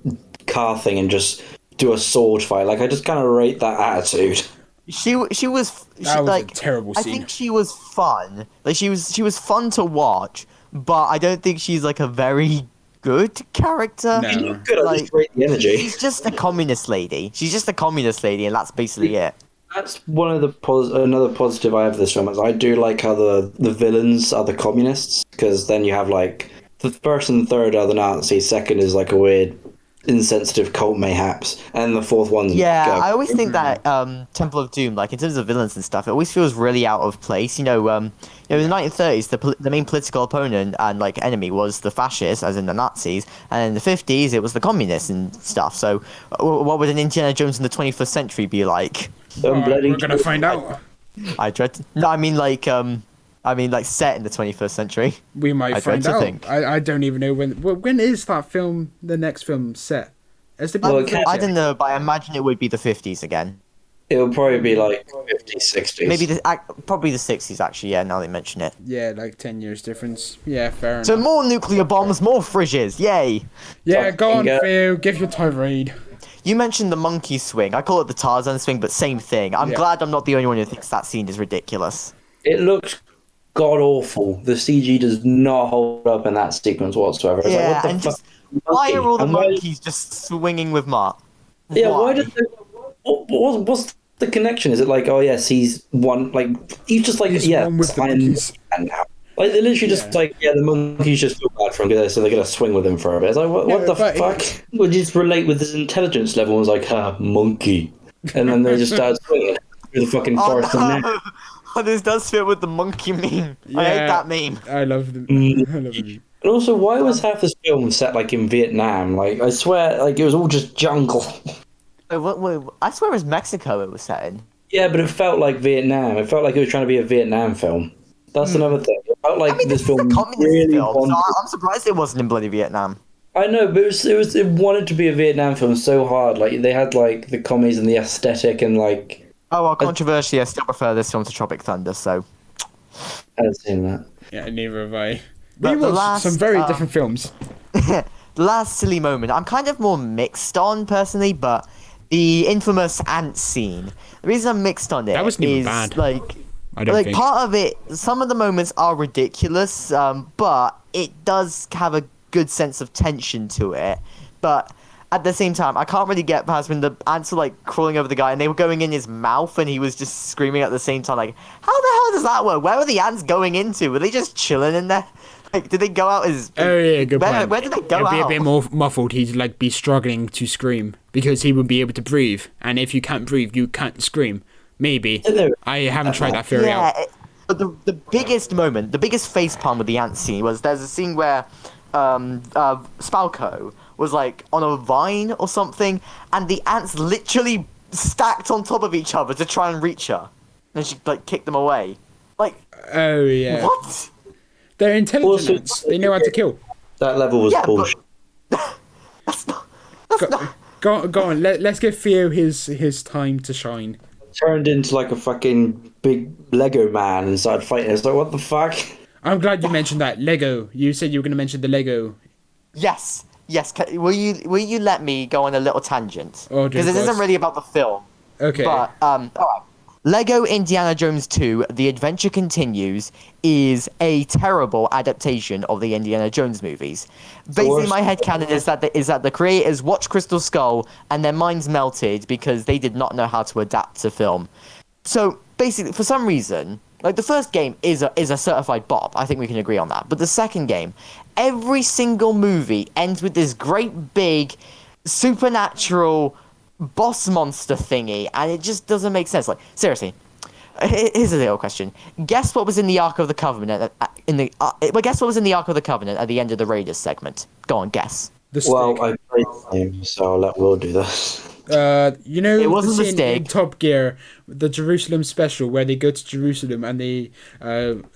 car thing and just do a sword fight. Like, I just kind of rate that attitude. She was a terrible scene. I think she was fun. Like she was fun to watch, but I don't think she's like a very good character. No. She's not good. I just rate the energy. She's just a communist lady. And that's basically it. That's one of the another positive I have for this film is I do like how the villains are the communists, because then you have like the first and third are the Nazis, second is like a weird insensitive cult mayhaps, and the fourth one's I always think that Temple of Doom, like in terms of villains and stuff, it always feels really out of place. In the 1930s, the main political opponent and like enemy was the fascists, as in the Nazis, and in the 50s it was the communists and stuff. So what would an Indiana Jones in the 21st century be like? We're gonna find out. I dread. No, I mean like set in the 21st century. We might find out. I don't even know when is that film, the next film set? I don't know, but I imagine it would be the 50s again. It would probably be like 50s, 60s. Maybe probably the 60s actually, yeah, now they mention it. Yeah, like 10 years difference. Yeah, fair enough. So more nuclear bombs, more fridges, yay! Yeah, go on, Theo, give your tirade. You mentioned the monkey swing. I call it the Tarzan swing, but same thing. I'm glad I'm not the only one who thinks that scene is ridiculous. It looks god-awful. The CG does not hold up in that sequence whatsoever. It's yeah, like, and just, why are all the monkeys just swinging with Mark? Yeah, why did they... What's the connection? Is it like, oh yes, he's one, like, he's just like, he's one with the now. Like, they literally just like, the monkeys just feel bad for him, so they're going to swing with him for a bit. It's like, what the fuck? Would you just relate with his intelligence level and was like, monkey. And then they just started swinging through the fucking forest and there. Oh, this does fit with the monkey meme. Yeah, I hate that meme. I love the meme. And also, why was half this film set like in Vietnam? Like, I swear, like it was all just jungle. Wait, I swear it was Mexico it was set in. Yeah, but it felt like Vietnam. It felt like it was trying to be a Vietnam film. That's another thing. It felt like this film really film, so I'm surprised it wasn't in bloody Vietnam. I know, but it wanted to be a Vietnam film so hard. Like they had like the commies and the aesthetic and like. Oh well, controversially, I still prefer this film to Tropic Thunder. So. I haven't seen that. Yeah, neither have I. We watched some very different films. The last silly moment, I'm kind of more mixed on personally, but the infamous ant scene. The reason I'm mixed on it is bad. Like part of it. Some of the moments are ridiculous, but it does have a good sense of tension to it. But at the same time, I can't really get past when the ants were like crawling over the guy and they were going in his mouth and he was just screaming at the same time. Like, how the hell does that work? Where were the ants going into? Were they just chilling in there? Like, did they go out as... Oh, yeah, good point. Where did they go out? It'd be a bit more muffled. He'd, like, be struggling to scream because he would be able to breathe. And if you can't breathe, you can't scream. Maybe. I haven't tried that theory out. But the biggest moment, the biggest facepalm with the ant scene was there's a scene where Spalco was like on a vine or something, and the ants literally stacked on top of each other to try and reach her, and she like kicked them away. Like, Oh yeah. what? They're intelligent Also- ants. They know how to kill. That level was Yeah, bullshit. but that's not. That's not. Go on. Let's give Theo his time to shine. Turned into like a fucking big Lego man and started fighting. It's like, what the fuck? I'm glad you mentioned that Lego. You said you were going to mention the Lego. Yes. Will you let me go on a little tangent? Oh, dear Because it God. isn't really about the film. Okay. But all right. Lego Indiana Jones 2: The Adventure Continues is a terrible adaptation of the Indiana Jones movies. Basically, worst. my headcanon is that the creators watched Crystal Skull and their minds melted because they did not know how to adapt to film. So basically, for some reason, like the first game is a certified bop. I think we can agree on that. But the second game, every single movie ends with this great big supernatural boss monster thingy, and it just doesn't make sense. Like, seriously, here's a little question. Guess what was in the Ark of the Covenant guess what was in the Ark of the Covenant at the end of the Raiders segment? Go on, guess. The stick. Well, I played the game, so I'll let Will do this. You know, It wasn't the the scene stick. in Top Gear, the Jerusalem special, where they go to Jerusalem and they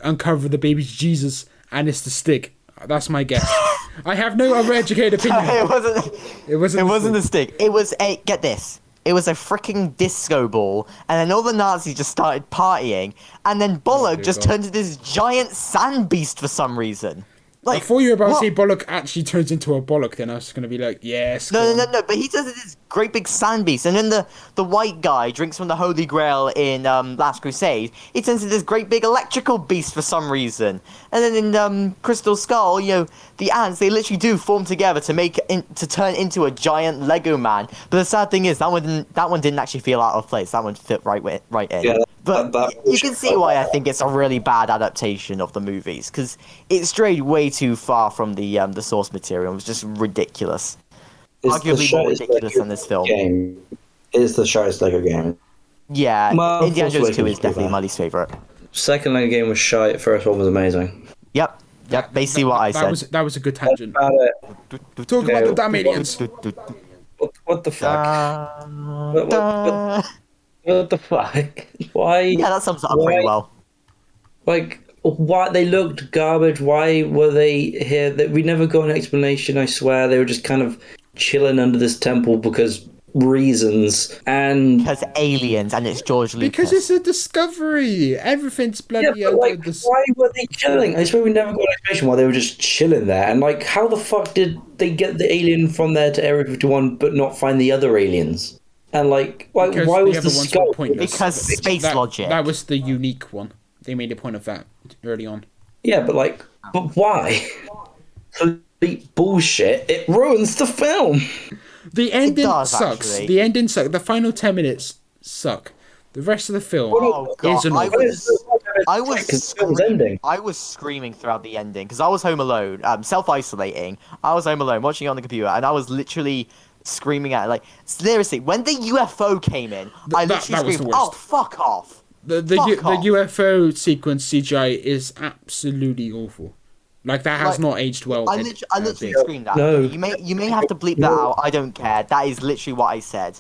uncover the baby Jesus, and it's the stick. That's my guess. I have no other educated opinion. It wasn't. It wasn't. It wasn't the stick. It was a get this. It was a freaking disco ball, and then all the Nazis just started partying, and then Bollock dear just God. turned into this giant sand beast for some reason. Like, I thought you were about what? to say Bollock actually turns into a Bollock, then I was going to be like, yes. No, but he does this great big sand beast, and then the white guy drinks from the Holy Grail in Last Crusade. He turns into this great big electrical beast for some reason, and then in Crystal Skull, the ants, they literally do form together to turn into a giant Lego man. But the sad thing is that one didn't actually feel out of place. That one fit right in. Yeah, But you can see why I think it's a really bad adaptation of the movies, because it strayed way too far from the source material. It was just ridiculous. Arguably more ridiculous than this film. Game is the shortest Lego game. Yeah, Well, Indiana Force Jones 2 is Awakens definitely was my least favorite. Second Lego game was shite. First one was amazing. Yep, basically what I said. That was a good tangent. About it. Talk about the damn aliens. What the fuck? Da, What the fuck? Why? yeah, that sums it up pretty Why- well. Like, why they looked garbage? Why were they here? We never got an explanation. I swear they were just kind of chilling under this temple because reasons. And Because aliens, and it's George Lucas. Because it's a discovery. Everything's bloody yeah, but like, this. why were they chilling? I swear we never got an explanation why they were just chilling there. And like, how the fuck did they get the alien from there to Area 51 but not find the other aliens? And like, why Because was the the other ones skull? were pointless. Because space logic. That was the unique one. They made a point of that early on. Yeah, but why? Complete bullshit. It ruins the film. The ending does, sucks. actually. The ending sucks. The final 10 minutes suck. The rest of the film Oh god, is an I was Because the film's ending. I was screaming throughout the ending because I was home alone, self-isolating. I was home alone watching it on the computer, and I was literally screaming at it. Like, seriously, when the UFO came in, I that literally was the screamed, worst. "Oh, fuck off!" The Fuck off. UFO sequence CGI is absolutely awful. Like that has Like, not aged well. I in- literally bit. screamed that. No. You may have to bleep that out. I don't care. That is literally what I said.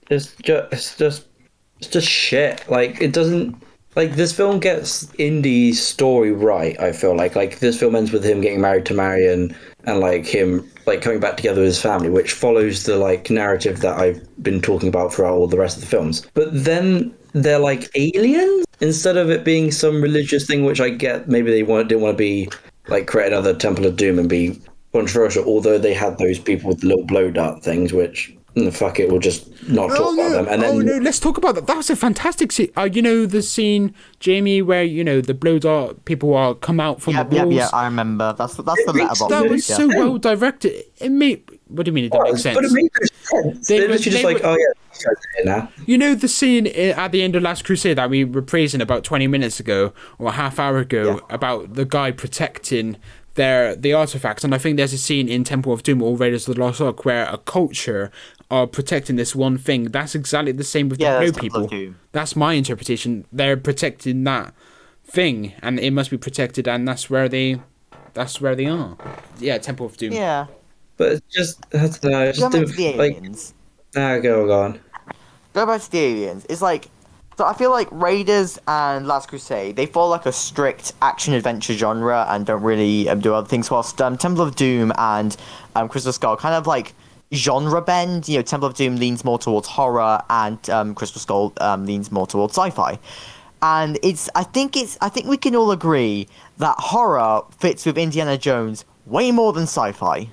It's just shit. Like, it doesn't. Like, this film gets Indy's story right, I feel like this film ends with him getting married to Marion and like him like coming back together with his family, which follows the like narrative that I've been talking about throughout all the rest of the films. But then they're like aliens instead of it being some religious thing, which I get. Maybe they didn't want to be like create another Temple of Doom and be controversial. Although they had those people with the little blow dart things, which fuck it, we'll just not talk about them. And then let's talk about that. That was a fantastic scene. You know the scene, Jamie, where the blow dart people are come out from the walls. Yeah, I remember. That's the letterbox. That was yeah. so well directed. It made. What do you mean it didn't make sense? But it made no sense. They They're were- literally just they like, were- oh yeah, these guys are here now. You know the scene at the end of Last Crusade that we were praising about 20 minutes ago or a half hour ago about the guy protecting the artifacts, and I think there's a scene in Temple of Doom or Raiders of the Lost Ark where a culture are protecting this one thing. That's exactly the same with the Yeah, blue that's Temple of people. Doom. That's my interpretation. They're protecting that thing, and it must be protected, and that's where they are. Yeah, Temple of Doom. Yeah. But it's just, I don't know, it just Going back to didn't, the like, aliens. go on. Go back to the aliens. It's like, so I feel like Raiders and Last Crusade, they follow like a strict action-adventure genre and don't really do other things, whilst Temple of Doom and Crystal Skull kind of like genre bend. You know, Temple of Doom leans more towards horror and Crystal Skull leans more towards sci-fi. And I think we can all agree that horror fits with Indiana Jones way more than sci-fi.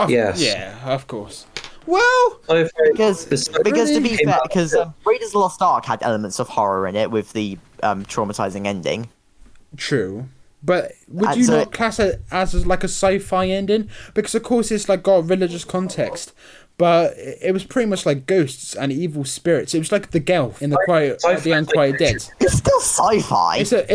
Yes. Yeah, of course. Well, Because to be fair, because Raiders of the Lost Ark had elements of horror in it with the traumatizing ending. true. But would you not class it as like a sci-fi ending? Because of course it's like got religious context, but it was pretty much like ghosts and evil spirits. It was like the Gelf in the Unquiet Dead. It's still sci-fi. It's a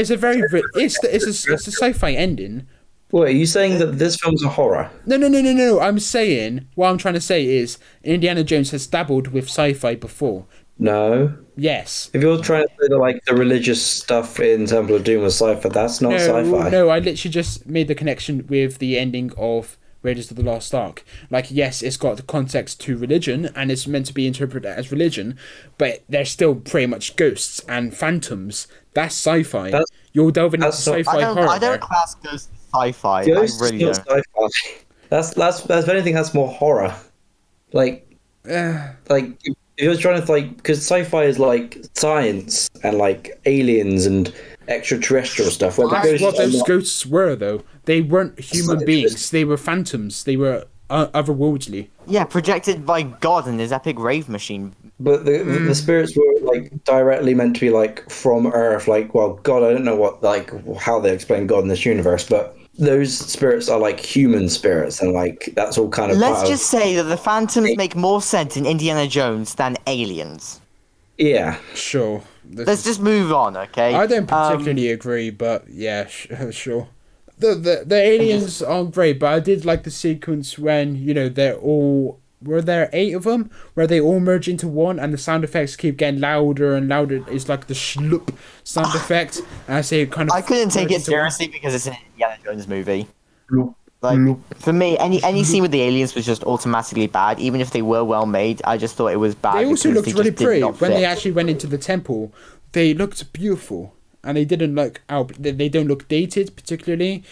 sci-fi ending. Wait, are you saying that this film's a horror? No. I'm saying, what I'm trying to say is Indiana Jones has dabbled with sci-fi before. No. Yes. If you're trying to say that, like, the religious stuff in Temple of Doom was sci-fi, that's not sci-fi. No, I literally just made the connection with the ending of Raiders of the Lost Ark. Like, yes, it's got the context to religion, and it's meant to be interpreted as religion, but they're still pretty much ghosts and phantoms. That's sci-fi. You're delving into sci-fi horror. I don't class ghosts as sci-fi. Ghosts I really is don't. not sci-fi. That's if anything, that's more horror. Like if you're trying to, like, because sci-fi is like science and like aliens and extraterrestrial stuff. Where That's what those ghosts were, though. They weren't human beings. They were phantoms. They were otherworldly. Yeah, projected by God in his epic rave machine. But the spirits were like directly meant to be like from Earth. Like, well, God, I don't know how they explain God in this universe, but those spirits are like human spirits, and like that's all kind of. Let's just say that the Phantoms make more sense in Indiana Jones than aliens. Yeah. Sure. Let's just move on, okay? I don't particularly agree, but yeah, sure. The aliens aren't great, but I did like the sequence when, were there 8 of them, where they all merge into one, and the sound effects keep getting louder and louder. It's like the shloop sound effect, and I say kind of. I couldn't take it seriously because it's an Indiana Jones movie. Like, for me, any scene with the aliens was just automatically bad, even if they were well made. I just thought it was bad. They also looked really pretty when they fit. actually went into the temple. They looked beautiful, and they didn't look out. They don't look dated particularly.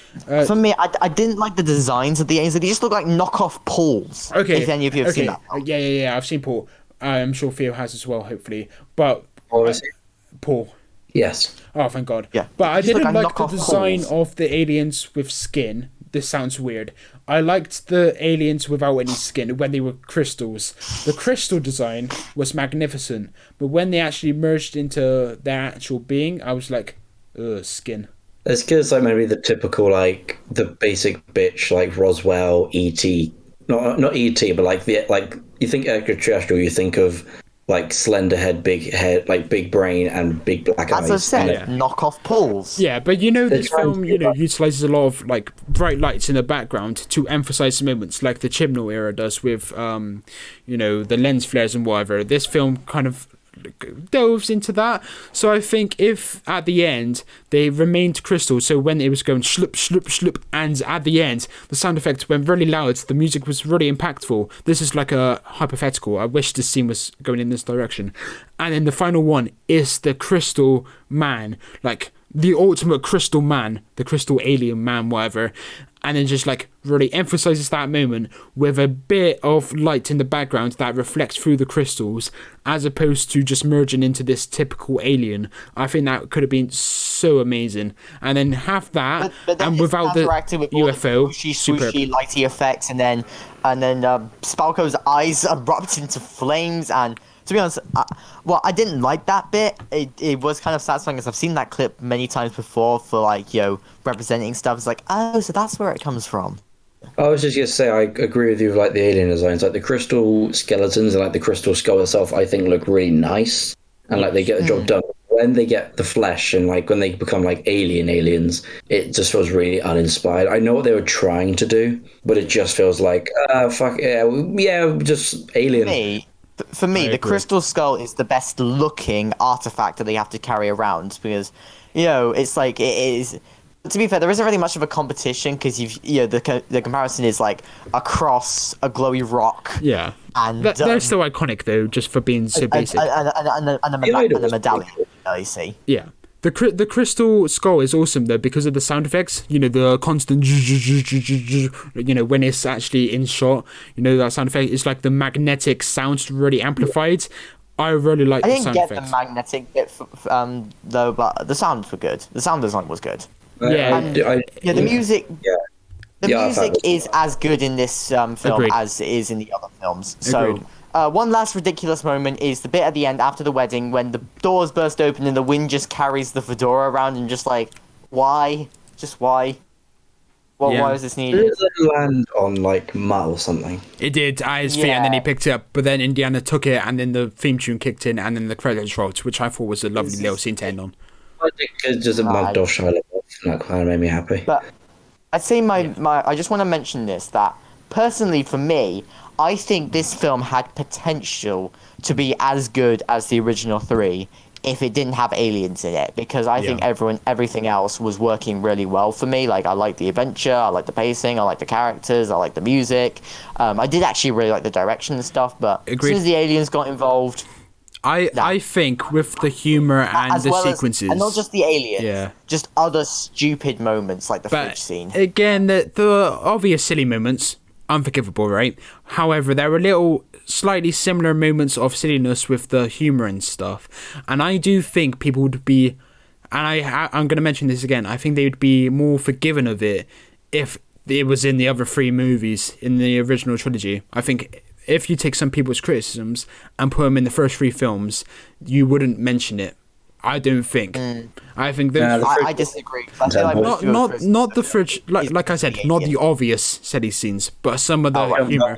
For me, I didn't like the designs of the aliens. They just look like knockoff Pauls. Okay. If any of you have seen that. Yeah. I've seen Paul. I'm sure Theo has as well, hopefully. But What was it? Paul. Yes. Oh, thank God. Yeah. But I Just look didn't like like the knockoff design Pauls. of the aliens with skin. This sounds weird. I liked the aliens without any skin when they were crystals. The crystal design was magnificent, but when they actually merged into their actual being, I was like, ugh, skin. It's because like maybe the typical like the basic bitch like Roswell, E.T. Not E.T. but like you think extraterrestrial, you think of like slender head, big head, like big brain and big black eyes. As I said, Yeah. knockoff Pauls. Yeah, but this trying film, to do utilizes a lot of like bright lights in the background to emphasize moments, like the Chibnall era does with, the lens flares and whatever. This film kind of delves into that. So I think if at the end they remained crystal, so when it was going shloop, shloop, shloop, and at the end the sound effects went really loud, the music was really impactful. This is like a hypothetical. I wish this scene was going in this direction. And then the final one is the crystal man, like the ultimate crystal man, the crystal alien man, whatever. And then just like really emphasizes that moment with a bit of light in the background that reflects through the crystals, as opposed to just merging into this typical alien. I think that could have been so amazing. And then have that, But then and it's without the counteracted with all UFO, the swooshy, superb. lighty effects, and then Spalco's eyes erupt into flames. And to be honest, I didn't like that bit. It was kind of satisfying, because I've seen that clip many times before for representing stuff. It's like, oh, so that's where it comes from. I was just gonna say I agree with you with like the alien designs, like the crystal skeletons and like the crystal skull itself. I think look really nice, and like they get the job done. When they get the flesh and like when they become like aliens, it just feels really uninspired. I know what they were trying to do, but it just feels like fuck yeah, just alien. For me, I the agree. crystal skull is the best looking artifact that they have to carry around because, it's like it is. To be fair, there isn't really much of a competition because the comparison is like a cross, a glowy rock, Yeah. and They're still iconic though, just for being so basic. and a medallion. You see. Yeah. The crystal skull is awesome though because of the sound effects. The constant, when it's actually in shot. That sound effect. It's like the magnetic sounds really amplified. I really like I the didn't sound get effects. the magnetic bit, though, but the sounds were good. The sound design was good. Yeah. The music. Yeah. The Yeah, I music thought it was is as good in this film Agreed. as it is in the other films. So, Agreed. one last ridiculous moment is the bit at the end after the wedding when the doors burst open and the wind just carries the fedora around and just like, why? Just why? Well, Yeah. why was this needed? Does it land on like mud or something? It did at his feet, and then he picked it up. But then Indiana took it, and then the theme tune kicked in, and then the credits rolled, which I thought was a lovely little scene to end on. I think it's just a mud or Shia LaBeouf, and that kind of made me happy. But I'd say I just want to mention this, that personally for me, I think this film had potential to be as good as the original three if it didn't have aliens in it, because I think everything else was working really well for me. Like, I like the adventure, I like the pacing, I like the characters, I like the music. I did actually really like the direction and stuff, but as soon as the aliens got involved... I think with the humor and the sequences... and not just the aliens, Yeah. just other stupid moments like the fridge scene. Again, the obvious silly moments, unforgivable, right? However, there were little slightly similar moments of silliness with the humor and stuff. And I do think people would be... And I'm going to mention this again. I think they would be more forgiven of it if it was in the other three movies in the original trilogy. I think... if you take some people's criticisms and put them in the first three films, you wouldn't mention it. I don't think. I think those. I disagree. I feel like Not the fridge. Like I said, not the obvious silly scenes, but some of the humor.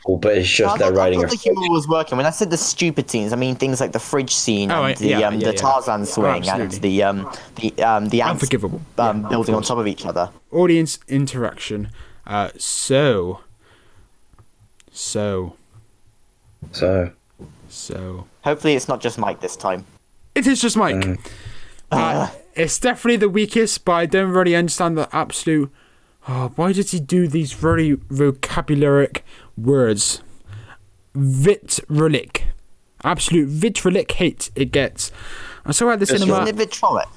But it's just they're writing. I thought the humor was working. When I said the stupid scenes, I mean things like the fridge scene and the Tarzan swing and the ants Unforgivable. building on top of each other. Audience interaction. So. Hopefully it's not just Mike this time. It is just Mike. It's definitely the weakest, but I don't really understand the absolute... why does he do these very vocabularic words? Vitriolic. Absolute vitriolic hate it gets. I saw it at the cinema... Isn't it vitriolic?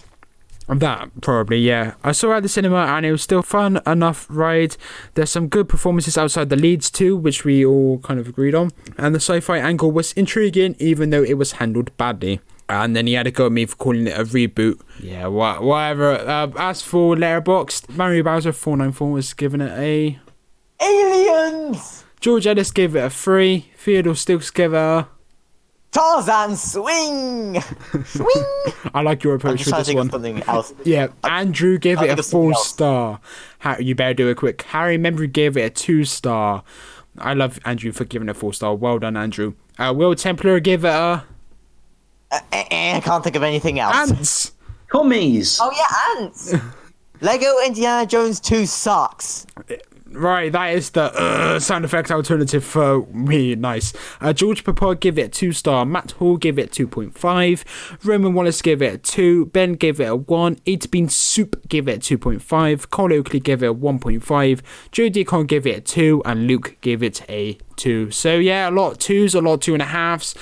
That, probably, yeah. I saw it at the cinema and it was still fun enough ride. There's some good performances outside the leads too, which we all kind of agreed on. And the sci-fi angle was intriguing, even though it was handled badly. And then he had a go at me for calling it a reboot. Yeah, whatever. As for Letterboxd, Mario Bowser494 was given it a... Aliens! George Ellis gave it a 3. Theodore Stills gave it a... Tarzan swing! Swing! I like your approach with this one. Something else. Yeah, Andrew gave it a 4-star. You better do it quick. Harry Membry gave it a 2-star. I love Andrew for giving it a 4-star. Well done, Andrew. Will Templar gave it a... I can't think of anything else. Ants! Commies! Oh yeah, ants! Lego Indiana Jones 2 sucks. Right, that is the sound effect alternative for me. Nice. George Papa gave it a 2-star. Matt Hall gave it a 2.5. Roman Wallace gave it a 2. Ben gave it a 1. Eat Bean Soup gave it a 2.5. Cole Oakley gave it a 1.5. Joe Deacon gave it a 2. And Luke gave it a 2. So yeah, a lot of 2s, a lot of 2.5s.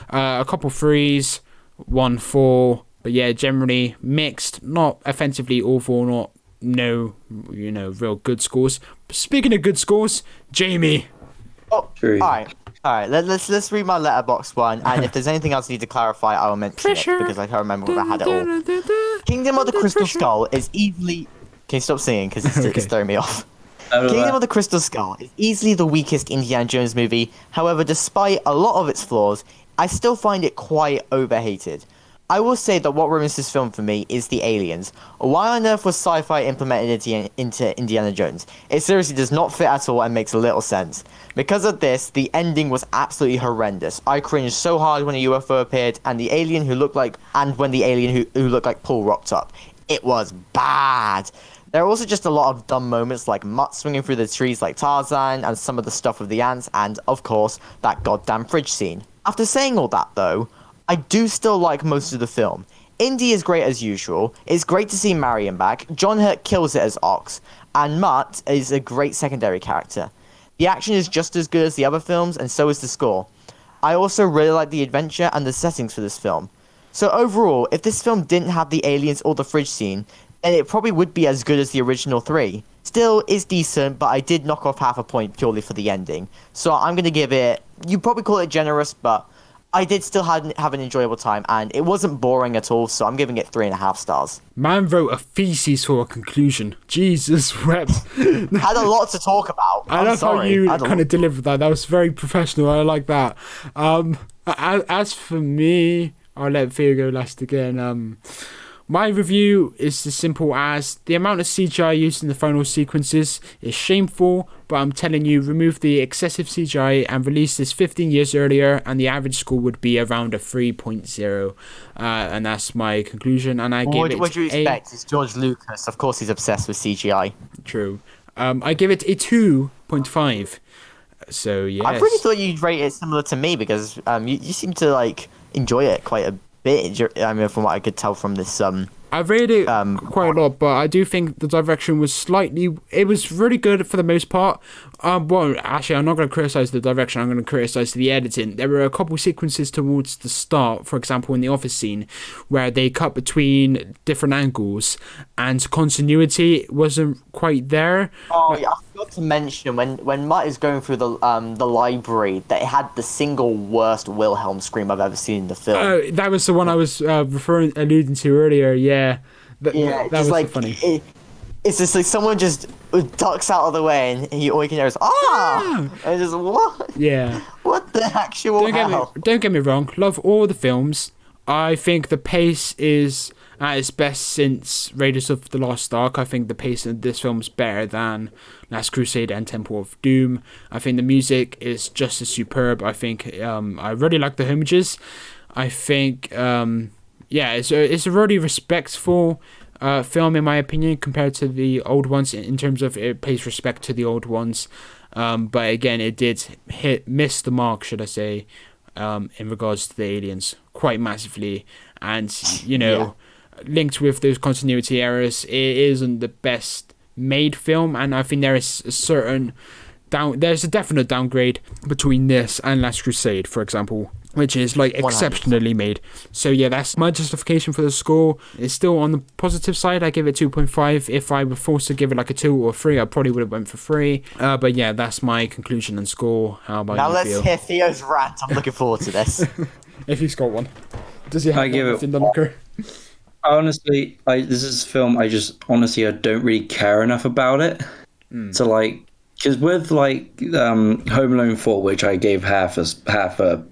A couple 3s, 1 4. But yeah, generally mixed. Not offensively awful, not real good scores. Speaking of good scores, Jamie. Oh, all right. Let's read my letterbox one, and if there's anything else I need to clarify, I will mention it because I can't remember if I had it all. Kingdom of the Crystal Skull is easily. Can you stop singing because it's throwing me off? Kingdom of the Crystal Skull is easily the weakest Indiana Jones movie. However, despite a lot of its flaws, I still find it quite overhated. I will say that what ruins this film for me is the aliens. Why on earth was sci-fi implemented into Indiana Jones? It seriously does not fit at all and makes little sense. Because of this, the ending was absolutely horrendous. I cringed so hard when a UFO appeared and when the alien who looked like Paul rocked up. it was bad. There are also just a lot of dumb moments like Mutt swinging through the trees like Tarzan and some of the stuff with the ants and, of course, that goddamn fridge scene. After saying all that, though, I do still like most of the film. Indy is great as usual. It's great to see Marion back. John Hurt kills it as Ox. And Mutt is a great secondary character. The action is just as good as the other films, and so is the score. I also really like the adventure and the settings for this film. So overall, if this film didn't have the aliens or the fridge scene, then it probably would be as good as the original 3. Still, it's decent, but I did knock off half a point purely for the ending. So I'm going to give it, you probably call it generous, but I did still have an enjoyable time, and it wasn't boring at all, so I'm giving it 3.5 stars. Man wrote a thesis for a conclusion. Jesus wept. Had a lot to talk about. I love how you kind of delivered that. That was very professional. I like that. As for me, I'll let Theo go last again. My review is as simple as the amount of CGI used in the final sequences is shameful, but I'm telling you, remove the excessive CGI and release this 15 years earlier, and the average score would be around a 3.0. And that's my conclusion. And I give it. What do you expect? It's George Lucas. Of course, he's obsessed with CGI. True. I give it a 2.5. So yes. I really thought you'd rate it similar to me because you seem to like enjoy it quite a bit. I mean, from what I could tell from this. I rated it quite a lot, but I do think the direction was it was really good for the most part. Well, actually, I'm not going to criticize the direction. I'm going to criticize the editing. There were a couple sequences towards the start, for example, in the office scene, where they cut between different angles, and continuity wasn't quite there. Oh, yeah, I forgot to mention when Mutt is going through the library, that it had the single worst Wilhelm scream I've ever seen in the film. That was the one I was alluding to earlier. Yeah, that was like funny. It's just like someone just ducks out of the way, and all you can hear is "ah!" And just what? Yeah. What the actual hell? Don't get me wrong. Love all the films. I think the pace is at its best since Raiders of the Lost Ark. I think the pace of this film is better than Last Crusade and Temple of Doom. I think the music is just as superb. I think I really like the homages. I think it's a really respectful film in my opinion compared to the old ones in terms of it pays respect to the old ones. But again, it did miss the mark, should I say, in regards to the aliens quite massively, and linked with those continuity errors, it isn't the best made film, and I think there is there's a definite downgrade between this and Last Crusade, for example, which is like exceptionally made. So yeah, that's my justification for the score. It's still on the positive side. I give it 2.5. If I were forced to give it like a 2 or 3, I probably would have went for 3. But yeah, that's my conclusion and score. How about now? You, Let's Theo? hear Theo's rant. I'm looking forward to this. If he's got one, does he have I give one it in the locker? Honestly, this is a film I don't really care enough about it. So like, because with like Home Alone 4, which I gave half a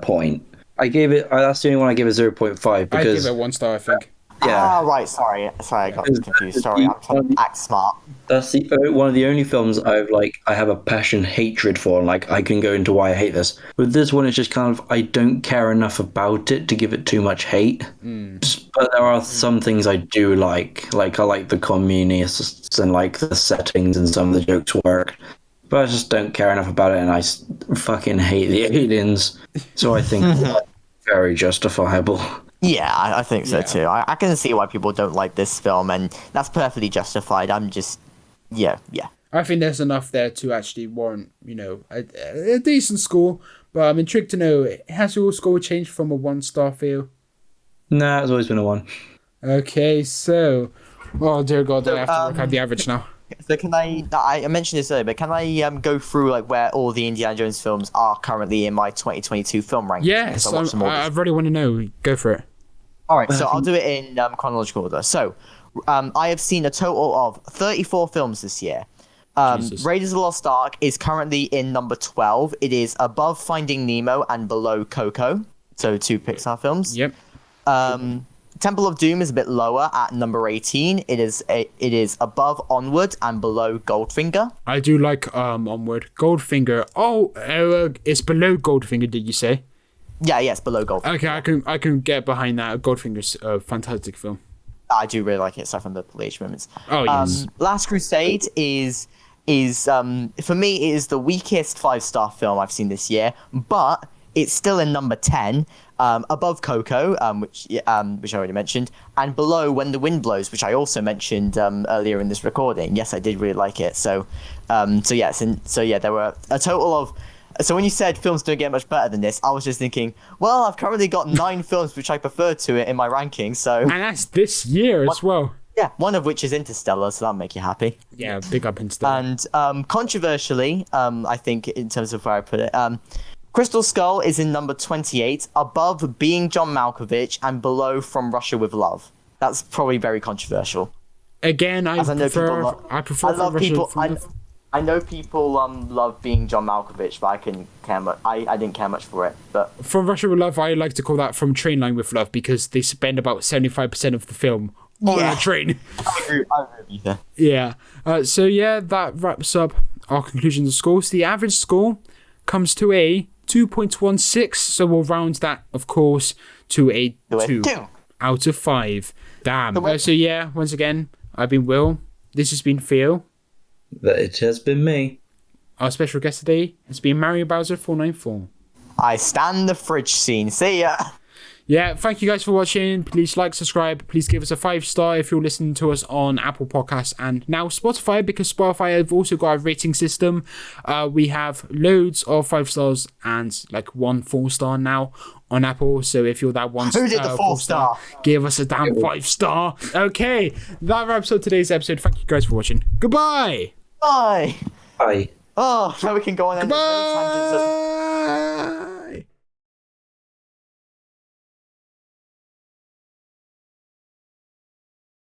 point, I gave it. That's the only one I gave it 0.5 because I give it 1 star, I think. Yeah. Right. Sorry, I got confused. Sorry, I'm trying to act smart. That's one of the only films I have a passion hatred for, and like I can go into why I hate this. With this one, it's just kind of I don't care enough about it to give it too much hate. But there are some things I do like I like the communists and like the settings and some of the jokes work. But I just don't care enough about it, and I fucking hate the aliens. So I think that's very justifiable. Yeah, I think so too. I can see why people don't like this film, and that's perfectly justified. I'm just, yeah. I think there's enough there to actually warrant, a decent score. But I'm intrigued to know, has your score changed from a 1 star feel? Nah, it's always been a 1. Okay, so, oh dear God, I have to work out the average now. So can I mentioned this earlier, but can I go through like where all the Indiana Jones films are currently in my 2022 film rankings? Yes, I really want to know. Go for it. All right, so I'll do it in chronological order. So I have seen a total of 34 films this year. Raiders of the Lost Ark is currently in number 12. It is above Finding Nemo and below Coco, so 2 Pixar films. Yep. Temple of Doom is a bit lower at number 18. It is above Onward and below Goldfinger. I do like Onward. Goldfinger. Oh, it's below Goldfinger, did you say? Yeah, it's below Goldfinger. Okay, I can get behind that. Goldfinger's a fantastic film. I do really like it aside from the age moments. Oh, yes. Last Crusade is for me it is the weakest 5-star film I've seen this year, but it's still in number 10, above Coco, which I already mentioned, and below When the Wind Blows, which I also mentioned earlier in this recording. Yes, I did really like it. So there were a total of. So when you said films don't get much better than this, I was just thinking, well, I've currently got 9 films which I prefer to it in my ranking. So and that's this year as well. Yeah, one of which is Interstellar, so that'll make you happy. Yeah, big up Interstellar. And controversially, I think in terms of where I put it, Crystal Skull is in number 28, above Being John Malkovich and below From Russia with Love. That's probably very controversial. Again, I prefer I know people love Being John Malkovich, but I couldn't care much. I didn't care much for it. But From Russia with Love, I like to call that From Train Line with Love, because they spend about 75% of the film on a train. I agree with you there. Yeah. So yeah, that wraps up our conclusions of scores. The average score comes to a 2.16, so we'll round that, of course, to a 2 out of 5. Damn. So yeah, once again, I've been Will. This has been Theo. It has been me. Our special guest today has been Mario Bowser494. I stand the fridge scene. See ya. Yeah, thank you guys for watching. Please like, subscribe. Please give us a 5-star if you're listening to us on Apple Podcasts and now Spotify, because Spotify have also got a rating system. We have loads of 5 stars and like 1 4-star now on Apple. So if you're that one, who did the 4-star? Give us a damn 5-star. Okay, that wraps up today's episode. Thank you guys for watching. Goodbye. Bye. Bye. Oh, now we can go on. Goodbye.